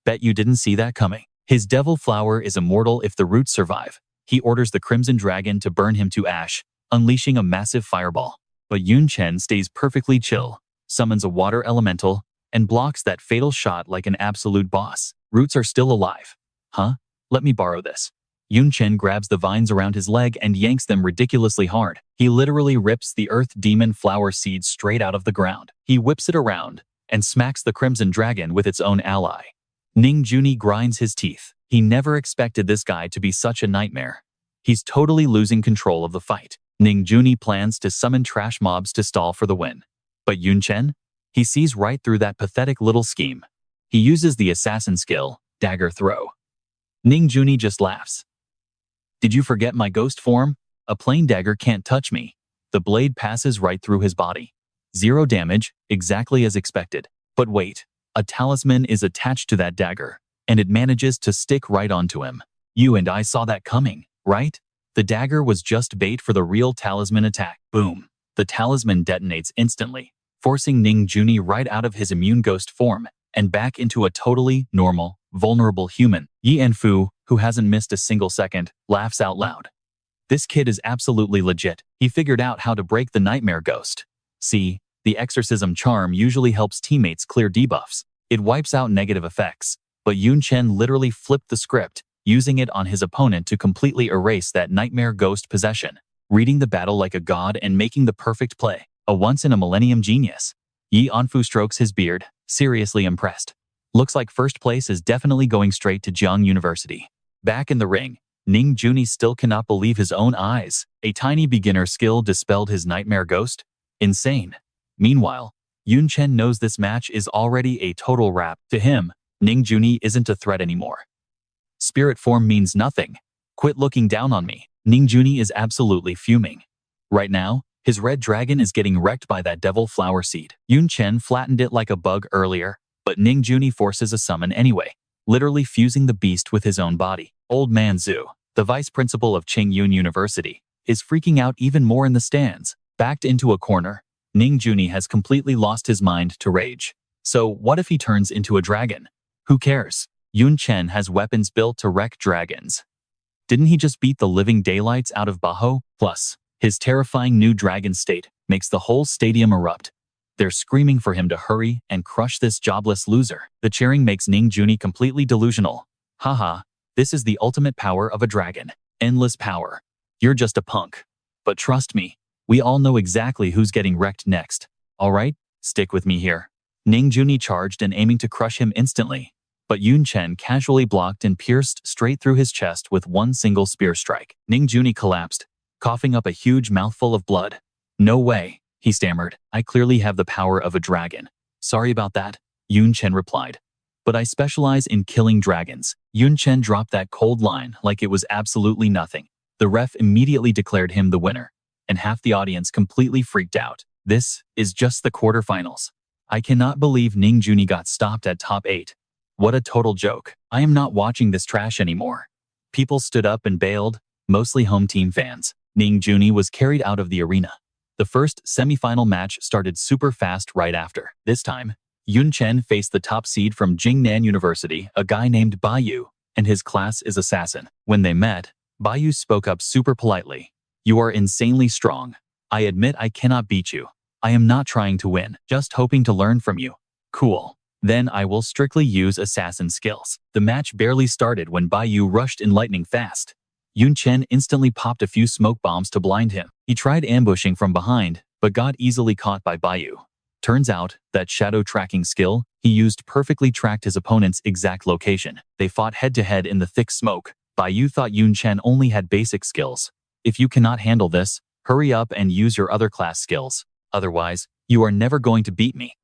Speaker 1: Bet you didn't see that coming. His Devil Flower is immortal if the roots survive. He orders the Crimson Dragon to burn him to ash, unleashing a massive fireball. But Yun Chen stays perfectly chill, summons a water elemental, and blocks that fatal shot like an absolute boss. Roots are still alive. Huh? Let me borrow this. Yun Chen grabs the vines around his leg and yanks them ridiculously hard. He literally rips the Earth Demon Flower seed straight out of the ground. He whips it around and smacks the Crimson Dragon with its own ally. Ning Junie grinds his teeth. He never expected this guy to be such a nightmare. He's totally losing control of the fight. Ning Junie plans to summon trash mobs to stall for the win. But Yun Chen? He sees right through that pathetic little scheme. He uses the assassin skill, Dagger Throw. Ning Junie just laughs. Did you forget my ghost form? A plain dagger can't touch me. The blade passes right through his body. 0 damage, exactly as expected. But wait, a talisman is attached to that dagger, and it manages to stick right onto him. You and I saw that coming, right? The dagger was just bait for the real talisman attack. Boom. The talisman detonates instantly, forcing Ning Junie right out of his immune ghost form and back into a totally normal, vulnerable human. Yi Enfu, who hasn't missed a single second, laughs out loud. This kid is absolutely legit. He figured out how to break the nightmare ghost. See, the exorcism charm usually helps teammates clear debuffs. It wipes out negative effects, but Yun Chen literally flipped the script, using it on his opponent to completely erase that nightmare ghost possession, reading the battle like a god and making the perfect play. A once-in-a-millennium genius. Yi Enfu strokes his beard, seriously impressed. Looks like first place is definitely going straight to Jiang University. Back in the ring, Ning Junie still cannot believe his own eyes. A tiny beginner skill dispelled his nightmare ghost? Insane. Meanwhile, Yun Chen knows this match is already a total wrap. To him, Ning Junie isn't a threat anymore. Spirit form means nothing. Quit looking down on me. Ning Junie is absolutely fuming. Right now, his red dragon is getting wrecked by that devil flower seed. Yun Chen flattened it like a bug earlier, but Ning Junie forces a summon anyway, literally fusing the beast with his own body. Old Man Zhu, the vice principal of Qingyun University, is freaking out even more in the stands. Backed into a corner, Ning Junie has completely lost his mind to rage. So what if he turns into a dragon? Who cares? Yun Chen has weapons built to wreck dragons. Didn't he just beat the living daylights out of Baho? Plus, his terrifying new dragon state makes the whole stadium erupt. They're screaming for him to hurry and crush this jobless loser. The cheering makes Ning Juni completely delusional. Haha, this is the ultimate power of a dragon. Endless power. You're just a punk. But trust me, we all know exactly who's getting wrecked next. Alright, stick with me here. Ning Juni charged and aiming to crush him instantly. But Yun Chen casually blocked and pierced straight through his chest with one single spear strike. Ning Juni collapsed, coughing up a huge mouthful of blood. No way, he stammered. I clearly have the power of a dragon. Sorry about that, Yun Chen replied. But I specialize in killing dragons. Yun Chen dropped that cold line like it was absolutely nothing. The ref immediately declared him the winner, and half the audience completely freaked out. This is just the quarterfinals. I cannot believe Ning Juni got stopped at top 8. What a total joke. I am not watching this trash anymore. People stood up and bailed, mostly home team fans. Ning Juni was carried out of the arena. The first semi-final match started super fast right after. This time, Yun Chen faced the top seed from Jiang Nan University, a guy named Bayu, and his class is Assassin. When they met, Bayu spoke up super politely. You are insanely strong. I admit I cannot beat you. I am not trying to win, just hoping to learn from you. Cool. Then I will strictly use assassin skills. The match barely started when Bayu rushed in lightning fast. Yun Chen instantly popped a few smoke bombs to blind him. He tried ambushing from behind, but got easily caught by Bayu. Turns out, that shadow tracking skill he used perfectly tracked his opponent's exact location. They fought head-to-head in the thick smoke. Bayu thought Yun Chen only had basic skills. If you cannot handle this, hurry up and use your other class skills. Otherwise, you are never going to beat me.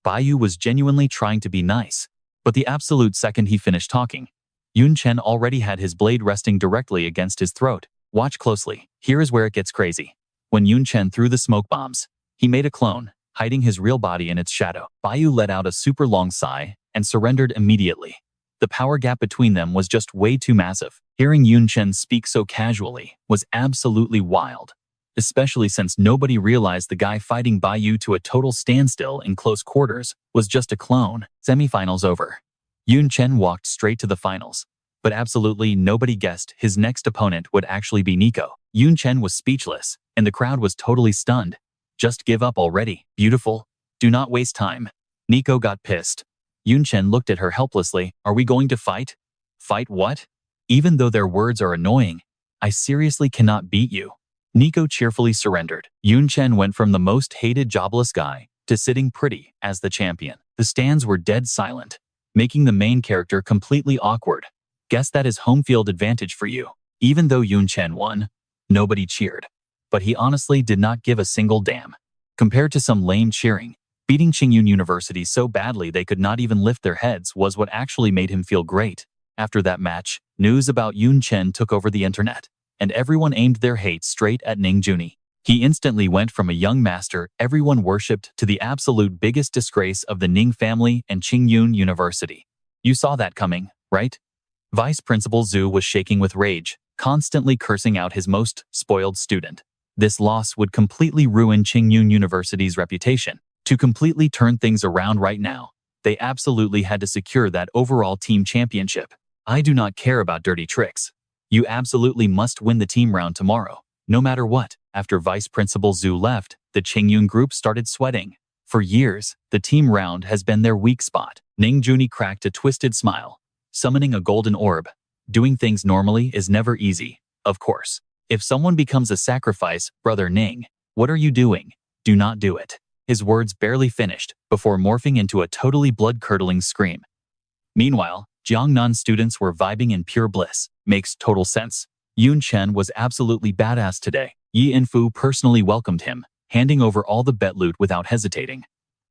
Speaker 1: Bayu was genuinely trying to be nice, but the absolute second he finished talking, Yun Chen already had his blade resting directly against his throat. Watch closely, here is where it gets crazy. When Yun Chen threw the smoke bombs, he made a clone, hiding his real body in its shadow. Bayu let out a super long sigh and surrendered immediately. The power gap between them was just way too massive. Hearing Yun Chen speak so casually was absolutely wild, especially since nobody realized the guy fighting Bayu to a total standstill in close quarters was just a clone. Semifinals over. Yun Chen walked straight to the finals, but absolutely nobody guessed his next opponent would actually be Nico. Yun Chen was speechless, and the crowd was totally stunned. Just give up already, beautiful. Do not waste time. Nico got pissed. Yun Chen looked at her helplessly. Are we going to fight? Fight what? Even though their words are annoying, I seriously cannot beat you. Nico cheerfully surrendered. Yun Chen went from the most hated jobless guy to sitting pretty as the champion. The stands were dead silent, making the main character completely awkward. Guess that is home field advantage for you. Even though Yun Chen won, nobody cheered. But he honestly did not give a single damn. Compared to some lame cheering, beating Tsingyun University so badly they could not even lift their heads was what actually made him feel great. After that match, news about Yun Chen took over the internet, and everyone aimed their hate straight at Ning Juni. He instantly went from a young master everyone worshipped to the absolute biggest disgrace of the Ning family and Tsingyun University. You saw that coming, right? Vice Principal Zhu was shaking with rage, constantly cursing out his most spoiled student. This loss would completely ruin Tsingyun University's reputation. To completely turn things around right now, they absolutely had to secure that overall team championship. I do not care about dirty tricks. You absolutely must win the team round tomorrow, no matter what. After Vice Principal Zhu left, the Tsingyun group started sweating. For years, the team round has been their weak spot. Ning Juni cracked a twisted smile, summoning a golden orb. Doing things normally is never easy, of course. If someone becomes a sacrifice, Brother Ning, what are you doing? Do not do it. His words barely finished before morphing into a totally blood-curdling scream. Meanwhile, Jiang Nan students were vibing in pure bliss. Makes total sense. Yun Chen was absolutely badass today. Yi Enfu personally welcomed him, handing over all the bet loot without hesitating.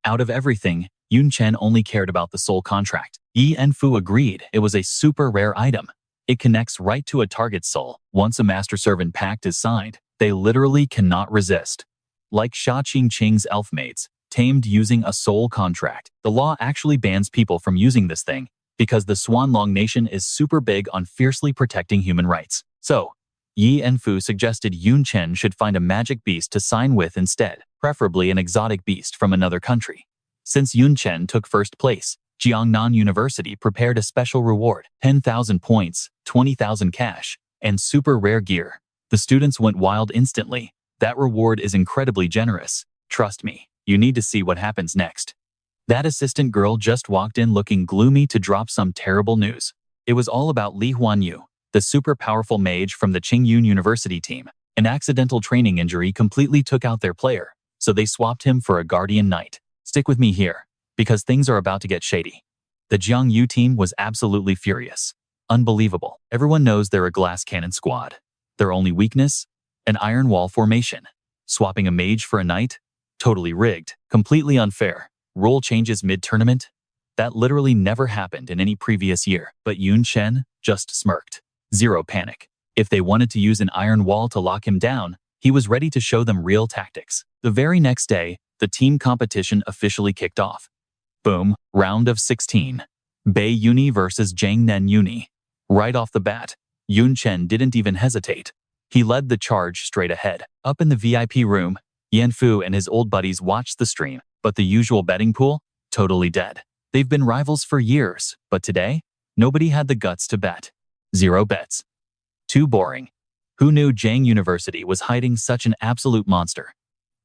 Speaker 1: Out of everything, Yun Chen only cared about the soul contract. Yi Enfu agreed it was a super rare item. It connects right to a target's soul. Once a master servant pact is signed, they literally cannot resist. Like Sha Qingqing's elf mates, tamed using a soul contract. The law actually bans people from using this thing, because the Swanlong Nation is super big on fiercely protecting human rights. So, Yi Enfu suggested Yun Chen should find a magic beast to sign with instead, preferably an exotic beast from another country. Since Yun Chen took first place, Jiang Nan University prepared a special reward, 10,000 points, 20,000 cash, and super rare gear. The students went wild instantly. That reward is incredibly generous. Trust me, you need to see what happens next. That assistant girl just walked in looking gloomy to drop some terrible news. It was all about Li Huanyu, the super powerful mage from the Qingyun University team. An accidental training injury completely took out their player, so they swapped him for a guardian knight. Stick with me here, because things are about to get shady. The Jiang Yu team was absolutely furious. Unbelievable. Everyone knows they're a glass cannon squad. Their only weakness? An iron wall formation. Swapping a mage for a knight? Totally rigged. Completely unfair. Rule changes mid-tournament? That literally never happened in any previous year. But Yun Chen just smirked. Zero panic. If they wanted to use an iron wall to lock him down, he was ready to show them real tactics. The very next day, the team competition officially kicked off. Boom, round of 16. Bei Uni versus Jiang Nan Uni. Right off the bat, Yun Chen didn't even hesitate. He led the charge straight ahead. Up in the VIP room, Yan Fu and his old buddies watched the stream, but the usual betting pool? Totally dead. They've been rivals for years, but today, nobody had the guts to bet. 0 bets. Too boring. Who knew Jiang University was hiding such an absolute monster?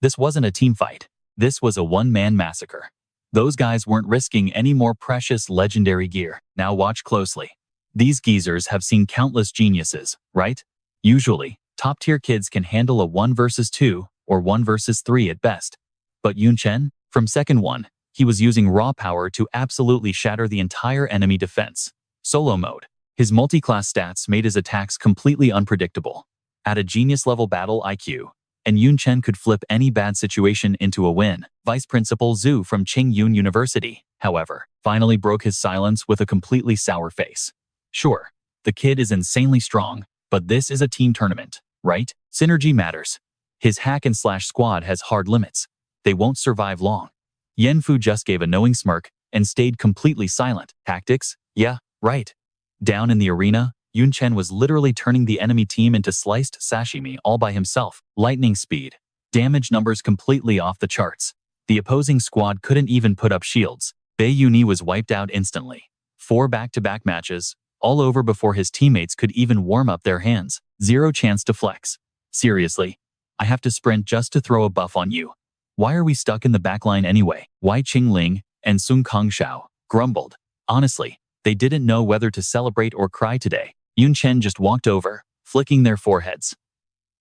Speaker 1: This wasn't a team fight. This was a one-man massacre. Those guys weren't risking any more precious legendary gear. Now watch closely. These geezers have seen countless geniuses, right? Usually, top-tier kids can handle a 1 versus 2 or 1 versus 3 at best. But Yun Chen, from second one, he was using raw power to absolutely shatter the entire enemy defense. Solo mode. His multi-class stats made his attacks completely unpredictable. At a genius-level battle IQ, and Yun Chen could flip any bad situation into a win. Vice Principal Zhu from Qingyun University, however, finally broke his silence with a completely sour face. Sure, the kid is insanely strong, but this is a team tournament, right? Synergy matters. His hack-and-slash squad has hard limits. They won't survive long. Yan Fu just gave a knowing smirk and stayed completely silent. Tactics? Yeah, right. Down in the arena, Yun Chen was literally turning the enemy team into sliced sashimi all by himself. Lightning speed. Damage numbers completely off the charts. The opposing squad couldn't even put up shields. Bei Uni was wiped out instantly. 4 back-to-back matches, all over before his teammates could even warm up their hands. 0 chance to flex. Seriously, I have to sprint just to throw a buff on you. Why are we stuck in the backline anyway? Wai Qingling and Sun Kongshao grumbled. Honestly, they didn't know whether to celebrate or cry today. Yun Chen just walked over, flicking their foreheads.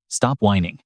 Speaker 1: Stop whining.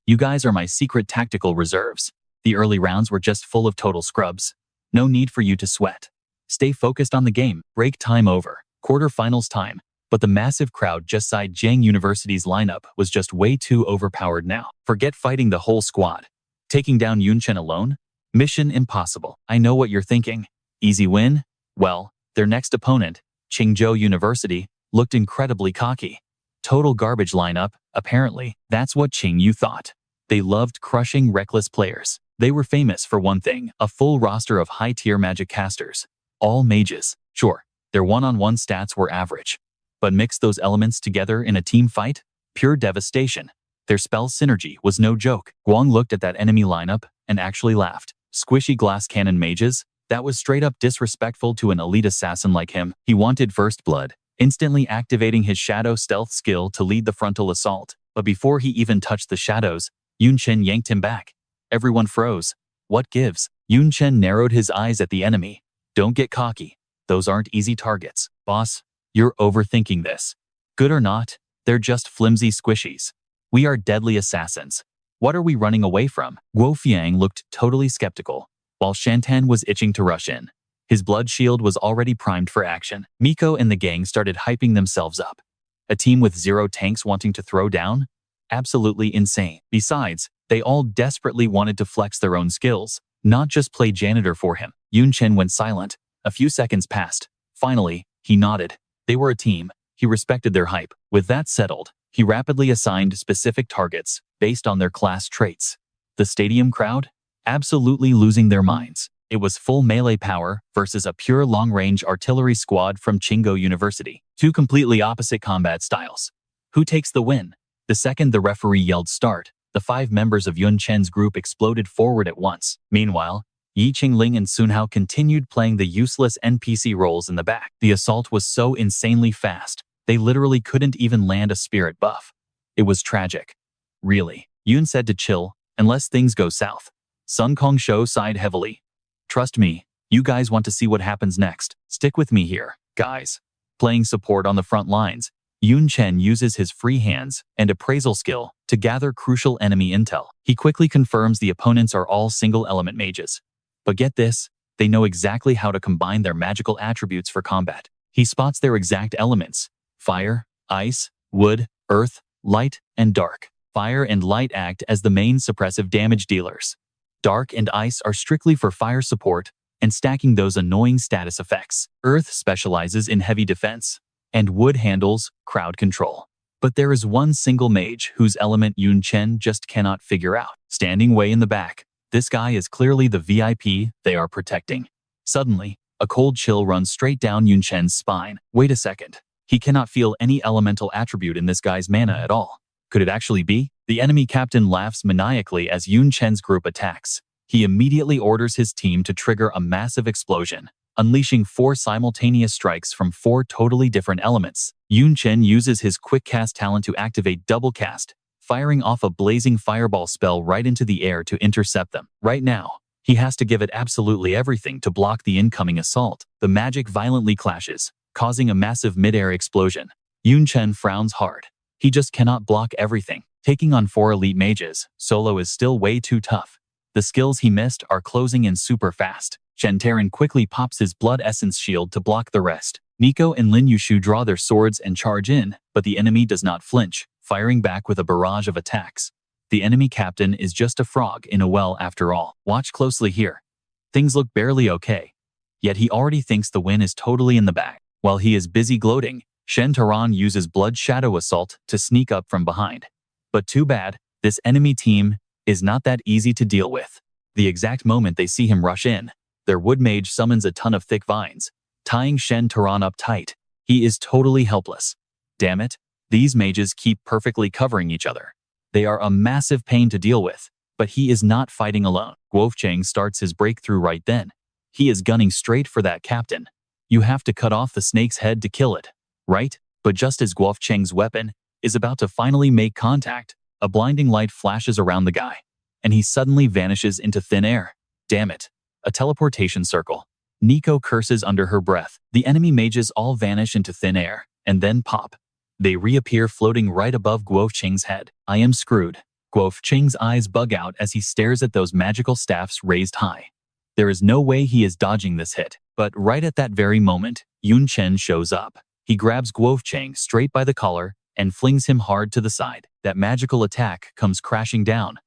Speaker 1: You guys are my secret tactical reserves. The early rounds were just full of total scrubs. No need for you to sweat. Stay focused on the game. Break time over. Quarterfinals time. But the massive crowd just side Jiang University's lineup was just way too overpowered now. Forget fighting the whole squad. Taking down Yun Chen alone? Mission impossible. I know what you're thinking. Easy win? Well, their next opponent, Qingzhou University, looked incredibly cocky. Total garbage lineup, apparently. That's what Qingyu thought. They loved crushing reckless players. They were famous for one thing, a full roster of high-tier magic casters. All mages. Sure, their one-on-one stats were average. But mix those elements together in a team fight? Pure devastation. Their spell synergy was no joke. Guang looked at that enemy lineup and actually laughed. Squishy glass cannon mages? That was straight up disrespectful to an elite assassin like him. He wanted first blood, instantly activating his shadow stealth skill to lead the frontal assault. But before he even touched the shadows, Yun Chen yanked him back. Everyone froze. What gives? Yun Chen narrowed his eyes at the enemy. Don't get cocky. Those aren't easy targets. Boss, you're overthinking this. Good or not, they're just flimsy squishies. We are deadly assassins. What are we running away from? Guo Fiang looked totally skeptical, while Shantan was itching to rush in. His blood shield was already primed for action. Miko and the gang started hyping themselves up. A team with 0 tanks wanting to throw down? Absolutely insane. Besides, they all desperately wanted to flex their own skills, not just play janitor for him. Yun Chen went silent. A few seconds passed. Finally, he nodded. They were a team. He respected their hype. With that settled, he rapidly assigned specific targets based on their class traits. The stadium crowd? Absolutely losing their minds. It was full melee power versus a pure long-range artillery squad from Qingzhou University. 2 completely opposite combat styles. Who takes the win? The second the referee yelled start, the 5 members of Yun Chen's group exploded forward at once. Meanwhile, Yi Qingling and Sun Hao continued playing the useless NPC roles in the back. The assault was so insanely fast, They literally couldn't even land a spirit buff. It was tragic. Really, Yoon said to chill, unless things go south. Sun Kong Shou sighed heavily. Trust me, you guys want to see what happens next. Stick with me here, guys. Playing support on the front lines, Yoon Chen uses his free hands and appraisal skill to gather crucial enemy intel. He quickly confirms the opponents are all single-element mages. But get this, they know exactly how to combine their magical attributes for combat. He spots their exact elements: fire, ice, wood, earth, light, and dark. Fire and light act as the main suppressive damage dealers. Dark and ice are strictly for fire support and stacking those annoying status effects. Earth specializes in heavy defense, and wood handles crowd control. But there is one single mage whose element Yoon Chen just cannot figure out. Standing way in the back, this guy is clearly the VIP they are protecting. Suddenly, a cold chill runs straight down Yoon Chen's spine. Wait a second. He cannot feel any elemental attribute in this guy's mana at all. Could it actually be? The enemy captain laughs maniacally as Yoon Chen's group attacks. He immediately orders his team to trigger a massive explosion, unleashing 4 simultaneous strikes from 4 totally different elements. Yoon Chen uses his quick cast talent to activate double cast, firing off a blazing fireball spell right into the air to intercept them. Right now, he has to give it absolutely everything to block the incoming assault. The magic violently clashes, causing a massive mid-air explosion. Yoon Chen frowns hard. He just cannot block everything. Taking on 4 elite mages, solo is still way too tough. The skills he missed are closing in super fast. Shen Taran quickly pops his blood essence shield to block the rest. Nico and Lin Yushu draw their swords and charge in, but the enemy does not flinch, firing back with a barrage of attacks. The enemy captain is just a frog in a well after all. Watch closely here. Things look barely okay. Yet he already thinks the win is totally in the bag. While he is busy gloating, Shen Taran uses Blood Shadow Assault to sneak up from behind. But too bad, this enemy team is not that easy to deal with. The exact moment they see him rush in, their wood mage summons a ton of thick vines, tying Shen Taran up tight. He is totally helpless. Damn it, these mages keep perfectly covering each other. They are a massive pain to deal with, but he is not fighting alone. Guo Cheng starts his breakthrough right then. He is gunning straight for that captain. You have to cut off the snake's head to kill it, right? But just as Guo Cheng's weapon is about to finally make contact, a blinding light flashes around the guy, and he suddenly vanishes into thin air. Damn it. A teleportation circle. Nico curses under her breath. The enemy mages all vanish into thin air, and then pop. They reappear floating right above Guo Cheng's head. I am screwed. Guo Cheng's eyes bug out as he stares at those magical staffs raised high. There is no way he is dodging this hit. But right at that very moment, Yoon Chen shows up. He grabs Guo Cheng straight by the collar and flings him hard to the side. That magical attack comes crashing down,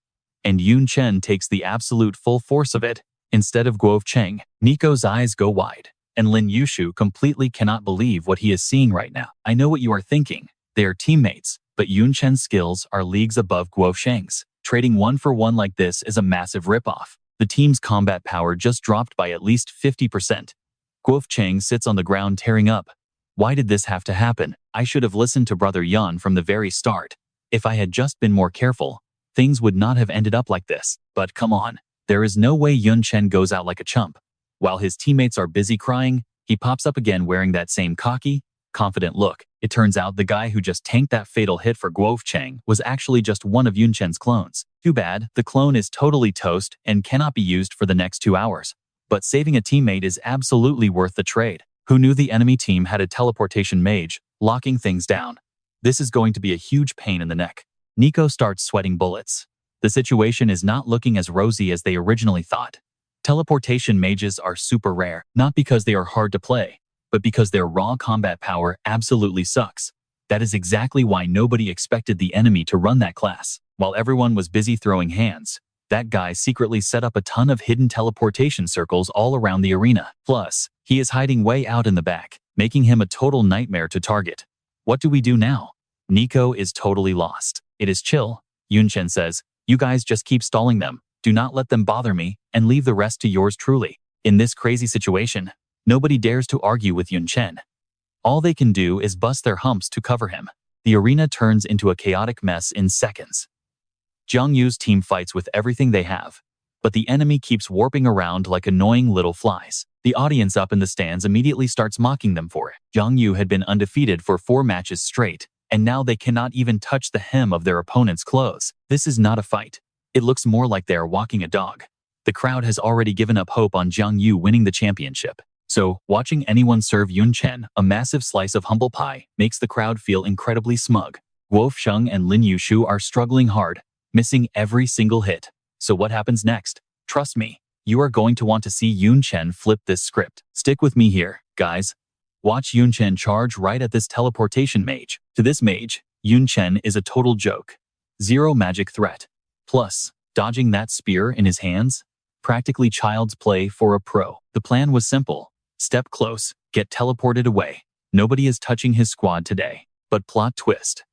Speaker 1: and Yoon Chen takes the absolute full force of it instead of Guo Cheng. Nico's eyes go wide, and Lin Yushu completely cannot believe what he is seeing right now. I know what you are thinking. They are teammates, but Yoon Chen's skills are leagues above Guo Cheng's. Trading 1-for-1 like this is a massive ripoff. The team's combat power just dropped by at least 50%. Guo Cheng sits on the ground tearing up. Why did this have to happen? I should have listened to Brother Yan from the very start. If I had just been more careful, things would not have ended up like this. But come on, there is no way Yoon Chen goes out like a chump. While his teammates are busy crying, he pops up again wearing that same cocky, confident look. It turns out the guy who just tanked that fatal hit for Guo Cheng was actually just one of Yoon Chen's clones. Too bad, the clone is totally toast and cannot be used for the next 2 hours. But saving a teammate is absolutely worth the trade. Who knew the enemy team had a teleportation mage, locking things down? This is going to be a huge pain in the neck. Nico starts sweating bullets. The situation is not looking as rosy as they originally thought. Teleportation mages are super rare, not because they are hard to play, but because their raw combat power absolutely sucks. That is exactly why nobody expected the enemy to run that class. While everyone was busy throwing hands, that guy secretly set up a ton of hidden teleportation circles all around the arena. Plus, he is hiding way out in the back, making him a total nightmare to target. What do we do now? Nico is totally lost. It is chill, Yoon Chen says. You guys just keep stalling them. Do not let them bother me, and leave the rest to yours truly. In this crazy situation, nobody dares to argue with Yoon Chen. All they can do is bust their humps to cover him. The arena turns into a chaotic mess in seconds. Jiang Yu's team fights with everything they have, but the enemy keeps warping around like annoying little flies. The audience up in the stands immediately starts mocking them for it. Jiang Yu had been undefeated for 4 matches straight, and now they cannot even touch the hem of their opponent's clothes. This is not a fight. It looks more like they are walking a dog. The crowd has already given up hope on Jiang Yu winning the championship. So, watching anyone serve Yun Chen a massive slice of humble pie makes the crowd feel incredibly smug. Guo Feng and Lin Yushu are struggling hard, missing every single hit. So what happens next? Trust me, you are going to want to see Yun Chen flip this script. Stick with me here, guys. Watch Yun Chen charge right at this teleportation mage. To this mage, Yun Chen is a total joke. Zero magic threat. Plus, dodging that spear in his hands? Practically child's play for a pro. The plan was simple. Step close, get teleported away. Nobody is touching his squad today. But plot twist.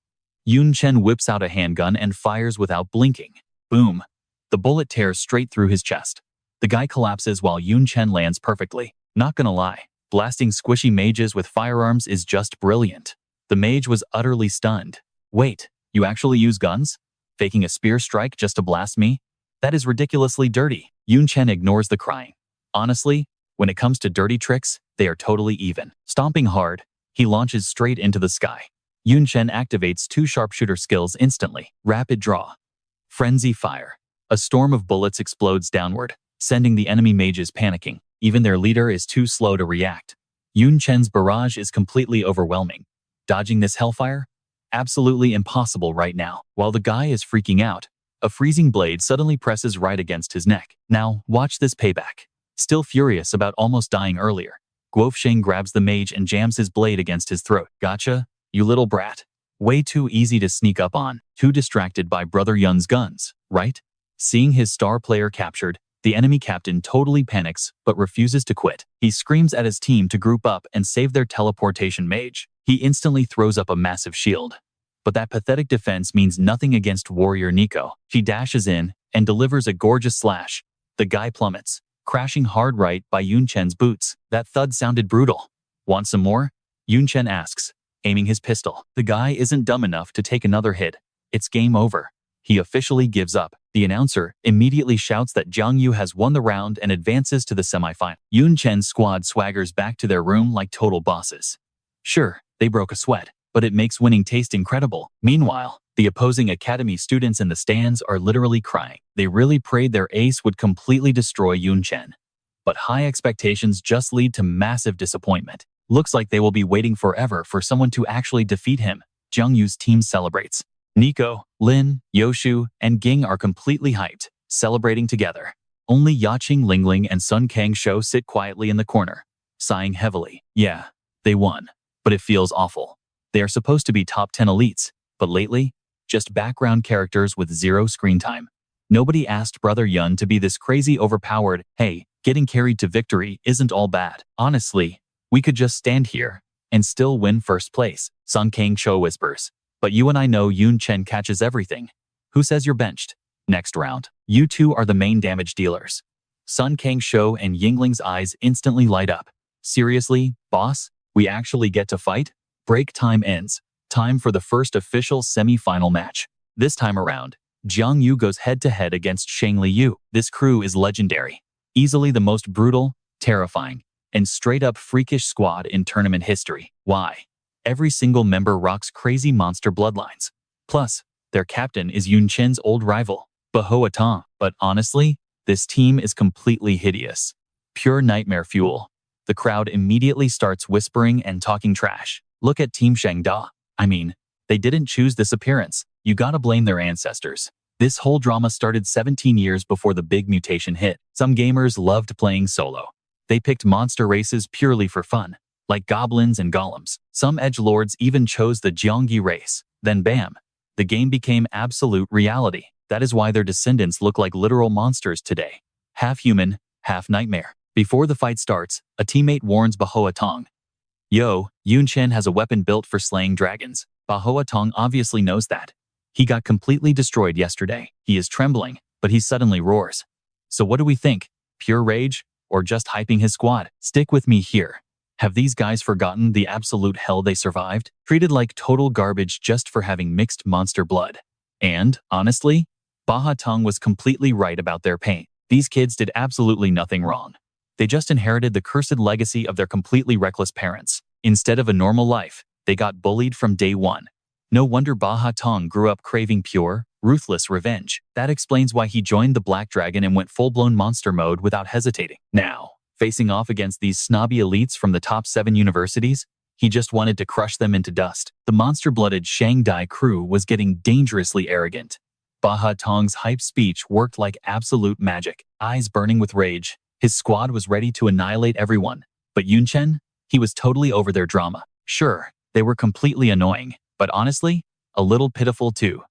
Speaker 1: Yun Chen whips out a handgun and fires without blinking. Boom. The bullet tears straight through his chest. The guy collapses while Yun Chen lands perfectly. Not gonna lie, blasting squishy mages with firearms is just brilliant. The mage was utterly stunned. Wait, you actually use guns? Faking a spear strike just to blast me? That is ridiculously dirty. Yun Chen ignores the crying. Honestly, when it comes to dirty tricks, they are totally even. Stomping hard, he launches straight into the sky. Yun Chen activates 2 sharpshooter skills instantly. Rapid draw. Frenzy fire. A storm of bullets explodes downward, sending the enemy mages panicking. Even their leader is too slow to react. Yun Chen's barrage is completely overwhelming. Dodging this hellfire? Absolutely impossible right now. While the guy is freaking out, a freezing blade suddenly presses right against his neck. Now, watch this payback. Still furious about almost dying earlier, Guo Feng grabs the mage and jams his blade against his throat. Gotcha, you little brat. Way too easy to sneak up on. Too distracted by Brother Yun's guns, right? Seeing his star player captured, the enemy captain totally panics but refuses to quit. He screams at his team to group up and save their teleportation mage. He instantly throws up a massive shield. But that pathetic defense means nothing against warrior Nico. She dashes in and delivers a gorgeous slash. The guy plummets, crashing hard right by Yun Chen's boots. That thud sounded brutal. Want some more? Yun Chen asks, aiming his pistol. The guy isn't dumb enough to take another hit. It's game over. He officially gives up. The announcer immediately shouts that Jiang Yu has won the round and advances to the semifinal. Yun Chen's squad swaggers back to their room like total bosses. Sure, they broke a sweat, but it makes winning taste incredible. Meanwhile, the opposing academy students in the stands are literally crying. They really prayed their ace would completely destroy Yun Chen. But high expectations just lead to massive disappointment. Looks like they will be waiting forever for someone to actually defeat him. Jiang Yu's team celebrates. Nico, Lin, Yoshu, and Ging are completely hyped, celebrating together. Only Yaqing Lingling and Sun Kang Shou sit quietly in the corner, sighing heavily. Yeah, they won, but it feels awful. They are supposed to be top 10 elites, but lately, just background characters with 0 screen time. Nobody asked Brother Yun to be this crazy overpowered. Hey, getting carried to victory isn't all bad. Honestly, we could just stand here and still win first place. Sun Kang Shou whispers. But you and I know Yun Chen catches everything. Who says you're benched? Next round. You two are the main damage dealers. Sun Kang Shou and Yingling's eyes instantly light up. Seriously, boss? We actually get to fight? Break time ends. Time for the first official semi-final match. This time around, Jiang Yu goes head-to-head against Shang Liu. This crew is legendary. Easily the most brutal, terrifying, and straight-up freakish squad in tournament history. Why? Every single member rocks crazy monster bloodlines. Plus, their captain is Yun Chen's old rival, Bahoa Tong. But honestly, this team is completely hideous. Pure nightmare fuel. The crowd immediately starts whispering and talking trash. Look at Team Shangda. I mean, they didn't choose this appearance. You gotta blame their ancestors. This whole drama started 17 years before the big mutation hit. Some gamers loved playing solo. They picked monster races purely for fun, like goblins and golems. Some edgelords even chose the Jiangyi race. Then bam, the game became absolute reality. That is why their descendants look like literal monsters today. Half human, half nightmare. Before the fight starts, a teammate warns Bahoa Tong. Yo, Yun Chen has a weapon built for slaying dragons. Bahoa Tong obviously knows that. He got completely destroyed yesterday. He is trembling, but he suddenly roars. So what do we think? Pure rage? Or just hyping his squad? Stick with me here. Have these guys forgotten the absolute hell they survived? Treated like total garbage just for having mixed monster blood. And, honestly, Baha Tong was completely right about their pain. These kids did absolutely nothing wrong. They just inherited the cursed legacy of their completely reckless parents. Instead of a normal life, they got bullied from day one. No wonder Baha Tong grew up craving pure, ruthless revenge. That explains why he joined the Black Dragon and went full-blown monster mode without hesitating. Now, facing off against these snobby elites from the top 7 universities, he just wanted to crush them into dust. The monster-blooded Shanghai crew was getting dangerously arrogant. Baha Tong's hype speech worked like absolute magic. Eyes burning with rage, his squad was ready to annihilate everyone. But Yun Chen? He was totally over their drama. Sure, they were completely annoying, but honestly, a little pitiful too.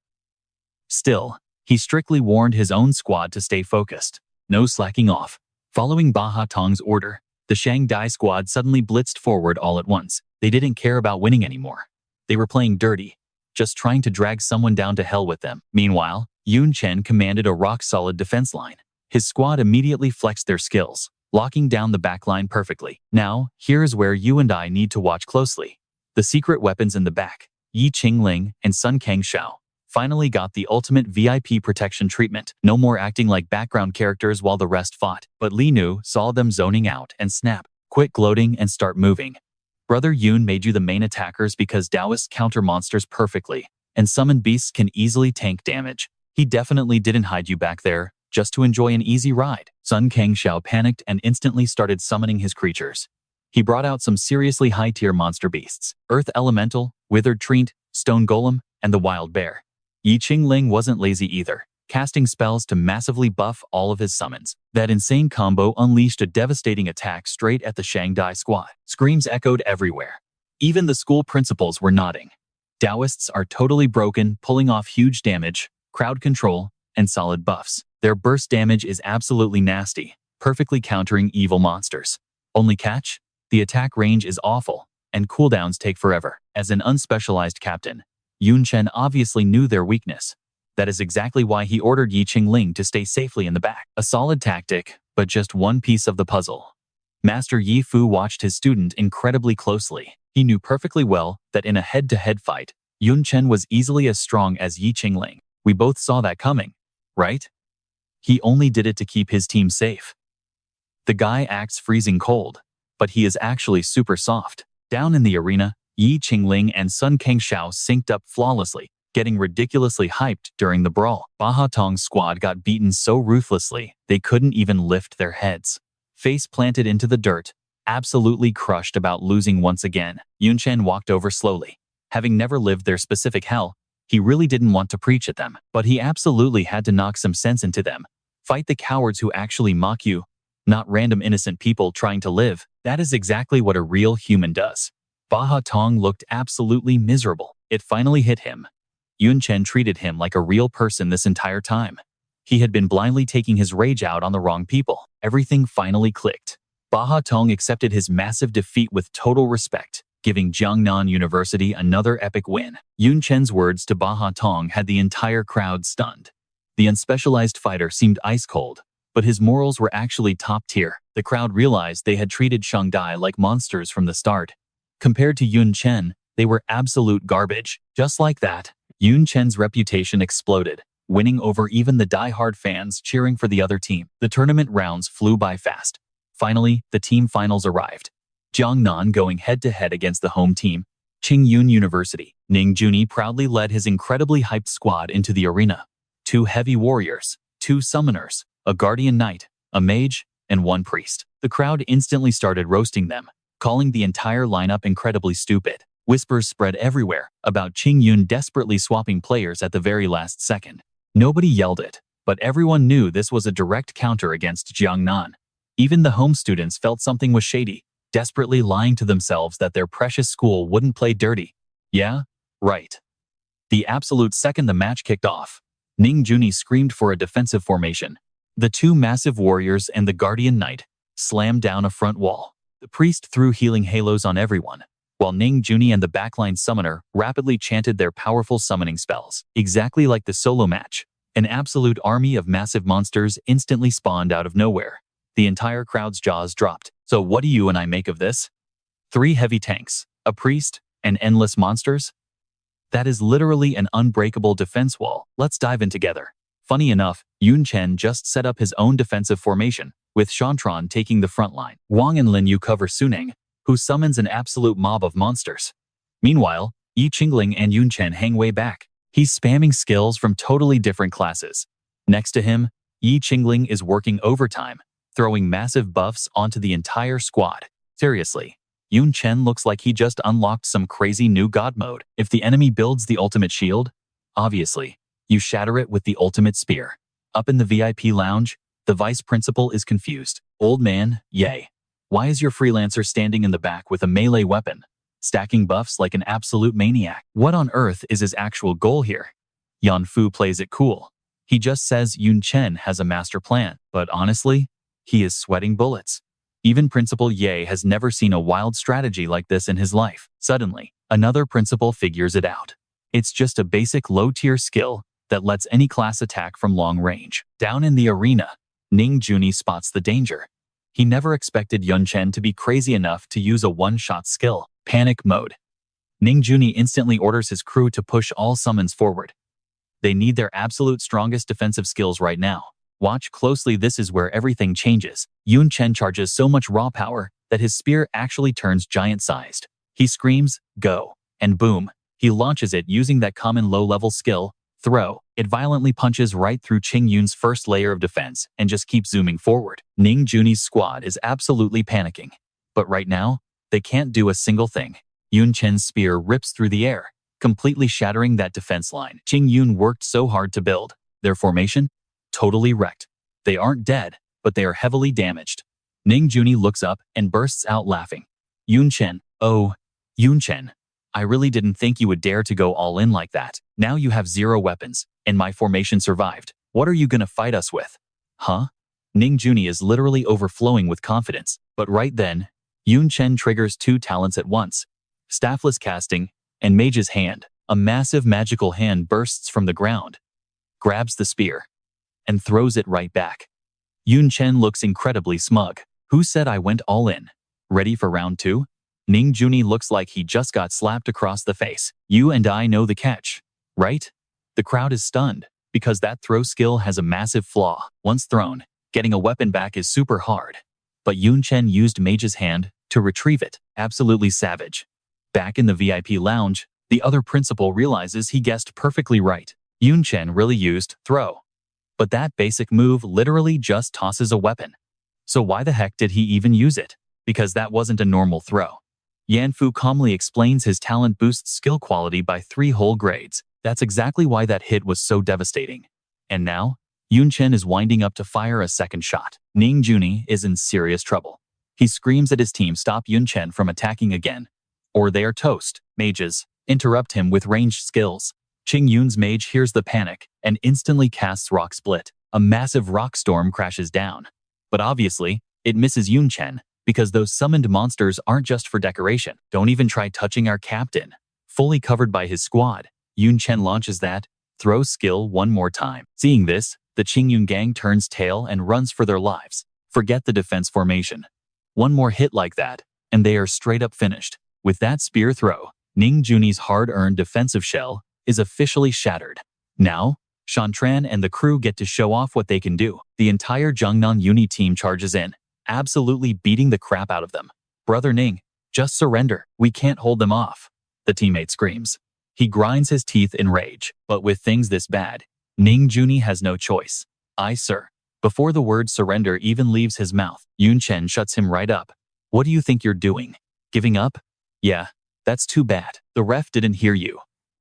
Speaker 1: Still, he strictly warned his own squad to stay focused. No slacking off. Following Baha Tong's order, the Shanghai squad suddenly blitzed forward all at once. They didn't care about winning anymore. They were playing dirty, just trying to drag someone down to hell with them. Meanwhile, Yun Chen commanded a rock-solid defense line. His squad immediately flexed their skills, locking down the backline perfectly. Now, here's where you and I need to watch closely. The secret weapons in the back, Yi Qingling and Sun Kangxiao, finally got the ultimate VIP protection treatment. No more acting like background characters while the rest fought. But Li Nu saw them zoning out and snap. Quit gloating and start moving. Brother Yun made you the main attackers because Taoists counter monsters perfectly, and summoned beasts can easily tank damage. He definitely didn't hide you back there, just to enjoy an easy ride. Sun Kangxiao panicked and instantly started summoning his creatures. He brought out some seriously high-tier monster beasts: Earth Elemental, Withered Treant, Stone Golem, and the Wild Bear. Yi Qingling wasn't lazy either, casting spells to massively buff all of his summons. That insane combo unleashed a devastating attack straight at the Shanghai squad. Screams echoed everywhere. Even the school principals were nodding. Taoists are totally broken, pulling off huge damage, crowd control, and solid buffs. Their burst damage is absolutely nasty, perfectly countering evil monsters. Only catch? The attack range is awful, and cooldowns take forever. As an unspecialized captain, Yun Chen obviously knew their weakness. That is exactly why he ordered Yi Qingling to stay safely in the back. A solid tactic, but just one piece of the puzzle. Master Yi Fu watched his student incredibly closely. He knew perfectly well that in a head-to-head fight, Yun Chen was easily as strong as Yi Qingling. We both saw that coming, right? He only did it to keep his team safe. The guy acts freezing cold, but he is actually super soft. Down in the arena, Yi Qingling and Sun Kangxiao synced up flawlessly, getting ridiculously hyped during the brawl. Baha Tong's squad got beaten so ruthlessly, they couldn't even lift their heads. Face planted into the dirt, absolutely crushed about losing once again. Yun Chen walked over slowly. Having never lived their specific hell, he really didn't want to preach at them, but he absolutely had to knock some sense into them. Fight the cowards who actually mock you, not random innocent people trying to live. That is exactly what a real human does. Baha Tong looked absolutely miserable. It finally hit him. Yun Chen treated him like a real person this entire time. He had been blindly taking his rage out on the wrong people. Everything finally clicked. Baha Tong accepted his massive defeat with total respect, giving Jiang Nan University another epic win. Yun Chen's words to Baha Tong had the entire crowd stunned. The unspecialized fighter seemed ice cold, but his morals were actually top tier. The crowd realized they had treated Shanghai like monsters from the start. Compared to Yun Chen, they were absolute garbage. Just like that, Yun Chen's reputation exploded, winning over even the die-hard fans cheering for the other team. The tournament rounds flew by fast. Finally, the team finals arrived. Jiang Nan going head-to-head against the home team, Qingyun University. Ning Juni proudly led his incredibly hyped squad into the arena. 2 heavy warriors, 2 summoners, a guardian knight, a mage, and 1 priest. The crowd instantly started roasting them, calling the entire lineup incredibly stupid. Whispers spread everywhere about Qingyun desperately swapping players at the very last second. Nobody yelled it, but everyone knew this was a direct counter against Jiang Nan. Even the home students felt something was shady, desperately lying to themselves that their precious school wouldn't play dirty. Yeah, right. The absolute second the match kicked off, Ning Juni screamed for a defensive formation. The 2 massive warriors and the guardian knight slammed down a front wall. The priest threw healing halos on everyone, while Ning Juni and the backline summoner rapidly chanted their powerful summoning spells. Exactly like the solo match, an absolute army of massive monsters instantly spawned out of nowhere. The entire crowd's jaws dropped. So what do you and I make of this? 3 heavy tanks, a priest, and endless monsters? That is literally an unbreakable defense wall. Let's dive in together. Funny enough, Yun Chen just set up his own defensive formation, with Shantran taking the front line. Wang and Lin Yu cover Suneng, who summons an absolute mob of monsters. Meanwhile, Yi Qingling and Yun Chen hang way back. He's spamming skills from totally different classes. Next to him, Yi Qingling is working overtime, throwing massive buffs onto the entire squad. Seriously, Yun Chen looks like he just unlocked some crazy new god mode. If the enemy builds the ultimate shield, obviously, you shatter it with the ultimate spear. Up in the VIP lounge, the vice principal is confused. Old man, yay. Why is your freelancer standing in the back with a melee weapon, stacking buffs like an absolute maniac? What on earth is his actual goal here? Yan Fu plays it cool. He just says Yun Chen has a master plan, but honestly, he is sweating bullets. Even Principal Ye has never seen a wild strategy like this in his life. Suddenly, another principal figures it out. It's just a basic low-tier skill that lets any class attack from long range. Down in the arena, Ning Juni spots the danger. He never expected Yun Chen to be crazy enough to use a one-shot skill. Panic mode. Ning Juni instantly orders his crew to push all summons forward. They need their absolute strongest defensive skills right now. Watch closely, this is where everything changes. Yun Chen charges so much raw power that his spear actually turns giant-sized. He screams, "Go!" and boom, he launches it using that common low-level skill, throw. It violently punches right through Qing Yun's first layer of defense and just keeps zooming forward. Ning Juni's squad is absolutely panicking. But right now, they can't do a single thing. Yun Chen's spear rips through the air, completely shattering that defense line. Qing Yun worked so hard to build their formation, totally wrecked. They aren't dead, but they are heavily damaged. Ning Juni looks up and bursts out laughing. Yun Chen, oh, Yun Chen, I really didn't think you would dare to go all in like that. Now you have 0 weapons, and my formation survived. What are you gonna fight us with? Huh? Ning Juni is literally overflowing with confidence, but right then, Yun Chen triggers 2 talents at once. Staffless casting and Mage's Hand. A massive magical hand bursts from the ground, grabs the spear, and throws it right back. Yun Chen looks incredibly smug. Who said I went all in? Ready for round 2? Ning Juni looks like he just got slapped across the face. You and I know the catch, right? The crowd is stunned, because that throw skill has a massive flaw. Once thrown, getting a weapon back is super hard. But Yun Chen used Mage's Hand to retrieve it. Absolutely savage. Back in the VIP lounge, the other principal realizes he guessed perfectly right. Yun Chen really used throw. But that basic move literally just tosses a weapon. So why the heck did he even use it? Because that wasn't a normal throw. Yan Fu calmly explains his talent boosts skill quality by 3 whole grades. That's exactly why that hit was so devastating. And now, Yun Chen is winding up to fire a second shot. Ning Juni is in serious trouble. He screams at his team, stop Yun Chen from attacking again, or they are toast. Mages interrupt him with ranged skills. Qing Yun's mage hears the panic and instantly casts Rock Split. A massive rock storm crashes down. But obviously, it misses Yun Chen, because those summoned monsters aren't just for decoration. Don't even try touching our captain. Fully covered by his squad, Yun Chen launches that throw skill one more time. Seeing this, the Qing Yun gang turns tail and runs for their lives. Forget the defense formation. One more hit like that, and they are straight up finished. With that spear throw, Ning Juni's hard-earned defensive shell is officially shattered. Now, Shantran and the crew get to show off what they can do. The entire Jiang Nan Uni team charges in, absolutely beating the crap out of them. Brother Ning, just surrender. We can't hold them off. The teammate screams. He grinds his teeth in rage. But with things this bad, Ning Juni has no choice. Aye, sir. Before the word surrender even leaves his mouth, Yun Chen shuts him right up. What do you think you're doing? Giving up? Yeah, that's too bad. The ref didn't hear you.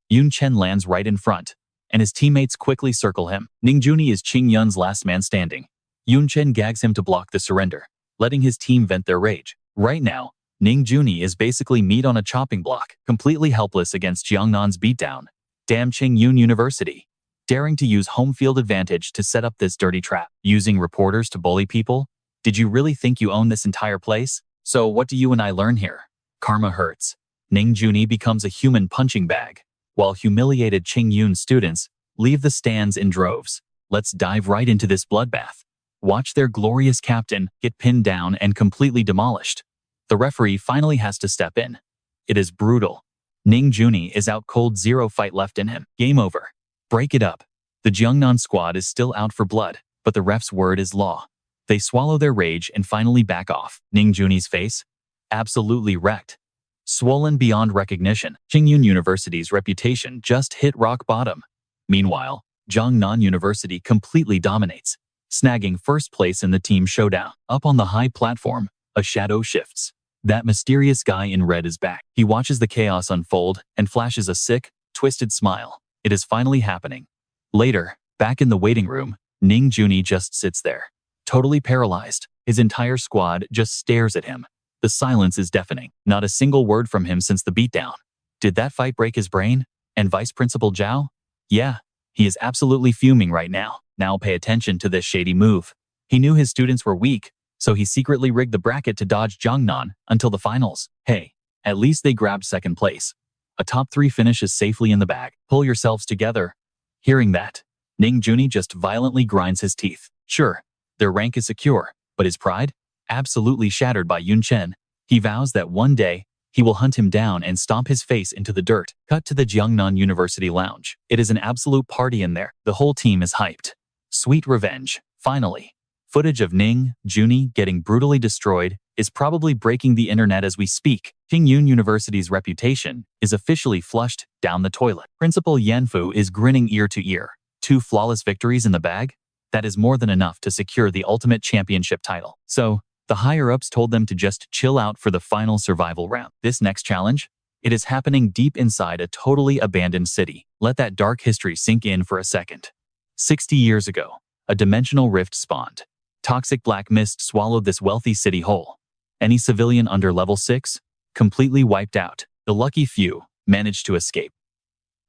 Speaker 1: Yun Chen lands right in front, and his teammates quickly circle him. Ning Juni is Qing Yun's last man standing. Yun Chen gags him to block the surrender, letting his team vent their rage. Right now, Ning Juni is basically meat on a chopping block, completely helpless against Jiang Nan's beatdown. Damn Qing Yun University. Daring to use home field advantage to set up this dirty trap. Using reporters to bully people? Did you really think you own this entire place? So what do you and I learn here? Karma hurts. Ning Juni becomes a human punching bag, while humiliated Qing Yun students leave the stands in droves. Let's dive right into this bloodbath. Watch their glorious captain get pinned down and completely demolished. The referee finally has to step in. It is brutal. Ning Juni is out cold, 0 fight left in him. Game over. Break it up. The Jiang Nan squad is still out for blood, but the ref's word is law. They swallow their rage and finally back off. Ning Junyi's face? Absolutely wrecked. Swollen beyond recognition. Qingyun University's reputation just hit rock bottom. Meanwhile, Jiang Nan University completely dominates, snagging first place in the team showdown. Up on the high platform, a shadow shifts. That mysterious guy in red is back. He watches the chaos unfold and flashes a sick, twisted smile. It is finally happening. Later, back in the waiting room, Ning Junyi just sits there, totally paralyzed. His entire squad just stares at him. The silence is deafening. Not a single word from him since the beatdown. Did that fight break his brain? And Vice Principal Zhao? Yeah, he is absolutely fuming right now. Now pay attention to this shady move. He knew his students were weak, so he secretly rigged the bracket to dodge Jiang Nan until the finals. Hey, at least they grabbed second place. A top 3 finish is safely in the bag. Pull yourselves together. Hearing that, Ning Junyi just violently grinds his teeth. Sure, their rank is secure, but his pride? Absolutely shattered by Yun Chen. He vows that one day, he will hunt him down and stomp his face into the dirt. Cut to the Jiang Nan University lounge. It is an absolute party in there. The whole team is hyped. Sweet revenge. Finally. Footage of Ning Junyi getting brutally destroyed is probably breaking the internet as we speak. Qingyun University's reputation is officially flushed down the toilet. Principal Yanfu is grinning ear to ear. 2 flawless victories in the bag? That is more than enough to secure the ultimate championship title. So, the higher-ups told them to just chill out for the final survival round. This next challenge? It is happening deep inside a totally abandoned city. Let that dark history sink in for a second. 60 years ago, a dimensional rift spawned. Toxic black mist swallowed this wealthy city whole. Any civilian under level 6? Completely wiped out. The lucky few managed to escape.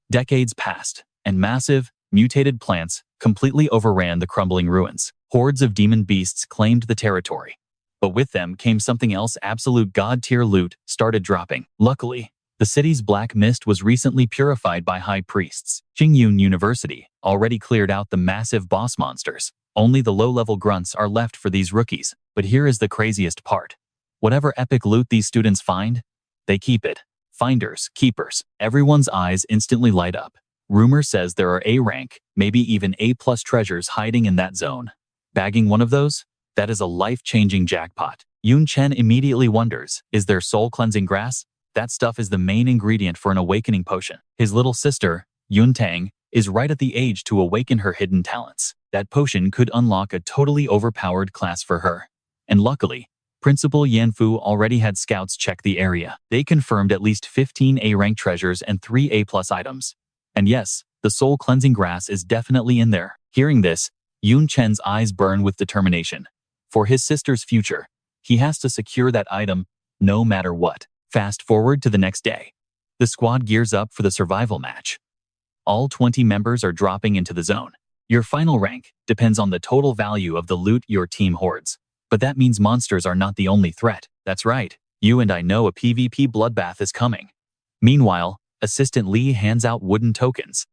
Speaker 1: Decades passed, and massive, mutated plants completely overran the crumbling ruins. Hordes of demon beasts claimed the territory. But with them came something else. Absolute god-tier loot started dropping. Luckily, the city's black mist was recently purified by high priests. Qingyun University already cleared out the massive boss monsters. Only the low-level grunts are left for these rookies. But here is the craziest part. Whatever epic loot these students find, they keep it. Finders, keepers. Everyone's eyes instantly light up. Rumor says there are A rank, maybe even A+ treasures hiding in that zone. Bagging one of those? That is a life-changing jackpot. Yun Chen immediately wonders, is there soul-cleansing grass? That stuff is the main ingredient for an awakening potion. His little sister, Yun Tang, is right at the age to awaken her hidden talents. That potion could unlock a totally overpowered class for her. And luckily, Principal Yanfu already had scouts check the area. They confirmed at least 15 A-rank treasures and 3 A+ items. And yes, the soul-cleansing grass is definitely in there. Hearing this, Yun Chen's eyes burn with determination. For his sister's future, he has to secure that item no matter what. Fast forward to the next day. The squad gears up for the survival match. All 20 members are dropping into the zone. Your final rank depends on the total value of the loot your team hoards. But that means monsters are not the only threat. That's right. You and I know a PvP bloodbath is coming. Meanwhile, Assistant Lee hands out wooden tokens.